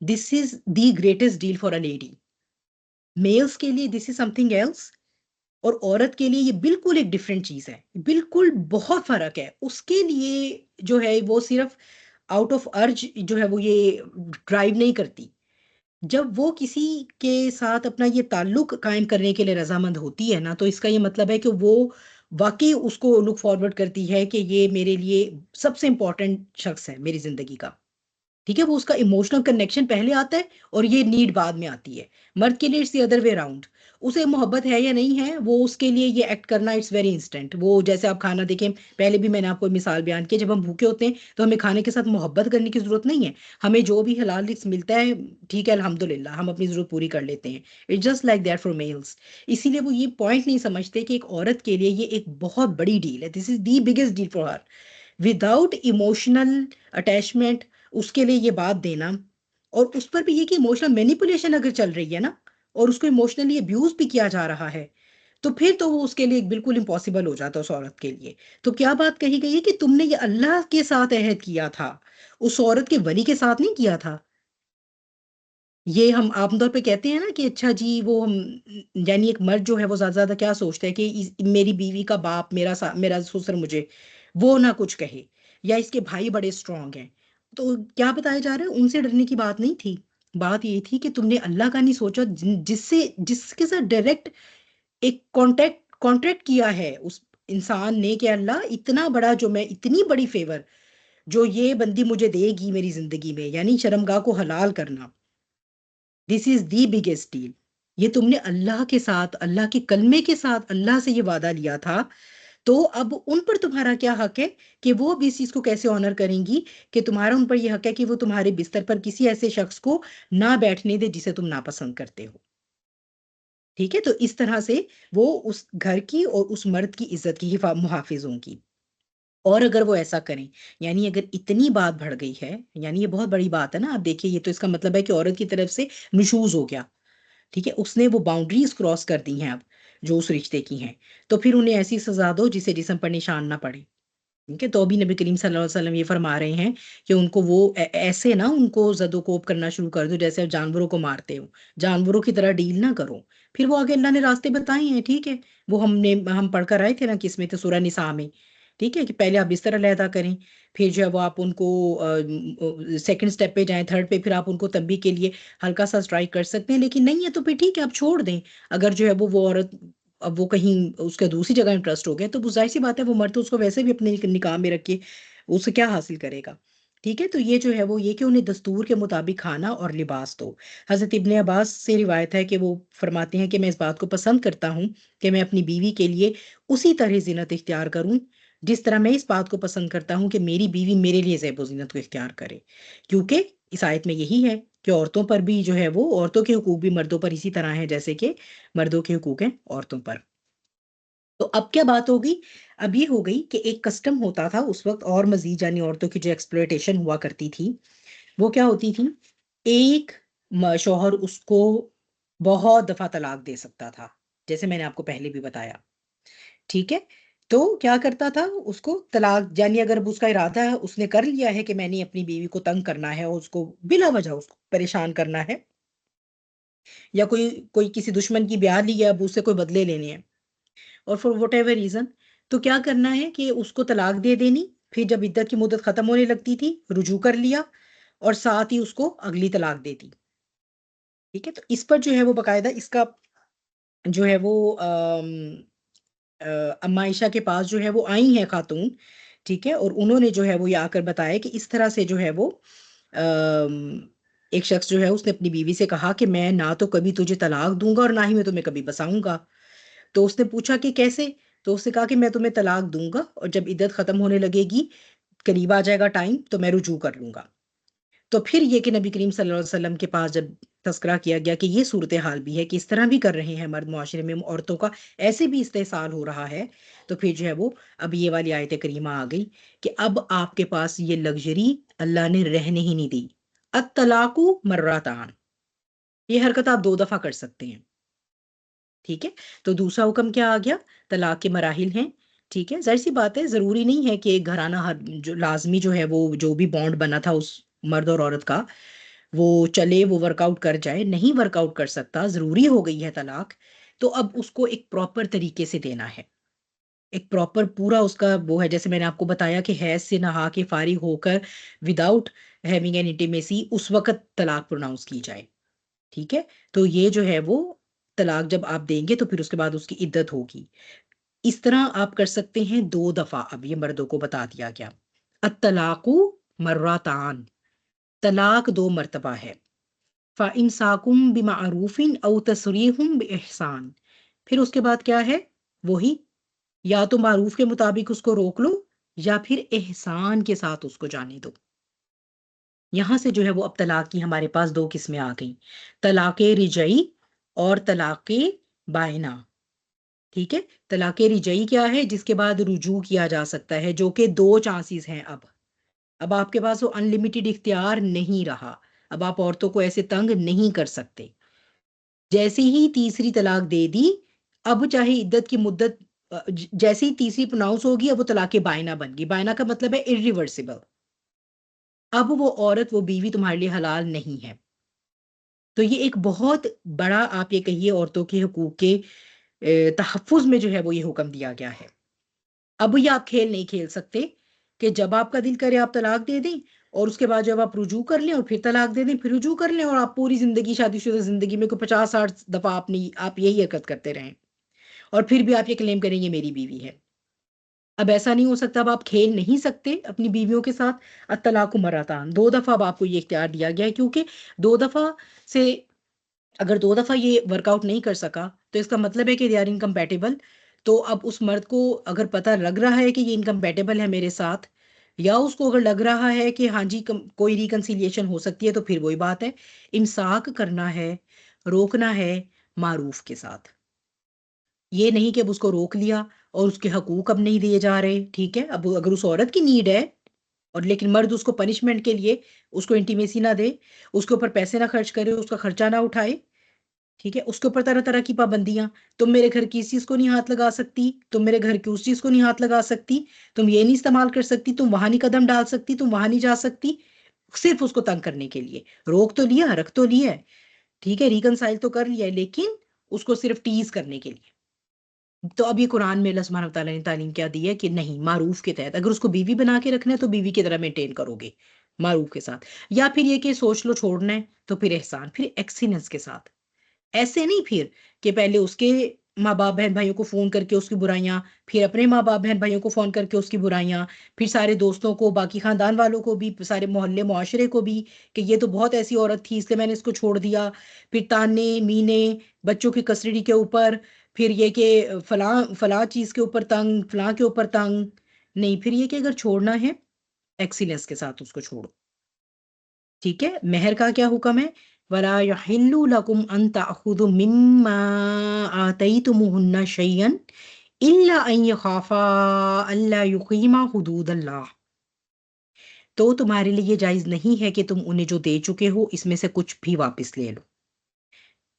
this is the greatest deal for a lady. Males کے لیے دس از سم تھنگ ایلس اور عورت کے لیے یہ بالکل ایک ڈفرینٹ چیز ہے، بالکل بہت فرق ہے. اس کے لیے جو ہے وہ صرف آؤٹ آف ارج جو ہے وہ یہ ڈرائیو نہیں کرتی. جب وہ کسی کے ساتھ اپنا یہ تعلق قائم کرنے کے لیے رضامند ہوتی ہے نا تو اس کا یہ مطلب ہے کہ وہ واقعی اس کو لک فارورڈ کرتی ہے کہ یہ میرے لیے سب سے امپورٹنٹ شخص ہے میری زندگی کا. ٹھیک ہے، وہ اس کا ایموشنل کنیکشن پہلے آتا ہے اور یہ نیڈ بعد میں آتی ہے. مرد کے لیے it's the other way round. اسے محبت ہے یا نہیں ہے وہ اس کے لیے یہ ایکٹ کرنا اٹس ویری انسٹنٹ. وہ جیسے آپ کھانا دیکھیں، پہلے بھی میں نے آپ کو مثال بیان کی، جب ہم بھوکے ہوتے ہیں تو ہمیں کھانے کے ساتھ محبت کرنے کی ضرورت نہیں ہے، ہمیں جو بھی حلال رزق ملتا ہے ٹھیک ہے الحمدللہ ہم اپنی ضرورت پوری کر لیتے ہیں. It's just like that for males. اسی لیے وہ یہ پوائنٹ نہیں سمجھتے کہ ایک عورت کے لیے یہ ایک بہت بڑی ڈیل ہے. This is the biggest deal for her. Without emotional attachment اس کے لیے یہ بات دینا، اور اس پر بھی یہ کہ ایموشنل مینیپولیشن اگر چل رہی ہے نا اور اس کو ایموشنلی ابیوز بھی کیا جا رہا ہے تو پھر تو وہ اس کے لیے بالکل امپاسبل ہو جاتا ہے اس عورت کے لیے. تو کیا بات کہی گئی ہے کہ تم نے یہ اللہ کے ساتھ عہد کیا تھا، اس عورت کے ولی کے ساتھ نہیں کیا تھا. یہ ہم عام طور پہ کہتے ہیں نا کہ اچھا جی وہ ہم یعنی ایک مرد جو ہے وہ زیادہ زیادہ کیا سوچتا ہے کہ میری بیوی کا باپ میرا سسر مجھے وہ نہ کچھ کہے، یا اس کے بھائی بڑے اسٹرانگ ہیں. تو کیا بتایا جا رہا ہے، ان سے ڈرنے کی بات نہیں تھی. بات یہ تھی کہ تم نے اللہ کا نہیں سوچا جس کے ساتھ ڈائریکٹ ایک کانٹریکٹ کیا ہے اس انسان نے کہ اللہ اتنا بڑا جو میں اتنی بڑی فیور جو یہ بندی مجھے دے گی میری زندگی میں، یعنی شرمگاہ کو حلال کرنا. دس از دی بگیسٹ ڈیل. یہ تم نے اللہ کے ساتھ، اللہ کے کلمے کے ساتھ اللہ سے یہ وعدہ لیا تھا. تو اب ان پر تمہارا کیا حق ہے کہ وہ بھی اس چیز کو کیسے آنر کریں گی کہ تمہارا ان پر یہ حق ہے کہ وہ تمہارے بستر پر کسی ایسے شخص کو نہ بیٹھنے دے جسے تم ناپسند کرتے ہو. ٹھیک ہے، تو اس طرح سے وہ اس گھر کی اور اس مرد کی عزت کی محافظ ہوں گی. اور اگر وہ ایسا کریں، یعنی اگر اتنی بات بڑھ گئی ہے، یعنی یہ بہت بڑی بات ہے نا. آپ دیکھیے، یہ تو اس کا مطلب ہے کہ عورت کی طرف سے نشوز ہو گیا. ٹھیک ہے، اس نے وہ باؤنڈریز کراس کر دی ہیں اب جو اس رشتے کی ہیں. تو پھر انہیں ایسی سزا دو جسے جسم پر نشان نہ پڑے. ٹھیک ہے، تو ابھی نبی کریم صلی اللہ علیہ وسلم یہ فرما رہے ہیں کہ ان کو وہ ایسے نہ ان کو زد و کوب کرنا شروع کر دو جیسے آپ جانوروں کو مارتے ہو، جانوروں کی طرح ڈیل نہ کرو. پھر وہ آگے اللہ نے راستے بتائے ہیں، ٹھیک ہے، وہ ہم پڑھ کر آئے تھے نا، کس میں تھے، سورہ نساء میں. ٹھیک ہے، کہ پہلے آپ بستر علیحدہ کریں، پھر جو ہے وہ آپ ان کو سیکنڈ سٹیپ پہ جائیں، تھرڈ پہ پھر آپ ان کو تنبیہ کے لیے ہلکا سا اسٹرائک کر سکتے ہیں، لیکن نہیں ہے تو پھر ٹھیک ہے آپ چھوڑ دیں. اگر جو ہے وہ عورت اب وہ کہیں اس کا دوسری جگہ انٹرسٹ ہو گیا تو وہ ظاہر سی بات ہے وہ مرد تو اس کو ویسے بھی اپنے نکاح میں رکھ کے اس سے کیا حاصل کرے گا. ٹھیک ہے، تو یہ جو ہے وہ یہ کہ انہیں دستور کے مطابق کھانا اور لباس دو. حضرت ابن عباس سے روایت ہے کہ وہ فرماتے ہیں کہ میں اس بات کو پسند کرتا ہوں کہ میں اپنی بیوی کے لیے اسی طرح زینت اختیار کروں جس طرح میں اس بات کو پسند کرتا ہوں کہ میری بیوی میرے لیے زیب و زینت کو اختیار کرے، کیونکہ اس آیت میں یہی ہے کہ عورتوں پر بھی جو ہے وہ عورتوں کے حقوق بھی مردوں پر اسی طرح ہیں جیسے کہ مردوں کے حقوق ہیں عورتوں پر. تو اب کیا بات ہوگی؟ اب یہ ہو گئی کہ ایک کسٹم ہوتا تھا اس وقت اور مزید، یعنی عورتوں کی جو ایکسپلویٹیشن ہوا کرتی تھی وہ کیا ہوتی تھی، ایک شوہر اس کو بہت دفعہ طلاق دے سکتا تھا، جیسے میں نے آپ کو پہلے بھی بتایا. ٹھیک ہے، تو کیا کرتا تھا اس کو طلاق، یعنی اگر اس کا ارادہ ہے، اس نے کر لیا ہے کہ میں نے اپنی بیوی کو تنگ کرنا ہے اور اس کو بلا وجہ اس کو پریشان کرنا ہے، یا کوئی کسی دشمن کی بیاہ لی ہے اب اس سے کوئی بدلے لینے ہیں اور فار وٹ ایور ریزن، تو کیا کرنا ہے کہ اس کو طلاق دے دینی. پھر جب عدت کی مدت ختم ہونے لگتی تھی رجوع کر لیا اور ساتھ ہی اس کو اگلی طلاق دے دی. ٹھیک ہے، تو اس پر جو ہے وہ باقاعدہ اس کا جو ہے وہ اما عائشہ کے پاس جو ہے وہ آئی ہیں خاتون. ٹھیک ہے، اور انہوں نے جو ہے وہ یہ آ کر بتایا کہ اس طرح سے جو ہے وہ ایک شخص جو ہے اس نے اپنی بیوی سے کہا کہ میں نہ تو کبھی تجھے طلاق دوں گا اور نہ ہی میں تمہیں کبھی بساؤں گا. تو اس نے پوچھا کہ کیسے؟ تو اس نے کہا کہ میں تمہیں طلاق دوں گا اور جب عدت ختم ہونے لگے گی، قریب آ جائے گا ٹائم، تو میں رجوع کر لوں گا. تو پھر یہ کہ نبی کریم صلی اللہ علیہ وسلم کے پاس جب تذکرہ کیا گیا کہ یہ صورتحال بھی ہے کہ اس طرح بھی کر رہے ہیں مرد معاشرے میں، عورتوں کا ایسے بھی استحصال ہو رہا ہے، تو پھر جو ہے وہ اب یہ والی آیت کریمہ آ گئی کہ اب آپ کے پاس یہ لگژری اللہ نے رہنے ہی نہیں دی. الطلاق مرتان، یہ حرکت آپ 2 دفعہ کر سکتے ہیں. ٹھیک ہے، تو دوسرا حکم کیا آ گیا؟ طلاق کے مراحل ہیں. ٹھیک ہے، ظاہر سی بات ہے ضروری نہیں ہے کہ ایک گھرانہ جو لازمی جو ہے وہ جو بھی بانڈ بنا تھا اس مرد اور عورت کا وہ چلے، وہ ورک آؤٹ کر جائے. نہیں ورک آؤٹ کر سکتا، ضروری ہو گئی ہے طلاق، تو اب اس کو ایک پراپر طریقے سے دینا ہے، ایک پراپر پورا اس کا وہ ہے. جیسے میں نے آپ کو بتایا کہ حیض سے نہا کے فارغ ہو کر وداؤٹ ہیونگ این انٹیمیسی اس وقت طلاق پروناؤنس کی جائے. ٹھیک ہے، تو یہ جو ہے وہ طلاق جب آپ دیں گے تو پھر اس کے بعد اس کی عدت ہوگی. اس طرح آپ کر سکتے ہیں 2 دفعہ. اب یہ مردوں کو بتا دیا گیا. الطلاق مرتان، طلاق 2 مرتبہ ہے. فَإِمْسَاكٌ بِمَعْرُوفٍ أَوْ تَسْرِيحٌ بِإِحْسَانٍ، پھر اس کے بعد کیا ہے؟ وہی یا تو معروف کے مطابق اس کو روک لو یا پھر احسان کے ساتھ اس کو جانے دو. یہاں سے جو ہے وہ اب طلاق کی ہمارے پاس 2 قسمیں آ گئیں، طلاق رجعی اور طلاق بائنہ. ٹھیک ہے، طلاق رجعی کیا ہے؟ جس کے بعد رجوع کیا جا سکتا ہے، جو کہ 2 چانسز ہیں. اب آپ کے پاس وہ انلمیٹڈ اختیار نہیں رہا، اب آپ عورتوں کو ایسے تنگ نہیں کر سکتے. جیسے ہی تیسری طلاق دے دی، اب چاہے عدت کی مدت جیسے ہی تیسری پروناؤنس ہوگی اب وہ طلاق بائنہ بن گئی. بائنہ کا مطلب ہے irreversible. اب وہ عورت، وہ بیوی تمہارے لیے حلال نہیں ہے. تو یہ ایک بہت بڑا آپ یہ کہیے عورتوں کے حقوق کے تحفظ میں جو ہے وہ یہ حکم دیا گیا ہے. اب یہ آپ کھیل نہیں کھیل سکتے کہ جب آپ کا دل کرے آپ طلاق دے دیں اور اس کے بعد جب آپ رجوع کر لیں اور پھر طلاق دے دیں، پھر رجوع کر لیں اور آپ پوری زندگی، شادی شدہ زندگی میں کوئی 50-60 دفعہ آپ یہی حرکت کرتے رہیں اور پھر بھی آپ یہ کلیم کریں یہ میری بیوی ہے. اب ایسا نہیں ہو سکتا. اب آپ کھیل نہیں سکتے اپنی بیویوں کے ساتھ. الطلاق مرتان، 2 دفعہ اب آپ کو یہ اختیار دیا گیا ہے، کیونکہ 2 دفعہ سے اگر 2 دفعہ یہ ورک آؤٹ نہیں کر سکا تو اس کا مطلب ہے کہ دے آر انکمپیٹیبل. تو اب اس مرد کو اگر پتہ لگ رہا ہے کہ یہ انکمپیٹیبل ہے میرے ساتھ، یا اس کو اگر لگ رہا ہے کہ ہاں جی کوئی ریکنسیلیشن ہو سکتی ہے، تو پھر وہی بات ہے، امساک کرنا ہے، روکنا ہے معروف کے ساتھ. یہ نہیں کہ اب اس کو روک لیا اور اس کے حقوق اب نہیں دیے جا رہے. ٹھیک ہے، اب اگر اس عورت کی نیڈ ہے اور لیکن مرد اس کو پنشمنٹ کے لیے اس کو انٹیمیسی نہ دے، اس کے اوپر پیسے نہ خرچ کرے، اس کا خرچہ نہ اٹھائے. ٹھیک ہے، اس کے اوپر طرح طرح کی پابندیاں، تم میرے گھر کی اس چیز کو نہیں ہاتھ لگا سکتی، تم میرے گھر کی اس چیز کو نہیں ہاتھ لگا سکتی، تم یہ نہیں استعمال کر سکتی، تم وہاں نہیں قدم ڈال سکتی، تم وہاں نہیں جا سکتی، صرف اس کو تنگ کرنے کے لیے، روک تو لیا، رکھ تو لیا ہے، ٹھیک ہے، ریکنسائل تو کر لیا ہے، لیکن اس کو صرف ٹیز کرنے کے لیے۔ تو اب یہ قرآن میں اللہ سبحانہ وتعالیٰ نے تعلیم کیا دی ہے کہ نہیں، معروف کے تحت اگر اس کو بیوی بنا کے رکھنا ہے تو بیوی کی طرح مینٹین کرو گے معروف کے ساتھ، یا پھر یہ کہ سوچ لو چھوڑنا ہے تو پھر احسان، پھر ایکسیلنس کے ساتھ، ایسے نہیں پھر کہ پہلے اس کے ماں باپ بہن بھائیوں کو فون کر کے اس کی برائیاں، پھر اپنے ماں باپ بہن بھائیوں کو فون کر کے اس کی برائیاں، پھر سارے دوستوں کو، باقی خاندان والوں کو بھی، سارے محلے معاشرے کو بھی کہ یہ تو بہت ایسی عورت تھی اس لیے میں نے اس کو چھوڑ دیا، پھر تانے مینے بچوں کی کسٹڈی کے اوپر، پھر یہ کہ فلاں فلاں چیز کے اوپر تنگ، فلاں کے اوپر تنگ، نہیں، پھر یہ کہ اگر چھوڑنا ہے ایکسیلنس کے ساتھ اس کو چھوڑو، ٹھیک ہے۔ مہر کا کیا حکم ہے؟ وَلَا يَحِلُّ لَكُمْ أَن تَأْخُذُوا مِمَّا آتَيْتُمُوهُنَّ شَيْئًا إِلَّا أَن يَخَافَا أَلَّا يُقِيمَا حُدُودَ اللَّهِ، تو تمہارے لیے یہ جائز نہیں ہے کہ تم انہیں جو دے چکے ہو اس میں سے کچھ بھی واپس لے لو،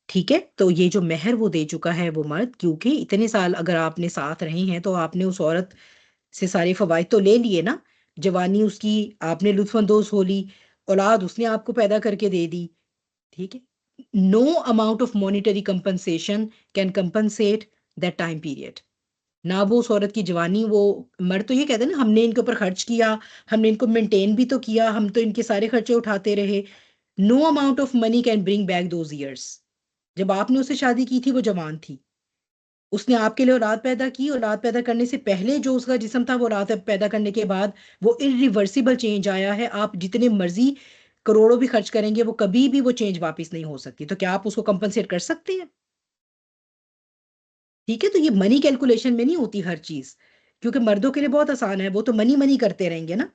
ٹھیک ہے۔ تو یہ جو مہر وہ دے چکا ہے وہ مرد، کیونکہ اتنے سال اگر آپ نے ساتھ رہے ہیں تو آپ نے اس عورت سے سارے فوائد تو لے لیے نا، جوانی اس کی آپ نے لطف اندوز ہو لی، اولاد اس نے آپ کو پیدا کر کے دے دی، ٹھیک ہے۔ No amount of monetary compensation can compensate that time period, نہ وہ اس عورت کی جوانی، وہ مرد تو یہ کہتے ہیں نا ہم نے ان کے اوپر خرچ کیا، ہم نے ان کو مینٹین بھی تو کیا، ہم تو ان کے سارے خرچے اٹھاتے رہے، no amount of money can bring back those years. جب آپ نے اس سے شادی کی تھی وہ جوان تھی، اس نے آپ کے لیے اولاد پیدا کی، اولاد پیدا کرنے سے پہلے جو اس کا جسم تھا وہ اولاد پیدا کرنے کے بعد وہ irreversible چینج آیا ہے، آپ جتنے مرضی کروڑوں بھی خرچ کریں گے وہ کبھی بھی وہ چینج واپس نہیں ہو سکتی، تو کیا آپ اس کو کمپنسیٹ کر سکتے ہیں؟ ٹھیک ہے، تو یہ منی کیلکولیشن میں نہیں ہوتی ہر چیز، کیونکہ مردوں کے لیے بہت آسان ہے، وہ تو منی منی کرتے رہیں گے نا،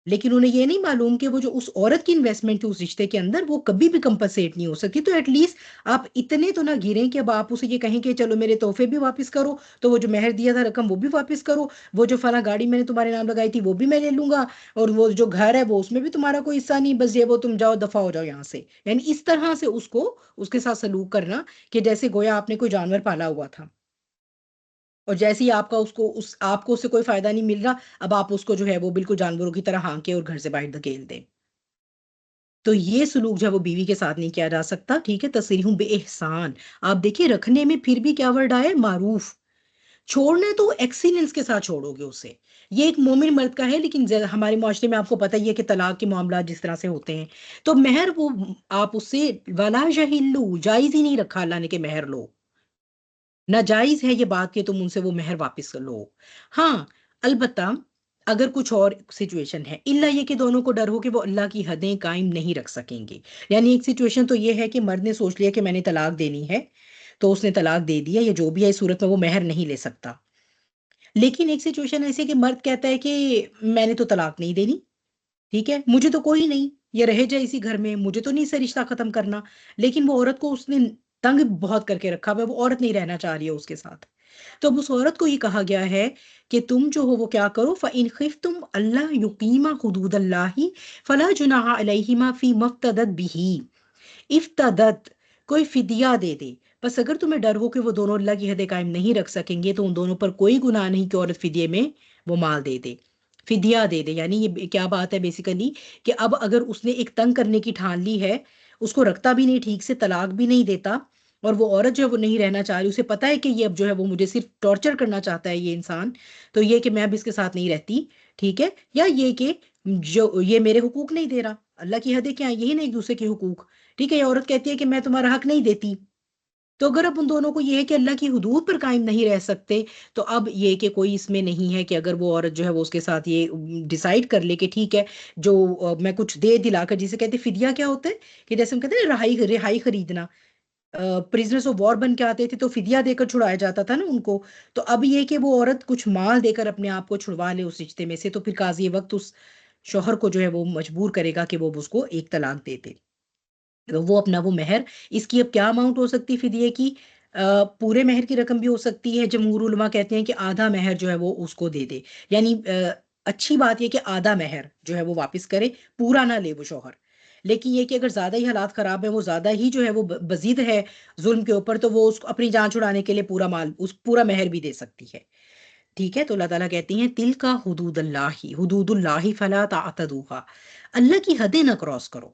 لیکن انہیں یہ نہیں معلوم کہ وہ جو اس عورت کی انویسٹمنٹ تھی اس رشتے کے اندر وہ کبھی بھی کمپنسیٹ نہیں ہو سکتی، تو ایٹ لیسٹ آپ اتنے تو نہ گریں کہ اب آپ اسے یہ کہیں کہ چلو میرے تحفے بھی واپس کرو، تو وہ جو مہر دیا تھا رقم وہ بھی واپس کرو، وہ جو فلاں گاڑی میں نے تمہارے نام لگائی تھی وہ بھی میں لے لوں گا، اور وہ جو گھر ہے وہ اس میں بھی تمہارا کوئی حصہ نہیں، بس یہ وہ تم جاؤ دفع ہو جاؤ یہاں سے، یعنی اس طرح سے اس کو اس کے ساتھ سلوک کرنا کہ جیسے گویا آپ نے کوئی جانور پالا ہوا تھا، اور جیسے ہی آپ کا آپ کو اس سے کوئی فائدہ نہیں مل رہا، اب آپ اس کو جو ہے وہ بالکل جانوروں کی طرح ہانکے اور گھر سے باہر دھکیل دیں، تو یہ سلوک جو ہے وہ بیوی کے ساتھ نہیں کیا جا سکتا، ٹھیک ہے۔ تسریحٌ بے احسان، آپ دیکھیے رکھنے میں پھر بھی کیا ورڈ آیا ہے؟ معروف، چھوڑنا ہے تو ایکسیلنس کے ساتھ چھوڑو گے اسے، یہ ایک مومن مرد کا ہے، لیکن ہمارے معاشرے میں آپ کو پتہ ہی ہے کہ طلاق کے معاملات جس طرح سے ہوتے ہیں، تو مہر وہ آپ اس سے ولا یحلُّ، جائز ہی نہیں رکھا اللہ نے کہ مہر لو، ناجائز ہے یہ بات کہ تم ان سے وہ مہر واپس کر لو، ہاں البتہ اگر کچھ اور سچویشن ہے، اللہ یہ کہ دونوں کو ڈر ہو کہ وہ اللہ کی حدیں قائم نہیں رکھ سکیں گے، یعنی ایک سچویشن تو یہ ہے کہ مرد نے سوچ لیا کہ میں نے طلاق دینی ہے تو اس نے طلاق دے دیا، یا جو بھی ہے اس صورت میں وہ مہر نہیں لے سکتا، لیکن ایک سچویشن ایسی کہ مرد کہتا ہے کہ میں نے تو طلاق نہیں دینی، ٹھیک ہے، مجھے تو کوئی نہیں، یہ رہ جائے اسی گھر میں، مجھے تو نہیں سے رشتہ ختم کرنا، لیکن وہ عورت کو اس نے تنگ بہت کر کے رکھا ہوا ہے، وہ عورت نہیں رہنا چاہ رہی ہے اس کے ساتھ، تو اب اس عورت کو یہ کہا گیا ہے کہ تم جو ہو وہ کیا کرو، فَإِنْ خِفْتُمْ أَلَّا يُقِيمَا حُدُودَ اللَّهِ فَلَا جُنَاحَ عَلَيْهِمَا فِي مَا افْتَدَتْ بِهِ، افتدت کوئی فدیہ دے دے، بس اگر تمہیں ڈر ہو کہ وہ دونوں اللہ کی حد قائم نہیں رکھ سکیں گے تو ان دونوں پر کوئی گناہ نہیں کہ عورت فدیے میں وہ مال دے دے، فدیہ دے دے، یعنی یہ کیا بات ہے بیسیکلی کہ اب اگر اس نے ایک تنگ کرنے کی ٹھان لی ہے، اس کو رکھتا بھی نہیں ٹھیک سے، طلاق بھی نہیں دیتا، اور وہ عورت جو ہے وہ نہیں رہنا چاہ رہی، اسے پتا ہے کہ یہ اب جو ہے وہ مجھے صرف ٹارچر کرنا چاہتا ہے یہ انسان، تو یہ کہ میں اب اس کے ساتھ نہیں رہتی، ٹھیک ہے، یا یہ کہ جو یہ میرے حقوق نہیں دے رہا، اللہ کی حدیں کیا ہیں؟ یہی نا ایک دوسرے کے حقوق، ٹھیک ہے، یہ عورت کہتی ہے کہ میں تمہارا حق نہیں دیتی، تو اگر اب ان دونوں کو یہ ہے کہ اللہ کی حدود پر قائم نہیں رہ سکتے، تو اب یہ کہ کوئی اس میں نہیں ہے کہ اگر وہ عورت جو ہے وہ اس کے ساتھ یہ ڈیسائیڈ کر لے کہ ٹھیک ہے جو میں کچھ دے دلا کر، جسے کہتے ہیں فدیہ کیا ہوتا ہے کہ جیسے ہم کہتے ہیں رہائی خریدنا، پریزنرز آف وار بن کے آتے تھے تو فدیہ دے کر چھڑایا جاتا تھا نا ان کو، تو اب یہ کہ وہ عورت کچھ مال دے کر اپنے آپ کو چھڑوا لے اس رشتے میں سے، تو پھر قاضی وقت اس شوہر کو جو ہے وہ مجبور کرے گا کہ وہ اس کو ایک طلاق دے دے، تو وہ اپنا وہ مہر، اس کی اب کیا اماؤنٹ ہو سکتی فدیے کی؟ پورے مہر کی رقم بھی ہو سکتی ہے، جمہور علماء کہتے ہیں کہ آدھا مہر جو ہے وہ اس کو دے دے، یعنی اچھی بات یہ کہ آدھا مہر جو ہے وہ واپس کرے، پورا نہ لے وہ شوہر، لیکن یہ کہ اگر زیادہ ہی حالات خراب ہیں، وہ زیادہ ہی جو ہے وہ بزید ہے ظلم کے اوپر، تو وہ اس کو اپنی جان چھڑانے کے لیے پورا مال، اس پورا مہر بھی دے سکتی ہے. ٹھیک ہے. تو اللہ تعالیٰ کہتی ہیں تل کا حدود اللہ فلا تعتدوها، اللہ کی حدیں نہ کراس کرو.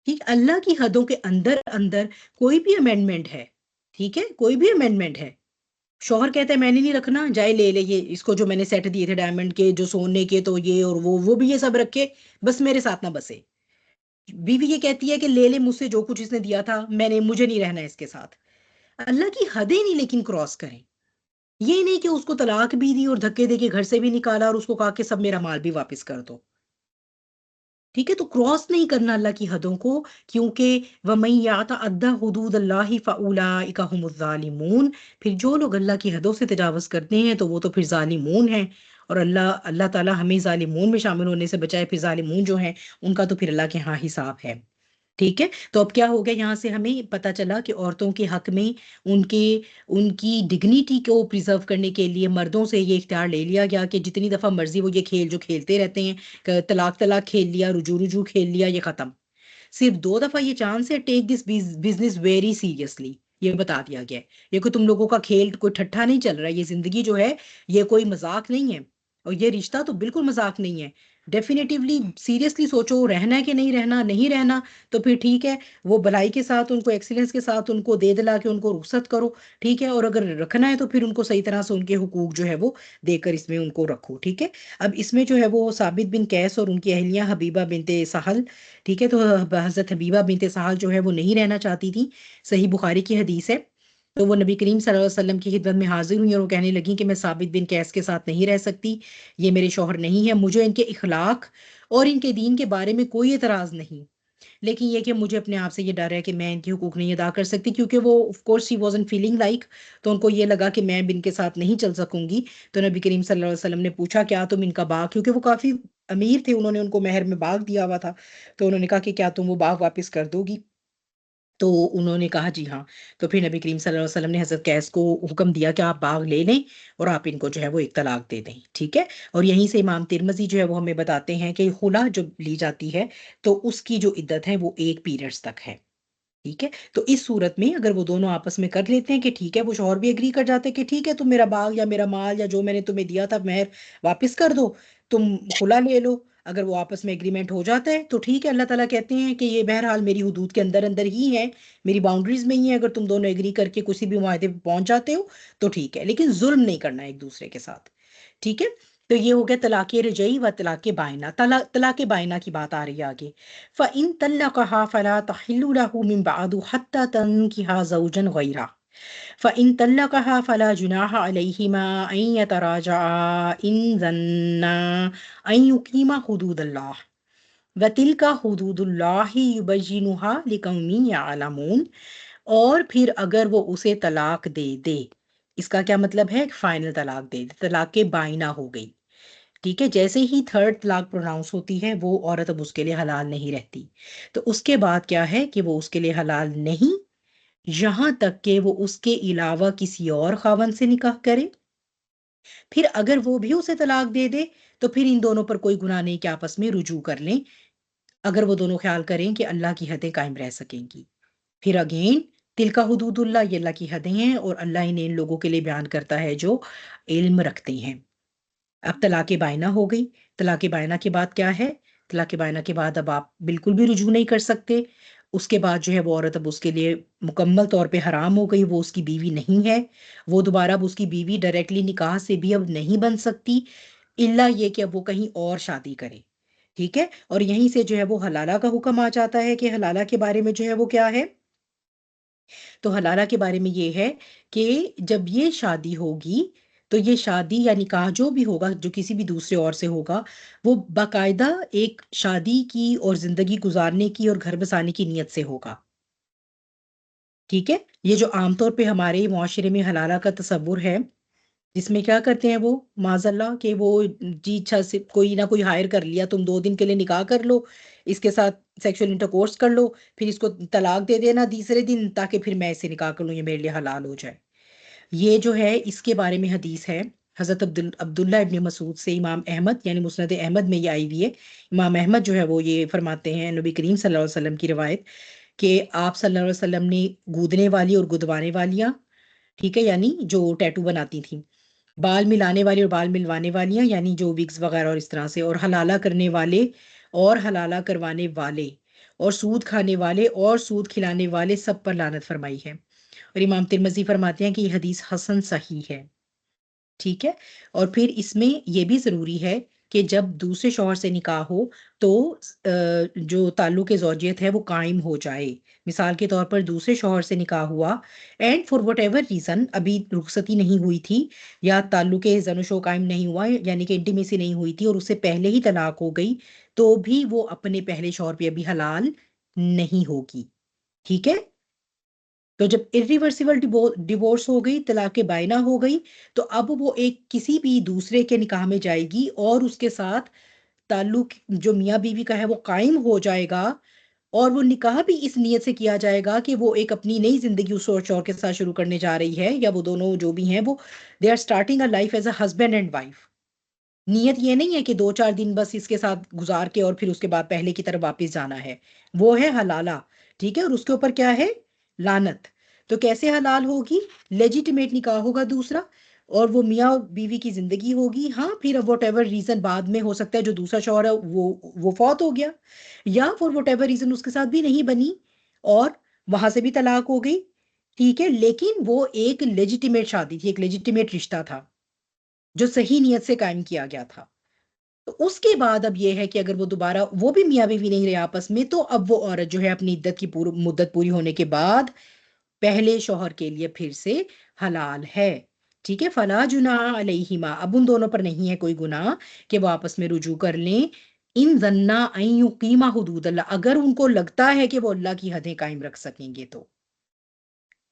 ٹھیک، اللہ کی حدوں کے اندر اندر کوئی بھی امینڈمنٹ ہے، ٹھیک ہے، کوئی بھی امینڈمنٹ ہے. شوہر کہتا ہے میں نے نہیں رکھنا، جائے لے لے یہ، اس کو جو میں نے سیٹ دیے تھے ڈائمنڈ کے، جو سونے کے، تو یہ اور وہ بھی یہ سب رکھے، بس میرے ساتھ نہ بسے. بیوی یہ کہتی ہے کہ لے لے مجھ سے جو کچھ اس نے دیا تھا، مجھے نہیں رہنا اس کے ساتھ. اللہ کی حدیں نہیں لیکن کراس کریں. یہ نہیں کہ اس کو طلاق بھی دی اور دھکے دے کے گھر سے بھی نکالا اور اس کو کہا کہ سب میرا مال بھی واپس کر دو. ٹھیک ہے. تو کراس نہیں کرنا اللہ کی حدوں کو، کیونکہ وَمَن يَتَعَدَّ حُدُودَ اللَّهِ فَأُولَٰئِكَ هُمُ الظَّالِمُونَ، پھر جو لوگ اللہ کی حدوں سے تجاوز کرتے ہیں تو وہ تو پھر ظالمون ہیں. اور اللہ تعالیٰ ہمیں ظالمون میں شامل ہونے سے بچائے. پھر ظالمون جو ہیں ان کا تو پھر اللہ کے ہاں حساب ہے. ٹھیک ہے. تو اب کیا ہو گیا، یہاں سے ہمیں پتہ چلا کہ عورتوں کے حق میں ان کی ڈگنیٹی کو پریزرو کرنے کے لیے مردوں سے یہ اختیار لے لیا گیا کہ جتنی دفعہ مرضی وہ یہ کھیل جو کھیلتے رہتے ہیں، کہ طلاق کھیل لیا، رجوع کھیل لیا، یہ ختم. صرف 2 دفعہ یہ چانس ہے، ٹیک دس بزنس ویری سیریسلی، یہ بتا دیا گیا ہے. یہ کوئی تم لوگوں کا کھیل کوئی ٹھٹھا نہیں چل رہا، یہ زندگی جو ہے یہ کوئی مذاق نہیں ہے، اور یہ رشتہ تو بالکل مذاق نہیں ہے. ڈیفینیٹیولی سیریسلی سوچو، رہنا ہے کہ نہیں رہنا. نہیں رہنا تو پھر ٹھیک ہے، وہ بھلائی کے ساتھ ان کو، ایکسیلنس کے ساتھ ان کو دے دلا کے ان کو رخصت کرو. ٹھیک ہے. اور اگر رکھنا ہے تو پھر ان کو صحیح طرح سے ان کے حقوق جو ہے وہ دے کر اس میں ان کو رکھو. ٹھیک ہے. اب اس میں جو ہے وہ ثابت بن قیس اور ان کی اہلیہ حبیبہ بنت سہل، ٹھیک ہے، تو حضرت حبیبہ بنت سہل جو ہے وہ نہیں رہنا چاہتی تھی. صحیح بخاری کی حدیث ہے. تو وہ نبی کریم صلی اللہ علیہ وسلم کی خدمت میں حاضر ہوئی اور وہ کہنے لگیں کہ میں ثابت بن قیس کے ساتھ نہیں رہ سکتی، یہ میرے شوہر نہیں ہے. مجھے ان کے اخلاق اور ان کے دین کے بارے میں کوئی اعتراض نہیں، لیکن یہ کہ مجھے اپنے آپ سے یہ ڈر ہے کہ میں ان کے حقوق نہیں ادا کر سکتی، کیونکہ وہ of course he wasn't feeling like, تو ان کو یہ لگا کہ میں ان کے ساتھ نہیں چل سکوں گی. تو نبی کریم صلی اللہ علیہ وسلم نے پوچھا کیا تم ان کا باغ، کیونکہ وہ کافی امیر تھے، انہوں نے ان کو مہر میں باغ دیا ہوا تھا، تو انہوں نے کہا کہ کیا تم وہ باغ واپس کر دو گی؟ تو انہوں نے کہا جی ہاں. تو پھر نبی کریم صلی اللہ علیہ وسلم نے حضرت قیس کو حکم دیا کہ آپ باغ لے لیں اور آپ ان کو جو ہے وہ ایک طلاق دے دیں. ٹھیک ہے. اور یہیں سے امام ترمذی جو ہے وہ ہمیں بتاتے ہیں کہ خلا جو لی جاتی ہے تو اس کی جو عدت ہے وہ 1 پیریڈز تک ہے. ٹھیک ہے. تو اس صورت میں اگر وہ دونوں آپس میں کر لیتے ہیں کہ ٹھیک ہے، وہ شوہر بھی ایگری کر جاتے ہیں کہ ٹھیک ہے تم میرا باغ یا میرا مال یا جو میں نے تمہیں دیا تھا مہر واپس کر دو، تم خلا لے لو. اگر وہ آپس میں ایگریمنٹ ہو جاتا ہے تو ٹھیک ہے. اللہ تعالیٰ کہتے ہیں کہ یہ بہرحال میری حدود کے اندر اندر ہی ہے، میری باؤنڈریز میں ہی ہے. اگر تم دونوں ایگری کر کے کسی بھی معاہدے پہ پہنچ جاتے ہو تو ٹھیک ہے، لیکن ظلم نہیں کرنا ایک دوسرے کے ساتھ. ٹھیک ہے. تو یہ ہو گیا طلاق رجعی و طلاق بائنہ. طلاق بائنہ کی بات آ رہی ہے آگے. فَإِن طَلَّقَهَا فَلَا تَحِلُّ لَهُ مِن بَعْدُ حَتَّى تَنكِحَ زَوْجًا غَيْرَهُ فَإِن طَلَّقَهَا فَلَا جُنَاحَ عَلَيْهِمَا أَن يَتَرَاجَعَا إِن ظَنَّا أَن يُقِيمَا حُدُودَ اللَّهِ وَتِلْكَ حُدُودُ اللَّهِ يُبَيِّنُهَا لِقَوْمٍ يَعْلَمُونَ. اور پھر اگر وہ اسے طلاق دے دے، اس کا کیا مطلب ہے؟ فائنل طلاق دے دے، طلاق بائنہ ہو گئی. ٹھیک ہے. جیسے ہی 3rd طلاق پروناؤنس ہوتی ہے وہ عورت اب اس کے لیے حلال نہیں رہتی. تو اس کے بعد کیا ہے کہ وہ اس کے لیے حلال نہیں یہاں تک کہ وہ اس کے علاوہ کسی اور خاوند سے نکاح کرے. پھر اگر وہ بھی اسے طلاق دے دے تو پھر ان دونوں پر کوئی گناہ نہیں کہ آپس میں رجوع کر لیں، اگر وہ دونوں خیال کریں کہ اللہ کی حدیں قائم رہ سکیں گی. پھر اگین تل کا حدود اللہ، یہ اللہ کی حدیں ہیں اور اللہ انہیں ان لوگوں کے لیے بیان کرتا ہے جو علم رکھتے ہیں. اب طلاق بائنہ ہو گئی. طلاق بائنہ کے بعد کیا ہے؟ طلاق بائنہ کے بعد اب آپ بالکل بھی رجوع نہیں کر سکتے. اس کے بعد جو ہے وہ عورت اب اس کے لیے مکمل طور پہ حرام ہو گئی، وہ اس کی بیوی نہیں ہے. وہ دوبارہ اب اس کی بیوی ڈائریکٹلی نکاح سے بھی اب نہیں بن سکتی، الا یہ کہ اب وہ کہیں اور شادی کرے. ٹھیک ہے. اور یہیں سے جو ہے وہ حلالہ کا حکم آ جاتا ہے کہ حلالہ کے بارے میں جو ہے وہ کیا ہے. تو حلالہ کے بارے میں یہ ہے کہ جب یہ شادی ہوگی تو یہ شادی یا نکاح جو بھی ہوگا جو کسی بھی دوسرے اور سے ہوگا، وہ باقاعدہ ایک شادی کی اور زندگی گزارنے کی اور گھر بسانے کی نیت سے ہوگا. ٹھیک ہے. یہ جو عام طور پہ ہمارے معاشرے میں حلالہ کا تصور ہے، جس میں کیا کرتے ہیں وہ معاذ اللہ کہ وہ جی اچھا سے کوئی نہ کوئی ہائر کر لیا، تم 2 دن کے لیے نکاح کر لو، اس کے ساتھ سیکشل انٹرکورس کر لو، پھر اس کو طلاق دے دینا تیسرے دن تاکہ پھر میں اسے نکاح کر لوں، یہ میرے لیے حلال ہو جائے. یہ جو ہے اس کے بارے میں حدیث ہے حضرت عبداللہ ابن مسعود سے امام احمد یعنی مسند احمد میں یہ آئی ہوئی ہے. امام احمد جو ہے وہ یہ فرماتے ہیں نبی کریم صلی اللہ علیہ وسلم کی روایت کہ آپ صلی اللہ علیہ وسلم نے گودنے والی اور گدوانے والیاں، ٹھیک ہے، یعنی جو ٹیٹو بناتی تھیں، بال ملانے والی اور بال ملوانے والیاں یعنی جو وگز وغیرہ اور اس طرح سے، اور حلالہ کرنے والے اور حلالہ کروانے والے، اور سود کھانے والے اور سود کھلانے والے، سب پر لعنت فرمائی ہے. اور امام ترمذی فرماتے ہیں کہ یہ حدیث حسن صحیح ہے. ٹھیک ہے. اور پھر اس میں یہ بھی ضروری ہے کہ جب دوسرے شوہر سے نکاح ہو تو جو تعلق زوجیت ہے وہ قائم ہو جائے. مثال کے طور پر دوسرے شوہر سے نکاح ہوا and for what ever reason ابھی رخصتی نہیں ہوئی تھی یا تعلق زن و شو قائم نہیں ہوا یعنی کہ انٹیمیسی نہیں ہوئی تھی اور اس سے پہلے ہی طلاق ہو گئی تو بھی وہ اپنے پہلے شوہر پہ ابھی حلال نہیں ہوگی. ٹھیک ہے. تو جب irreversible ڈیورس ہو گئی، طلاق بائنہ ہو گئی، تو اب وہ ایک کسی بھی دوسرے کے نکاح میں جائے گی اور اس کے ساتھ تعلق جو میاں بیوی کا ہے وہ قائم ہو جائے گا، اور وہ نکاح بھی اس نیت سے کیا جائے گا کہ وہ ایک اپنی نئی زندگی اس شوہر کے ساتھ شروع کرنے جا رہی ہے، یا وہ دونوں جو بھی ہیں وہ they are starting a life as a husband and wife. نیت یہ نہیں ہے کہ 2-4 دن بس اس کے ساتھ گزار کے اور پھر اس کے بعد پہلے کی طرف واپس جانا ہے، وہ ہے حلالہ. ٹھیک ہے. اور اس کے اوپر کیا ہے؟ لعنت. تو کیسے حلال ہوگی؟ لیجیٹیمیٹ نکاح ہوگا دوسرا، اور وہ میاں اور بیوی کی زندگی ہوگی. ہاں پھر اب واٹ ایور ریزن بعد میں ہو سکتا ہے جو دوسرا شوہر ہے وہ فوت ہو گیا، یا فار واٹ ایور ریزن اس کے ساتھ بھی نہیں بنی اور وہاں سے بھی طلاق ہو گئی. ٹھیک ہے. لیکن وہ ایک لیجیٹیمیٹ شادی تھی، ایک لیجیٹیمیٹ رشتہ تھا جو صحیح نیت سے قائم کیا گیا تھا. تو اس کے بعد اب یہ ہے کہ اگر وہ دوبارہ وہ بھی میاں بیوی نہیں رہے آپس میں، تو اب وہ عورت جو ہے اپنی عدت کی مدت پوری ہونے کے بعد پہلے شوہر کے لیے پھر سے حلال ہے. ٹھیک ہے. فلا جناح علیہما، اب ان دونوں پر نہیں ہے کوئی گناہ کہ وہ آپس میں رجوع کر لیں. ان ظنا ان یقیما حدود اللہ، اگر ان کو لگتا ہے کہ وہ اللہ کی حدیں قائم رکھ سکیں گے تو.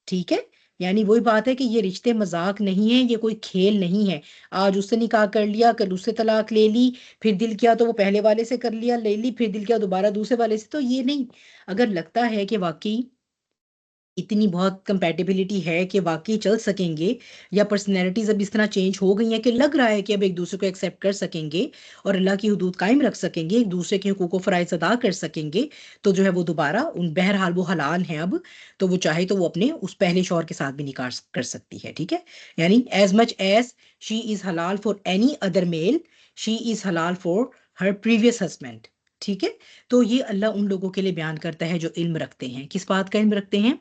ٹھیک ہے. یعنی وہی بات ہے کہ یہ رشتے مذاق نہیں ہیں، یہ کوئی کھیل نہیں ہے. آج اس سے نکاح کر لیا، کل اس سے طلاق لے لی، پھر دل کیا تو وہ پہلے والے سے کر لیا، لے لی، پھر دل کیا دوبارہ دوسرے والے سے. تو یہ نہیں. اگر لگتا ہے کہ واقعی اتنی بہت کمپیٹیبلٹی ہے کہ واقعی چل سکیں گے، یا پرسنالٹیز اب اس طرح چینج ہو گئی ہیں کہ لگ رہا ہے کہ اب ایک دوسرے کو ایکسیپٹ کر سکیں گے اور اللہ کی حدود قائم رکھ سکیں گے، ایک دوسرے کے حقوق و فرائض ادا کر سکیں گے، تو جو ہے وہ دوبارہ بہرحال وہ حلال ہیں اب. تو وہ چاہے تو وہ اپنے اس پہلے شوہر کے ساتھ بھی نکاح کر سکتی ہے. ٹھیک ہے. یعنی ایز مچ ایز شی از حلال فار اینی ادر میل، شی از حلال فار ہر پریویس ہسبینڈ. ٹھیک ہے. تو یہ اللہ ان لوگوں کے لیے بیان کرتا ہے جو علم رکھتے ہیں. کس بات کا علم رکھتے ہیں؟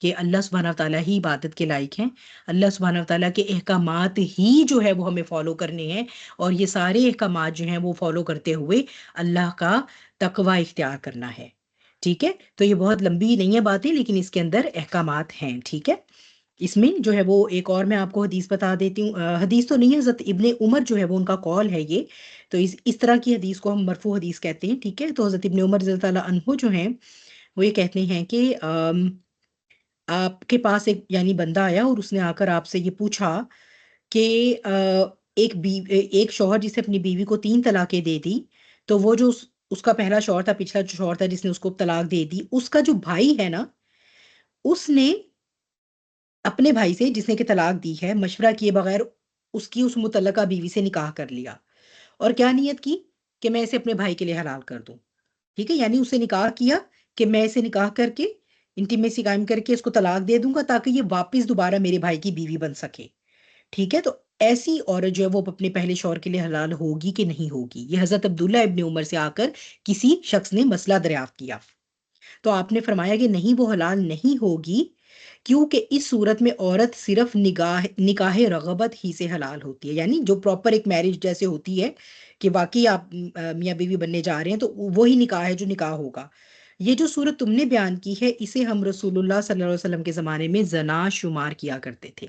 کہ اللہ سبحانہ وتعالیٰ ہی عبادت کے لائق ہیں، اللہ سبحانہ وتعالیٰ کے احکامات ہی جو ہے وہ ہمیں فالو کرنے ہیں، اور یہ سارے احکامات جو ہیں وہ فالو کرتے ہوئے اللہ کا تقوی اختیار کرنا ہے. ٹھیک ہے. تو یہ بہت لمبی نہیں ہے باتیں، لیکن اس کے اندر احکامات ہیں. ٹھیک ہے. اس میں جو ہے وہ ایک اور میں آپ کو حدیث بتا دیتی ہوں. حدیث تو نہیں ہے، حضرت ابن عمر جو ہے وہ ان کا قول ہے یہ. تو اس طرح کی حدیث کو ہم مرفوع حدیث کہتے ہیں. ٹھیک ہے. تو حضرت ابن عمر رضی اللہ عنہ جو ہیں وہ یہ کہتے ہیں کہ آپ کے پاس یعنی بندہ آیا اور اس نے آ کر آپ سے یہ پوچھا کہ ایک شوہر جسے اپنی بیوی کو 3 طلاقیں دے دی، تو وہ جو اس کا پہلا شوہر تھا، پچھلا جو شوہر تھا جس نے اس کو طلاق دے دی، اس کا جو بھائی ہے نا، اس نے اپنے بھائی سے جس نے کہ طلاق دی ہے مشورہ کیے بغیر اس متعلقہ بیوی سے نکاح کر لیا، اور کیا نیت کی کہ میں اسے اپنے بھائی کے لیے حلال کر دوں. ٹھیک ہے. یعنی اسے نکاح کیا کہ میں اسے نکاح کر کے انٹیمیسی قائم کر کے اس کو طلاق دے دوں گا تاکہ یہ واپس دوبارہ میرے بھائی کی بیوی بن سکے. ٹھیک ہے. تو ایسی عورت جو ہے وہ اپنے پہلے شوہر کے لیے حلال ہوگی کہ نہیں ہوگی؟ یہ حضرت عبداللہ ابن عمر سے آ کر کسی شخص نے مسئلہ دریافت کیا، تو آپ نے فرمایا کہ نہیں، وہ حلال نہیں ہوگی، کیونکہ اس صورت میں عورت صرف نکاح رغبت ہی سے حلال ہوتی ہے. یعنی جو پراپر ایک میرج جیسے ہوتی ہے کہ واقعی آپ میاں بیوی بننے جا رہے ہیں، تو وہی نکاح ہے جو نکاح ہوگا. یہ جو صورت تم نے بیان کی ہے، اسے ہم رسول اللہ صلی اللہ علیہ وسلم کے زمانے میں زنا شمار کیا کرتے تھے.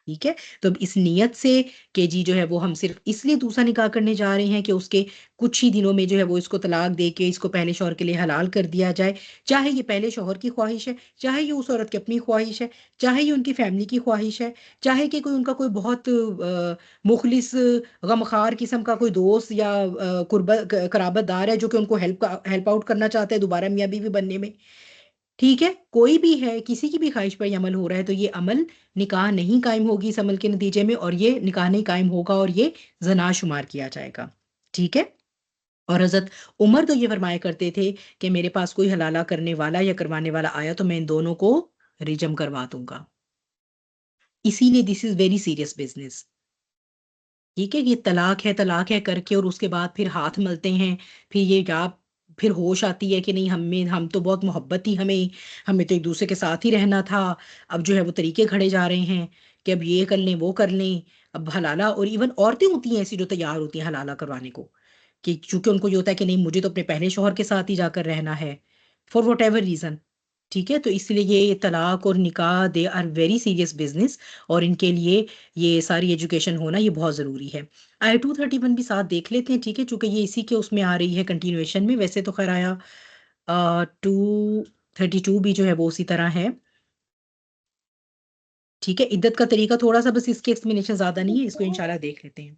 ٹھیک ہے. تو اب اس نیت سے کہ جی جو ہے وہ ہم صرف اس لیے دوسرا نکاح کرنے جا رہے ہیں کہ اس کے کچھ ہی دنوں میں جو ہے وہ اس کو طلاق دے کے اس کو پہلے شوہر کے لیے حلال کر دیا جائے، چاہے یہ پہلے شوہر کی خواہش ہے، چاہے یہ اس عورت کی اپنی خواہش ہے، چاہے یہ ان کی فیملی کی خواہش ہے، چاہے کہ ان کا کوئی بہت مخلص غمخوار قسم کا کوئی دوست یا قرابت دار ہے جو کہ ان کو ہیلپ آؤٹ کرنا چاہتا ہے دوبارہ میاں بیوی بننے میں. ٹھیک ہے، کوئی بھی ہے، کسی کی بھی خواہش پر یہ عمل ہو رہا ہے تو یہ عمل نکاح نہیں قائم ہوگی اس عمل کے نتیجے میں، اور یہ نکاح نہیں قائم ہوگا اور یہ زنا شمار کیا جائے گا. ٹھیک ہے. اور حضرت عمر تو یہ فرمایا کرتے تھے کہ میرے پاس کوئی حلالہ کرنے والا یا کروانے والا آیا تو میں ان دونوں کو رجم کروا دوں گا. اسی لیے دس از ویری سیریس بزنس. ٹھیک ہے، یہ طلاق ہے کر کے اور اس کے بعد پھر ہاتھ ملتے ہیں، پھر یہ کیا، پھر ہوش آتی ہے کہ نہیں ہم تو بہت محبت تھی ہمیں تو ایک دوسرے کے ساتھ ہی رہنا تھا. اب جو ہے وہ طریقے کھڑے جا رہے ہیں کہ اب یہ کر لیں وہ کر لیں. اب حلالہ، اور ایون عورتیں ہوتی ہیں ایسی جو تیار ہوتی ہیں حلالہ کروانے کو، کہ چونکہ ان کو یہ ہوتا ہے کہ نہیں مجھے تو اپنے پہلے شوہر کے ساتھ ہی جا کر رہنا ہے فار واٹ ایور ریزن. ٹھیک ہے، تو اس لیے یہ طلاق اور نکاح they are very serious business, اور ان کے لیے یہ ساری ایجوکیشن ہونا یہ بہت ضروری ہے. آیا 231 بھی ساتھ دیکھ لیتے ہیں. ٹھیک ہے، چونکہ یہ اسی کے اس میں آ رہی ہے کنٹینویشن میں. ویسے تو خیر آیا 232 بھی جو ہے وہ اسی طرح ہے. ٹھیک ہے، عدت کا طریقہ تھوڑا سا بس اس کی ایکسپلینیشن زیادہ نہیں ہے، اس کو انشاءاللہ دیکھ لیتے ہیں.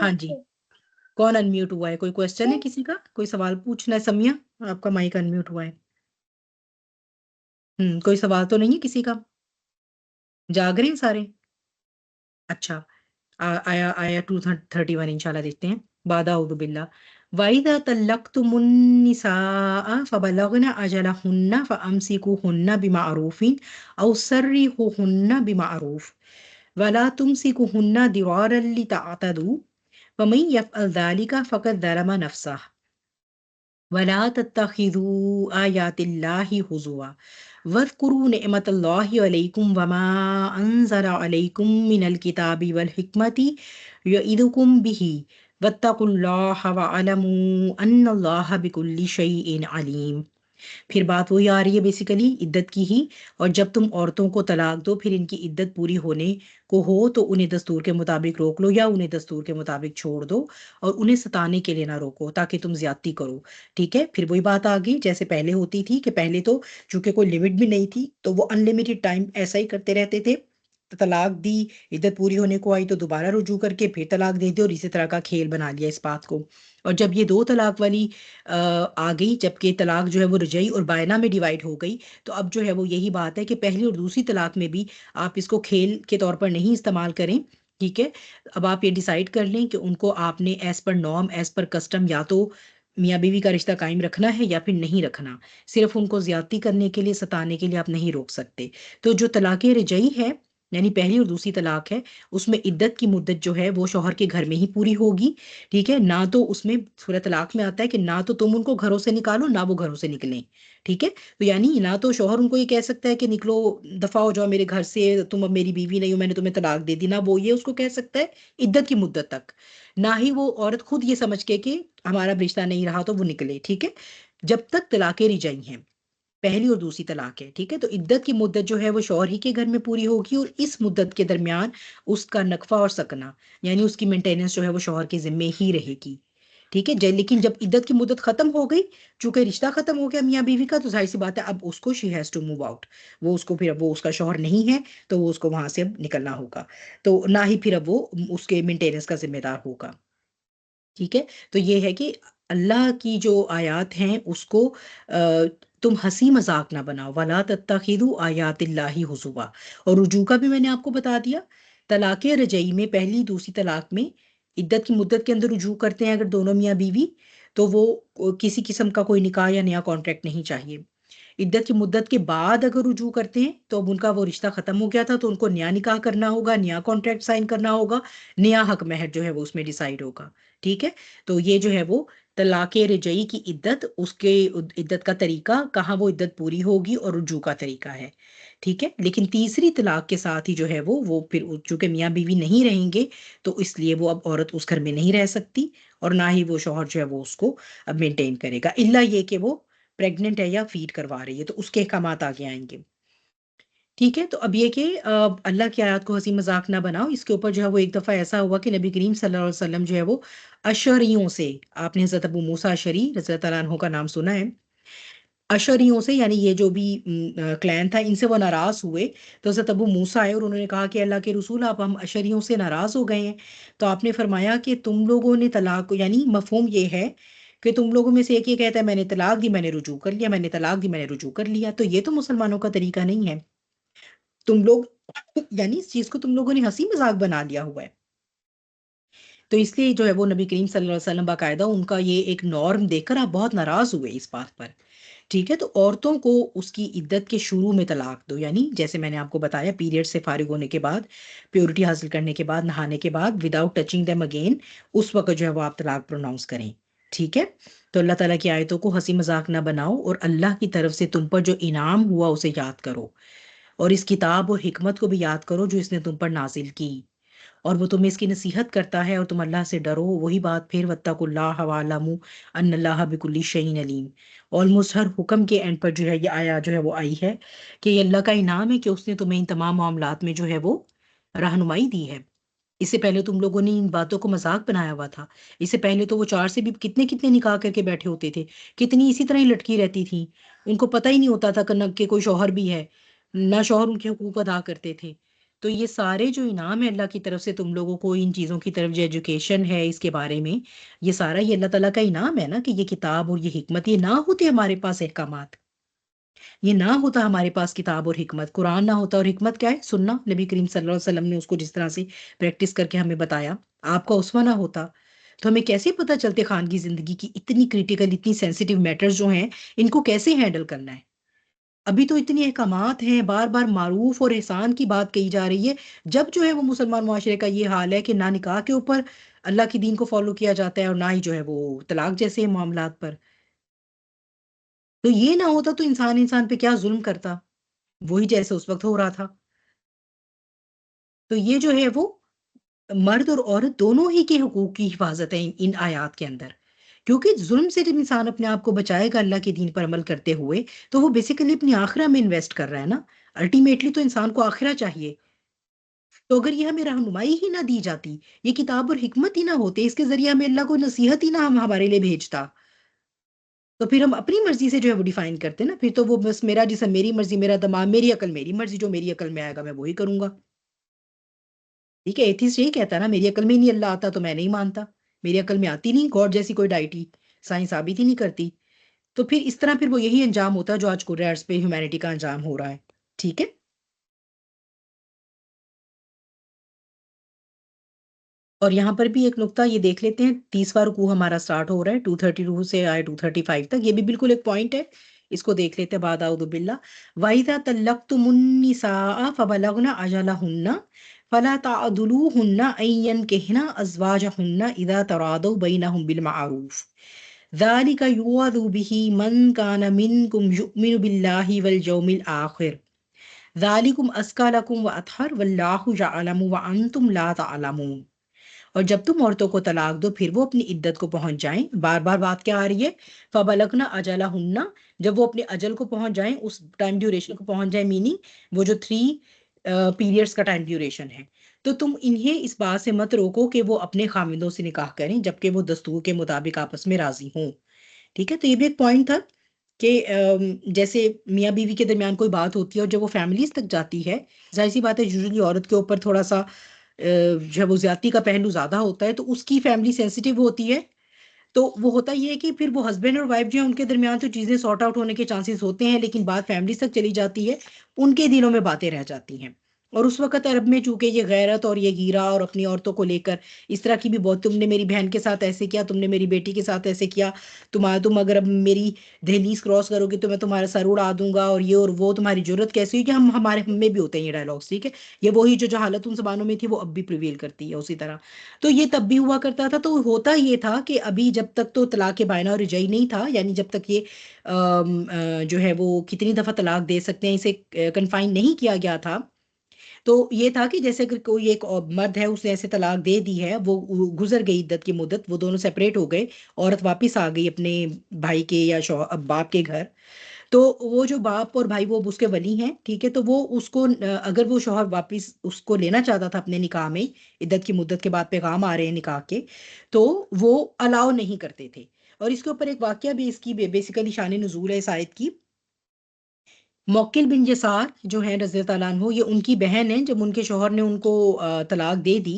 ہاں جی، کون انمیوٹ ہوا ہے؟ کوئی کوشچن ہے کسی کا؟ کوئی سوال پوچھنا ہے؟ سمیہ آپ کا مائک انمیوٹ ہوا ہے. کوئی سوال تو نہیں ہے کسی کا؟ جاگ رہے ہیں سارے؟ اچھا، آیا 231 انشاءاللہ دیکھتے ہیں. بعد اعوذ باللہ وَإِذَا طَلَّقْتُمُ النِّسَاءَ فَبَلَغْنَ أَجَلَهُنَّ فَأَمْسِكُوهُنَّ بِمَعْرُوفٍ أَوْ سَرِّحُوهُنَّ بِمَعْرُوفٍ وَلَا تُمْسِكُوهُنَّ ضِرَارًا لِتَعْتَدُوا وَمَن يَفْعَلْ ذَلِكَ فَقَدْ ظَلَمَ نَفْسَهُ وَلَا تَتَّخِذُوا آيَاتِ اللَّهِ هُزُوًا وَاذْكُرُوا نِعْمَةَ اللَّهِ عَلَيْكُمْ وَمَا أَنزَلَ عَلَيْكُمْ مِنَ الْكِتَابِ وَالْحِكْمَةِ يَعِظُكُمْ بِهِ وَاتَّقُوا اللَّهَ وَاعْلَمُوا أَنَّ اللَّهَ بِكُلِّ شَيْءٍ عَلِيمٌ. پھر بات وہی آ رہی ہے بیسیکلی عدت کی ہی. اور جب تم عورتوں کو طلاق دو پھر ان کی عدت پوری ہونے کو ہو تو انہیں دستور کے مطابق روک لو یا انہیں دستور کے مطابق چھوڑ دو، اور انہیں ستانے کے لیے نہ روکو تاکہ تم زیادتی کرو. ٹھیک ہے، پھر وہی بات آ گئی جیسے پہلے ہوتی تھی کہ پہلے تو چونکہ کوئی لمٹ بھی نہیں تھی تو وہ انلمیٹڈ ٹائم ایسا ہی کرتے رہتے تھے. تو طلاق دی، عدت پوری ہونے کو آئی تو دوبارہ رجوع کر کے پھر طلاق دے دی، اور اسی طرح کا کھیل بنا لیا اس بات کو. اور جب یہ 2 طلاق والی آ گئی، جبکہ طلاق جو ہے وہ رجعی اور بائنہ میں ڈیوائیڈ ہو گئی، تو اب جو ہے وہ یہی بات ہے کہ پہلی اور دوسری طلاق میں بھی آپ اس کو کھیل کے طور پر نہیں استعمال کریں. ٹھیک ہے، اب آپ یہ ڈیسائیڈ کر لیں کہ ان کو آپ نے as per norm as per custom یا تو میاں بیوی کا رشتہ قائم رکھنا ہے یا پھر نہیں رکھنا. صرف ان کو زیادتی کرنے کے لیے، ستانے کے لیے آپ نہیں روک سکتے. تو جو طلاق رجعی ہے یعنی پہلی اور دوسری طلاق ہے، اس میں عدت کی مدت جو ہے وہ شوہر کے گھر میں ہی پوری ہوگی. ٹھیک ہے، نہ تو اس میں سورہ طلاق میں آتا ہے کہ نہ تو تم ان کو گھروں سے نکالو نہ وہ گھروں سے نکلیں. ٹھیک ہے، تو یعنی نہ تو شوہر ان کو یہ کہہ سکتا ہے کہ نکلو دفع ہو جاؤ میرے گھر سے، تم اب میری بیوی نہیں ہو، میں نے تمہیں طلاق دے دی، نہ وہ یہ اس کو کہہ سکتا ہے عدت کی مدت تک، نہ ہی وہ عورت خود یہ سمجھ کے کہ ہمارا رشتہ نہیں رہا تو وہ نکلے. ٹھیک ہے، جب تک طلاقیں رجعی ہیں، پہلی اور دوسری طلاق ہے. ٹھیک ہے، تو عدت کی مدت جو ہے وہ شوہر ہی کے گھر میں پوری ہوگی، اور اس مدت کے درمیان اس کا نقفہ اور سکنا یعنی اس کی مینٹیننس جو ہے وہ شوہر کے ذمے ہی رہے گی. ٹھیک ہے، لیکن جب عدت کی مدت ختم ہو گئی، چونکہ رشتہ ختم ہو گیا میاں بیوی کا، تو ظاہر سی بات ہے اب اس کو she has to move out. وہ اس کو پھر اب وہ اس کا شوہر نہیں ہے تو وہ اس کو وہاں سے اب نکلنا ہوگا، تو نہ ہی پھر اب وہ اس کے مینٹیننس کا ذمہ دار ہوگا. ٹھیک ہے، تو یہ ہے کہ اللہ کی جو آیات ہیں اس کو تم ہنسی مذاق نہ بناؤ. وَلَا تَتَّخِذُوا آیات اللہ ہزوا. اور رجوع کا بھی میں نے آپ کو بتا دیا. طلاق رجعی میں پہلی دوسری طلاق میں عدت کی مدت کے اندر رجوع کرتے ہیں اگر دونوں میاں بیوی، تو وہ کسی قسم کا کوئی نکاح یا نیا کانٹریکٹ نہیں چاہیے. عدت کی مدت کے بعد اگر رجوع کرتے ہیں تو اب ان کا وہ رشتہ ختم ہو گیا تھا تو ان کو نیا نکاح کرنا ہوگا، نیا کانٹریکٹ سائن کرنا ہوگا، نیا حق مہر جو ہے وہ اس میں ڈیسائیڈ ہوگا. ٹھیک ہے، تو یہ جو ہے وہ طلاق رجعی کی عدت، اس کے عدت کا طریقہ، کہاں وہ عدت پوری ہوگی اور رجوع کا طریقہ ہے. ٹھیک ہے، لیکن تیسری طلاق کے ساتھ ہی جو ہے وہ پھر چونکہ میاں بیوی نہیں رہیں گے تو اس لیے وہ اب عورت اس گھر میں نہیں رہ سکتی، اور نہ ہی وہ شوہر جو ہے وہ اس کو اب مینٹین کرے گا، الا یہ کہ وہ پریگننٹ ہے یا فیڈ کروا رہی ہے تو اس کے احکامات آگے آئیں گے. ٹھیک ہے، تو اب یہ کہ اللہ کی آیات کو ہنسی مذاق نہ بناؤ. اس کے اوپر جو ہے وہ ایک دفعہ ایسا ہوا کہ نبی کریم صلی اللہ علیہ وسلم جو ہے وہ اشعریوں سے، آپ نے حضرت ابو موسیٰ اشعری رضی اللہ تعالیٰ عنہ کا نام سنا ہے، اشعریوں سے یعنی یہ جو بھی کلین تھا ان سے وہ ناراض ہوئے. تو حضرت ابو موسیٰ آئے اور انہوں نے کہا کہ اللہ کے رسول آپ ہم اشعریوں سے ناراض ہو گئے ہیں. تو آپ نے فرمایا کہ تم لوگوں نے طلاق، یعنی مفہوم یہ ہے پھر تم لوگوں میں سے ایک یہ کہتا ہے میں نے طلاق دی، میں نے رجوع کر لیا، میں نے طلاق دی، میں نے رجوع کر لیا. تو یہ تو مسلمانوں کا طریقہ نہیں ہے. تم لوگ یعنی اس چیز کو تم لوگوں نے ہنسی مذاق بنا لیا ہوا ہے. تو اس لیے جو ہے وہ نبی کریم صلی اللہ علیہ وسلم باقاعدہ ان کا یہ ایک نارم دیکھ کر آپ بہت ناراض ہوئے اس بات پر. ٹھیک ہے، تو عورتوں کو اس کی عدت کے شروع میں طلاق دو، یعنی جیسے میں نے آپ کو بتایا پیریڈ سے فارغ ہونے کے بعد، پیورٹی حاصل کرنے کے بعد، نہانے کے بعد، وداؤٹ ٹچنگ دیم اگین، اس وقت جو ہے وہ آپ طلاق پروناؤنس کریں. ٹھیک ہے، تو اللہ تعالیٰ کی آیتوں کو ہنسی مذاق نہ بناؤ، اور اللہ کی طرف سے تم پر جو انعام ہوا اسے یاد کرو، اور اس کتاب اور حکمت کو بھی یاد کرو جو اس نے تم پر نازل کی، اور وہ تمہیں اس کی نصیحت کرتا ہے، اور تم اللہ سے ڈرو. وہی بات پھر واتقوا اللہ واعلموا ان اللہ بکل شیء علیم. آلموسٹ ہر حکم کے اینڈ پر جو ہے یہ آیا جو ہے وہ آئی ہے کہ یہ اللہ کا انعام ہے کہ اس نے تمہیں ان تمام معاملات میں جو ہے وہ رہنمائی دی ہے. اس سے پہلے تم لوگوں نے ان باتوں کو مذاق بنایا ہوا تھا. اس سے پہلے تو وہ 4 سے بھی کتنے کتنے نکاح کر کے بیٹھے ہوتے تھے، کتنی اسی طرح ہی لٹکی رہتی تھیں. ان کو پتہ ہی نہیں ہوتا تھا کہ کوئی شوہر بھی ہے، نہ شوہر ان کے حقوق ادا کرتے تھے. تو یہ سارے جو انعام ہے اللہ کی طرف سے تم لوگوں کو ان چیزوں کی طرف جو ایجوکیشن ہے اس کے بارے میں، یہ سارا یہ اللہ تعالیٰ کا انعام ہے نا، کہ یہ کتاب اور یہ حکمت، یہ نہ ہوتے ہمارے پاس احکامات، یہ نہ ہوتا ہمارے پاس کتاب اور حکمت، قرآن نہ ہوتا. اور حکمت کیا ہے؟ سننا. نبی کریم صلی اللہ علیہ وسلم نے اس کو جس طرح سے پریکٹس کر کے ہمیں بتایا، آپ کا اسوہ نہ ہوتا تو ہمیں کیسے پتہ چلتے خاندگی زندگی کی اتنی کریٹیکل، اتنی سینسیٹیو میٹرز جو ہیں ان کو کیسے ہینڈل کرنا ہے. ابھی تو اتنی احکامات ہیں، بار بار معروف اور احسان کی بات کہی جا رہی ہے، جب جو ہے وہ مسلمان معاشرے کا یہ حال ہے کہ نہ نکاح کے اوپر اللہ کی دین کو فالو کیا جاتا ہے، اور نہ ہی جو ہے وہ طلاق جیسے معاملات پر. تو یہ نہ ہوتا تو انسان پہ کیا ظلم کرتا، وہی جیسے اس وقت ہو رہا تھا. تو یہ جو ہے وہ مرد اور عورت دونوں ہی کے حقوق کی حفاظت ہے ان آیات کے اندر، کیونکہ ظلم سے جب انسان اپنے آپ کو بچائے گا اللہ کے دین پر عمل کرتے ہوئے، تو وہ بیسیکلی اپنی آخرہ میں انویسٹ کر رہا ہے نا. الٹیمیٹلی تو انسان کو آخرہ چاہیے. تو اگر یہ ہمیں رہنمائی ہی نہ دی جاتی، یہ کتاب اور حکمت ہی نہ ہوتے، اس کے ذریعے ہمیں اللہ کو نصیحت ہی نہ ہمارے لیے بھیجتا، تو پھر ہم اپنی مرضی سے جو ہے وہ ڈیفائن کرتے نا. پھر تو وہ بس میرا جسم میری مرضی، میرا دماغ میری عقل میری مرضی، جو میری عقل میں آئے گا میں وہی کروں گا. ٹھیک ہے، ایتھیسٹ یہی کہتا ہے نا، میری عقل میں ہی نہیں اللہ آتا تو میں نہیں مانتا، میری عقل میں آتی نہیں گاڈ جیسی کوئی ڈائٹی، سائنس ثابت ہی نہیں کرتی. تو پھر اس طرح پھر وہ یہی انجام ہوتا ہے جو آج قرآن ارض پہ ہیومینٹی کا انجام ہو رہا ہے. ٹھیک ہے، اور یہاں پر بھی ایک نقطہ یہ دیکھ لیتے ہیں، 30واں رکوع ہمارا سٹارٹ ہو رہا ہے 232 سے آئے 235 تک. یہ بھی بالکل ایک پوائنٹ ہے، اس کو دیکھ لیتے ہیں. بعد اعوذ باللہ وَإِذَا طَلَّقْتُمُ النِّسَاءَ فَبَلَغْنَ أَجَلَهُنَّ فَلَا تَعْضُلُوهُنَّ أَن يَنكِحْنَ أَزْوَاجَهُنَّ إِذَا تَرَاضَوْا بَيْنَهُم بِالْمَعْرُوفِ ذَلِكَ يُوعَظُ بِهِ مَن كَانَ مِنكُمْ يُؤْمِنُ بِاللَّهِ وَالْيَوْمِ الْآخِرِ ذَلِكُمْ أَزْكَىٰ لَكُمْ وَأَطْهَرُ وَاللَّهُ يَعْلَمُ وَأَنتُمْ لَا تَعْلَمُونَ. اور جب تم عورتوں کو طلاق دو پھر وہ اپنی عدت کو پہنچ جائیں. بار بار بات کیا آ رہی ہے؟ فَبَلَغْنَ أَجَلَهُنَّ، جب وہ اپنے اجل کو پہنچ جائیں، اس ٹائم ڈیوریشن کو پہنچ جائیں، میننگ وہ جو 3 پیریڈز کا ٹائم ڈیوریشن ہے. تو تم انہیں اس بات سے مت روکو کہ وہ اپنے خامندوں سے نکاح کریں جبکہ وہ دستور کے مطابق آپس میں راضی ہوں. ٹھیک ہے، تو یہ بھی ایک پوائنٹ تھا کہ جیسے میاں بیوی کے درمیان کوئی بات ہوتی ہے اور جب وہ فیملیز تک جاتی ہے، ظاہر سی بات ہے یوزلی عورت کے اوپر تھوڑا سا جو ہے وہ زیادتی کا پہلو زیادہ ہوتا ہے، تو اس کی فیملی سینسیٹیو ہوتی ہے. تو وہ ہوتا یہ ہے کہ پھر وہ ہسبینڈ اور وائف جو ہیں ان کے درمیان تو چیزیں سارٹ آؤٹ ہونے کے چانسز ہوتے ہیں، لیکن بات فیملیز تک چلی جاتی ہے، ان کے دلوں میں باتیں رہ جاتی ہیں. اور اس وقت عرب میں چونکہ یہ غیرت اور یہ گیرہ اور اپنی عورتوں کو لے کر اس طرح کی بھی بہت، تم نے میری بہن کے ساتھ ایسے کیا، تم نے میری بیٹی کے ساتھ ایسے کیا، تم اگر اب میری دہلیز کراس کرو گے تو میں تمہارا سر اڑا دوں گا، اور یہ اور وہ، تمہاری جرت کیسی ہوئی، کہ ہم میں بھی ہوتے ہیں یہ ڈائلاگس. ٹھیک ہے، یہ وہی جو جہالت ان زبانوں میں تھی وہ اب بھی پریویل کرتی ہے اسی طرح. تو یہ تب بھی ہوا کرتا تھا. تو ہوتا یہ تھا کہ ابھی جب تک تو طلاق بائنہ اور رجعی نہیں تھا، یعنی جب تک یہ جو ہے وہ کتنی دفعہ طلاق دے سکتے ہیں اسے کنفائن نہیں کیا گیا تھا. تو یہ تھا کہ جیسے اگر کوئی ایک مرد ہے، اس نے ایسے طلاق دے دی ہے، وہ گزر گئی عدت کی مدت، وہ دونوں سیپریٹ ہو گئے، عورت واپس آ گئی اپنے بھائی کے یا باپ کے گھر، تو وہ جو باپ اور بھائی وہ اس کے ولی ہیں. ٹھیک ہے، تو وہ اس کو اگر وہ شوہر واپس اس کو لینا چاہتا تھا اپنے نکاح میں، عدت کی مدت کے بعد پیغام آ رہے ہیں نکاح کے، تو وہ الاؤ نہیں کرتے تھے. اور اس کے اوپر ایک واقعہ بھی اس کی بیسیکلی شان نزول ہے اس آیت کی. موکل بن یسار جو ہیں رضی اللہ تعالیٰ عنہ، یہ ان کی بہن ہیں. جب ان کے شوہر نے ان کو طلاق دے دی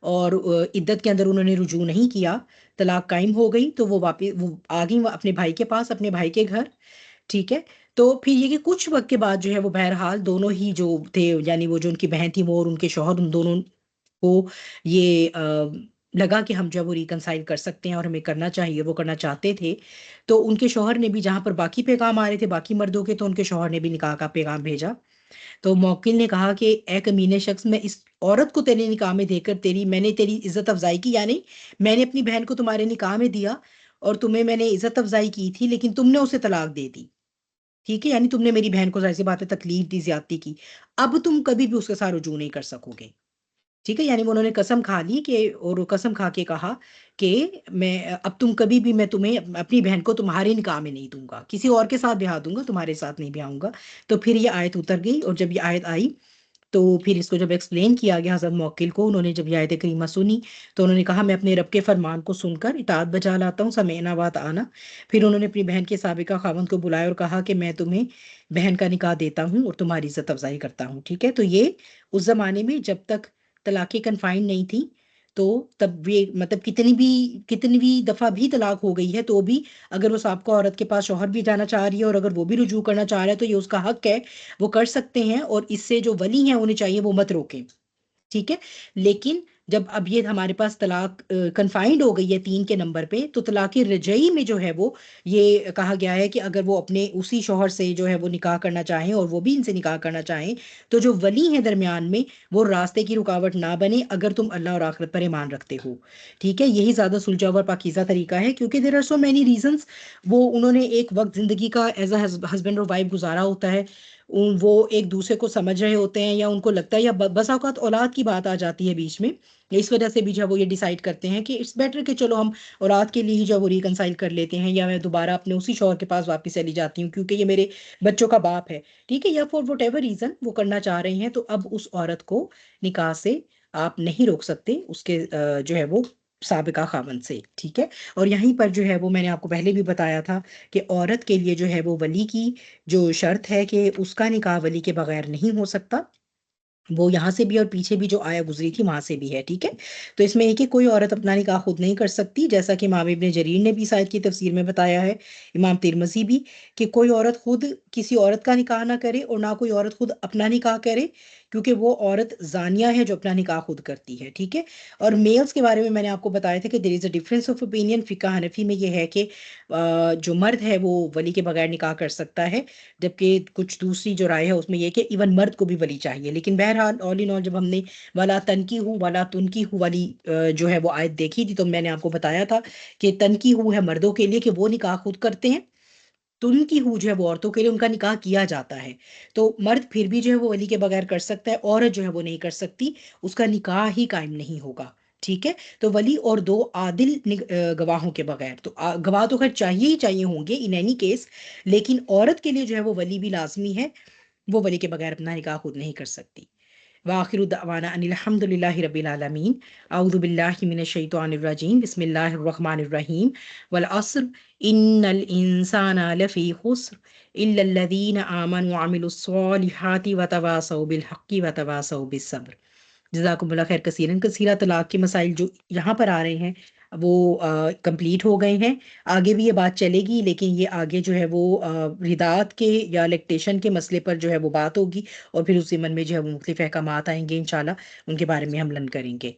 اور عدت کے اندر انہوں نے رجوع نہیں کیا، طلاق قائم ہو گئی، تو وہ واپس وہ آ گئی اپنے بھائی کے پاس، اپنے بھائی کے گھر، ٹھیک ہے. تو پھر یہ کہ کچھ وقت کے بعد جو ہے وہ بہرحال دونوں ہی جو تھے، یعنی وہ جو ان کی بہن تھی وہ اور ان کے شوہر، ان دونوں کو یہ لگا کہ ہم جو ہے وہ ریکنسائل کر سکتے ہیں اور ہمیں کرنا چاہیے، وہ کرنا چاہتے تھے. تو ان کے شوہر نے بھی، جہاں پر باقی پیغام آ رہے تھے باقی مردوں کے، تو ان کے شوہر نے بھی نکاح کا پیغام بھیجا. تو موکل نے کہا کہ اے کمینے شخص، میں اس عورت کو تیرے نکاح میں دے کر میں نے تیری عزت افزائی کی، یعنی میں نے اپنی بہن کو تمہارے نکاح میں دیا اور تمہیں میں نے عزت افزائی کی تھی، لیکن تم نے اسے طلاق دے دی، ٹھیک ہے. یعنی تم نے میری بہن کو ظاہر سی بات ہے تکلیف دی، زیادتی کی، اب تم کبھی بھی اس کے ساتھ رجوع نہیں کر سکو گے، ٹھیک ہے. یعنی انہوں نے قسم کھا لی کہ، اور قسم کھا کے کہا کہ میں اب تم کبھی بھی، میں تمہیں اپنی بہن کو تمہارے نکاح میں نہیں دوں گا، کسی اور کے ساتھ بیاہ دوں گا، تمہارے ساتھ نہیں بیاہوں گا. تو پھر یہ آیت اتر گئی، اور جب یہ آیت آئی تو پھر اس کو جب ایکسپلین کیا گیا حضرت موکل کو، انہوں نے جب یہ آیت کریمہ سنی تو انہوں نے کہا میں اپنے رب کے فرمان کو سن کر اطاعت بجا لاتا ہوں، سمعنا وأطعنا. پھر انہوں نے اپنی بہن کے سابقہ خاوند کو بلایا اور کہا کہ میں تمہیں بہن کا نکاح دیتا ہوں اور تمہاری عزت افزائی کرتا ہوں، ٹھیک ہے. تو یہ اس زمانے میں جب تک طلاقیں کنفائنڈ نہیں تھی، تو تب یہ مطلب کتنی بھی دفعہ بھی طلاق ہو گئی ہے تو بھی اگر وہ سابقہ عورت کے پاس شوہر بھی جانا چاہ رہی ہے اور اگر وہ بھی رجوع کرنا چاہ رہا ہے تو یہ اس کا حق ہے، وہ کر سکتے ہیں، اور اس سے جو ولی ہیں انہیں چاہیے وہ مت روکیں، ٹھیک ہے. لیکن جب اب یہ ہمارے پاس طلاق کنفائنڈ ہو گئی ہے 3 کے نمبر پہ، تو طلاق رجعی میں جو ہے وہ یہ کہا گیا ہے کہ اگر وہ اپنے اسی شوہر سے جو ہے وہ نکاح کرنا چاہیں اور وہ بھی ان سے نکاح کرنا چاہیں، تو جو ولی ہیں درمیان میں وہ راستے کی رکاوٹ نہ بنے، اگر تم اللہ اور آخرت پر ایمان رکھتے ہو، ٹھیک ہے. یہی زیادہ سلجھا اور پاکیزہ طریقہ ہے، کیونکہ there are so many reasons. وہ انہوں نے ایک وقت زندگی کا ایز اے ہسبینڈ اور وائف گزارا ہوتا ہے، وہ ایک دوسرے کو سمجھ رہے ہوتے ہیں، یا ان کو لگتا ہے، یا بس اوقات اولاد کی بات آ جاتی ہے بیچ میں، اس وجہ سے بھی جو ہے وہ یہ ڈیسائیڈ کرتے ہیں کہ اٹس بیٹر کہ چلو ہم اولاد کے لیے ہی جو ہے وہ ریکنسائل کر لیتے ہیں، یا میں دوبارہ اپنے اسی شوہر کے پاس واپس چلی جاتی ہوں کیونکہ یہ میرے بچوں کا باپ ہے، ٹھیک ہے. یا فور وٹ ایور ریزن وہ کرنا چاہ رہے ہیں، تو اب اس عورت کو نکاح سے آپ نہیں روک سکتے اس کے جو ہے وہ سابقہ خاوند سے، ٹھیک ہے. اور یہیں پر جو ہے وہ میں نے آپ کو پہلے بھی بتایا تھا کہ عورت کے لیے جو ہے وہ ولی کی جو شرط ہے کہ اس کا نکاح ولی کے بغیر نہیں ہو سکتا، وہ یہاں سے بھی اور پیچھے بھی جو آیا گزری تھی وہاں سے بھی ہے، ٹھیک ہے. تو اس میں یہ کہ کوئی عورت اپنا نکاح خود نہیں کر سکتی، جیسا کہ امام ابن جریر نے بھی اس آیت کی تفسیر میں بتایا ہے، امام ترمذی بھی، کہ کوئی عورت خود کسی عورت کا نکاح نہ کرے اور نہ کوئی عورت خود اپنا نکاح کرے، کیونکہ وہ عورت زانیہ ہے جو اپنا نکاح خود کرتی ہے، ٹھیک ہے. اور میلز کے بارے میں نے آپ کو بتایا تھا کہ دیر از اے ڈفرینس آف اوپینین. فقہ حنفی میں یہ ہے کہ جو مرد ہے وہ ولی کے بغیر نکاح کر سکتا ہے، جبکہ کچھ دوسری جو رائے ہے اس میں یہ کہ ایون مرد کو بھی ولی چاہیے. لیکن بہرحال آل ان آل جب ہم نے ولا تنکیحوا ولا تنکیحوا والی جو ہے وہ آیت دیکھی تھی، تو میں نے آپ کو بتایا تھا کہ تنکیحوا ہے مردوں کے لیے کہ وہ نکاح خود کرتے ہیں، تنکیحوا جو ہے وہ عورتوں کے لیے ان کا نکاح کیا جاتا ہے. تو مرد پھر بھی جو ہے وہ ولی کے بغیر کر سکتا ہے، عورت جو ہے وہ نہیں کر سکتی، اس کا نکاح ہی قائم نہیں ہوگا، ٹھیک ہے. تو ولی اور 2 عادل گواہوں کے بغیر، تو گواہ تو خیر چاہیے ہی چاہیے ہوں گے ان اینی کیس، لیکن عورت کے لیے جو ہے وہ ولی بھی لازمی ہے، وہ ولی کے بغیر اپنا نکاح خود نہیں کر سکتی. وآخر دعوانا ان الحمد للہ رب العالمین. اعوذ باللہ من الشیطان الرجیم، بسم اللہ الرحمن الرحیم. والعصر ان الانسان لفی خسر الا الذین آمنوا وعملوا الصالحات وتواصوا بالحق وتواصوا بالصبر. جزاکم اللہ خیر کثیرا. کثیرہ طلاق کے مسائل جو یہاں پر آ رہے ہیں وہ کمپلیٹ ہو گئے ہیں. آگے بھی یہ بات چلے گی، لیکن یہ آگے جو ہے وہ رداعت کے یا لیکٹیشن کے مسئلے پر جو ہے وہ بات ہوگی، اور پھر اس ضمن میں جو ہے وہ مختلف احکامات آئیں گے انشاءاللہ، ان کے بارے میں ہم لرن کریں گے.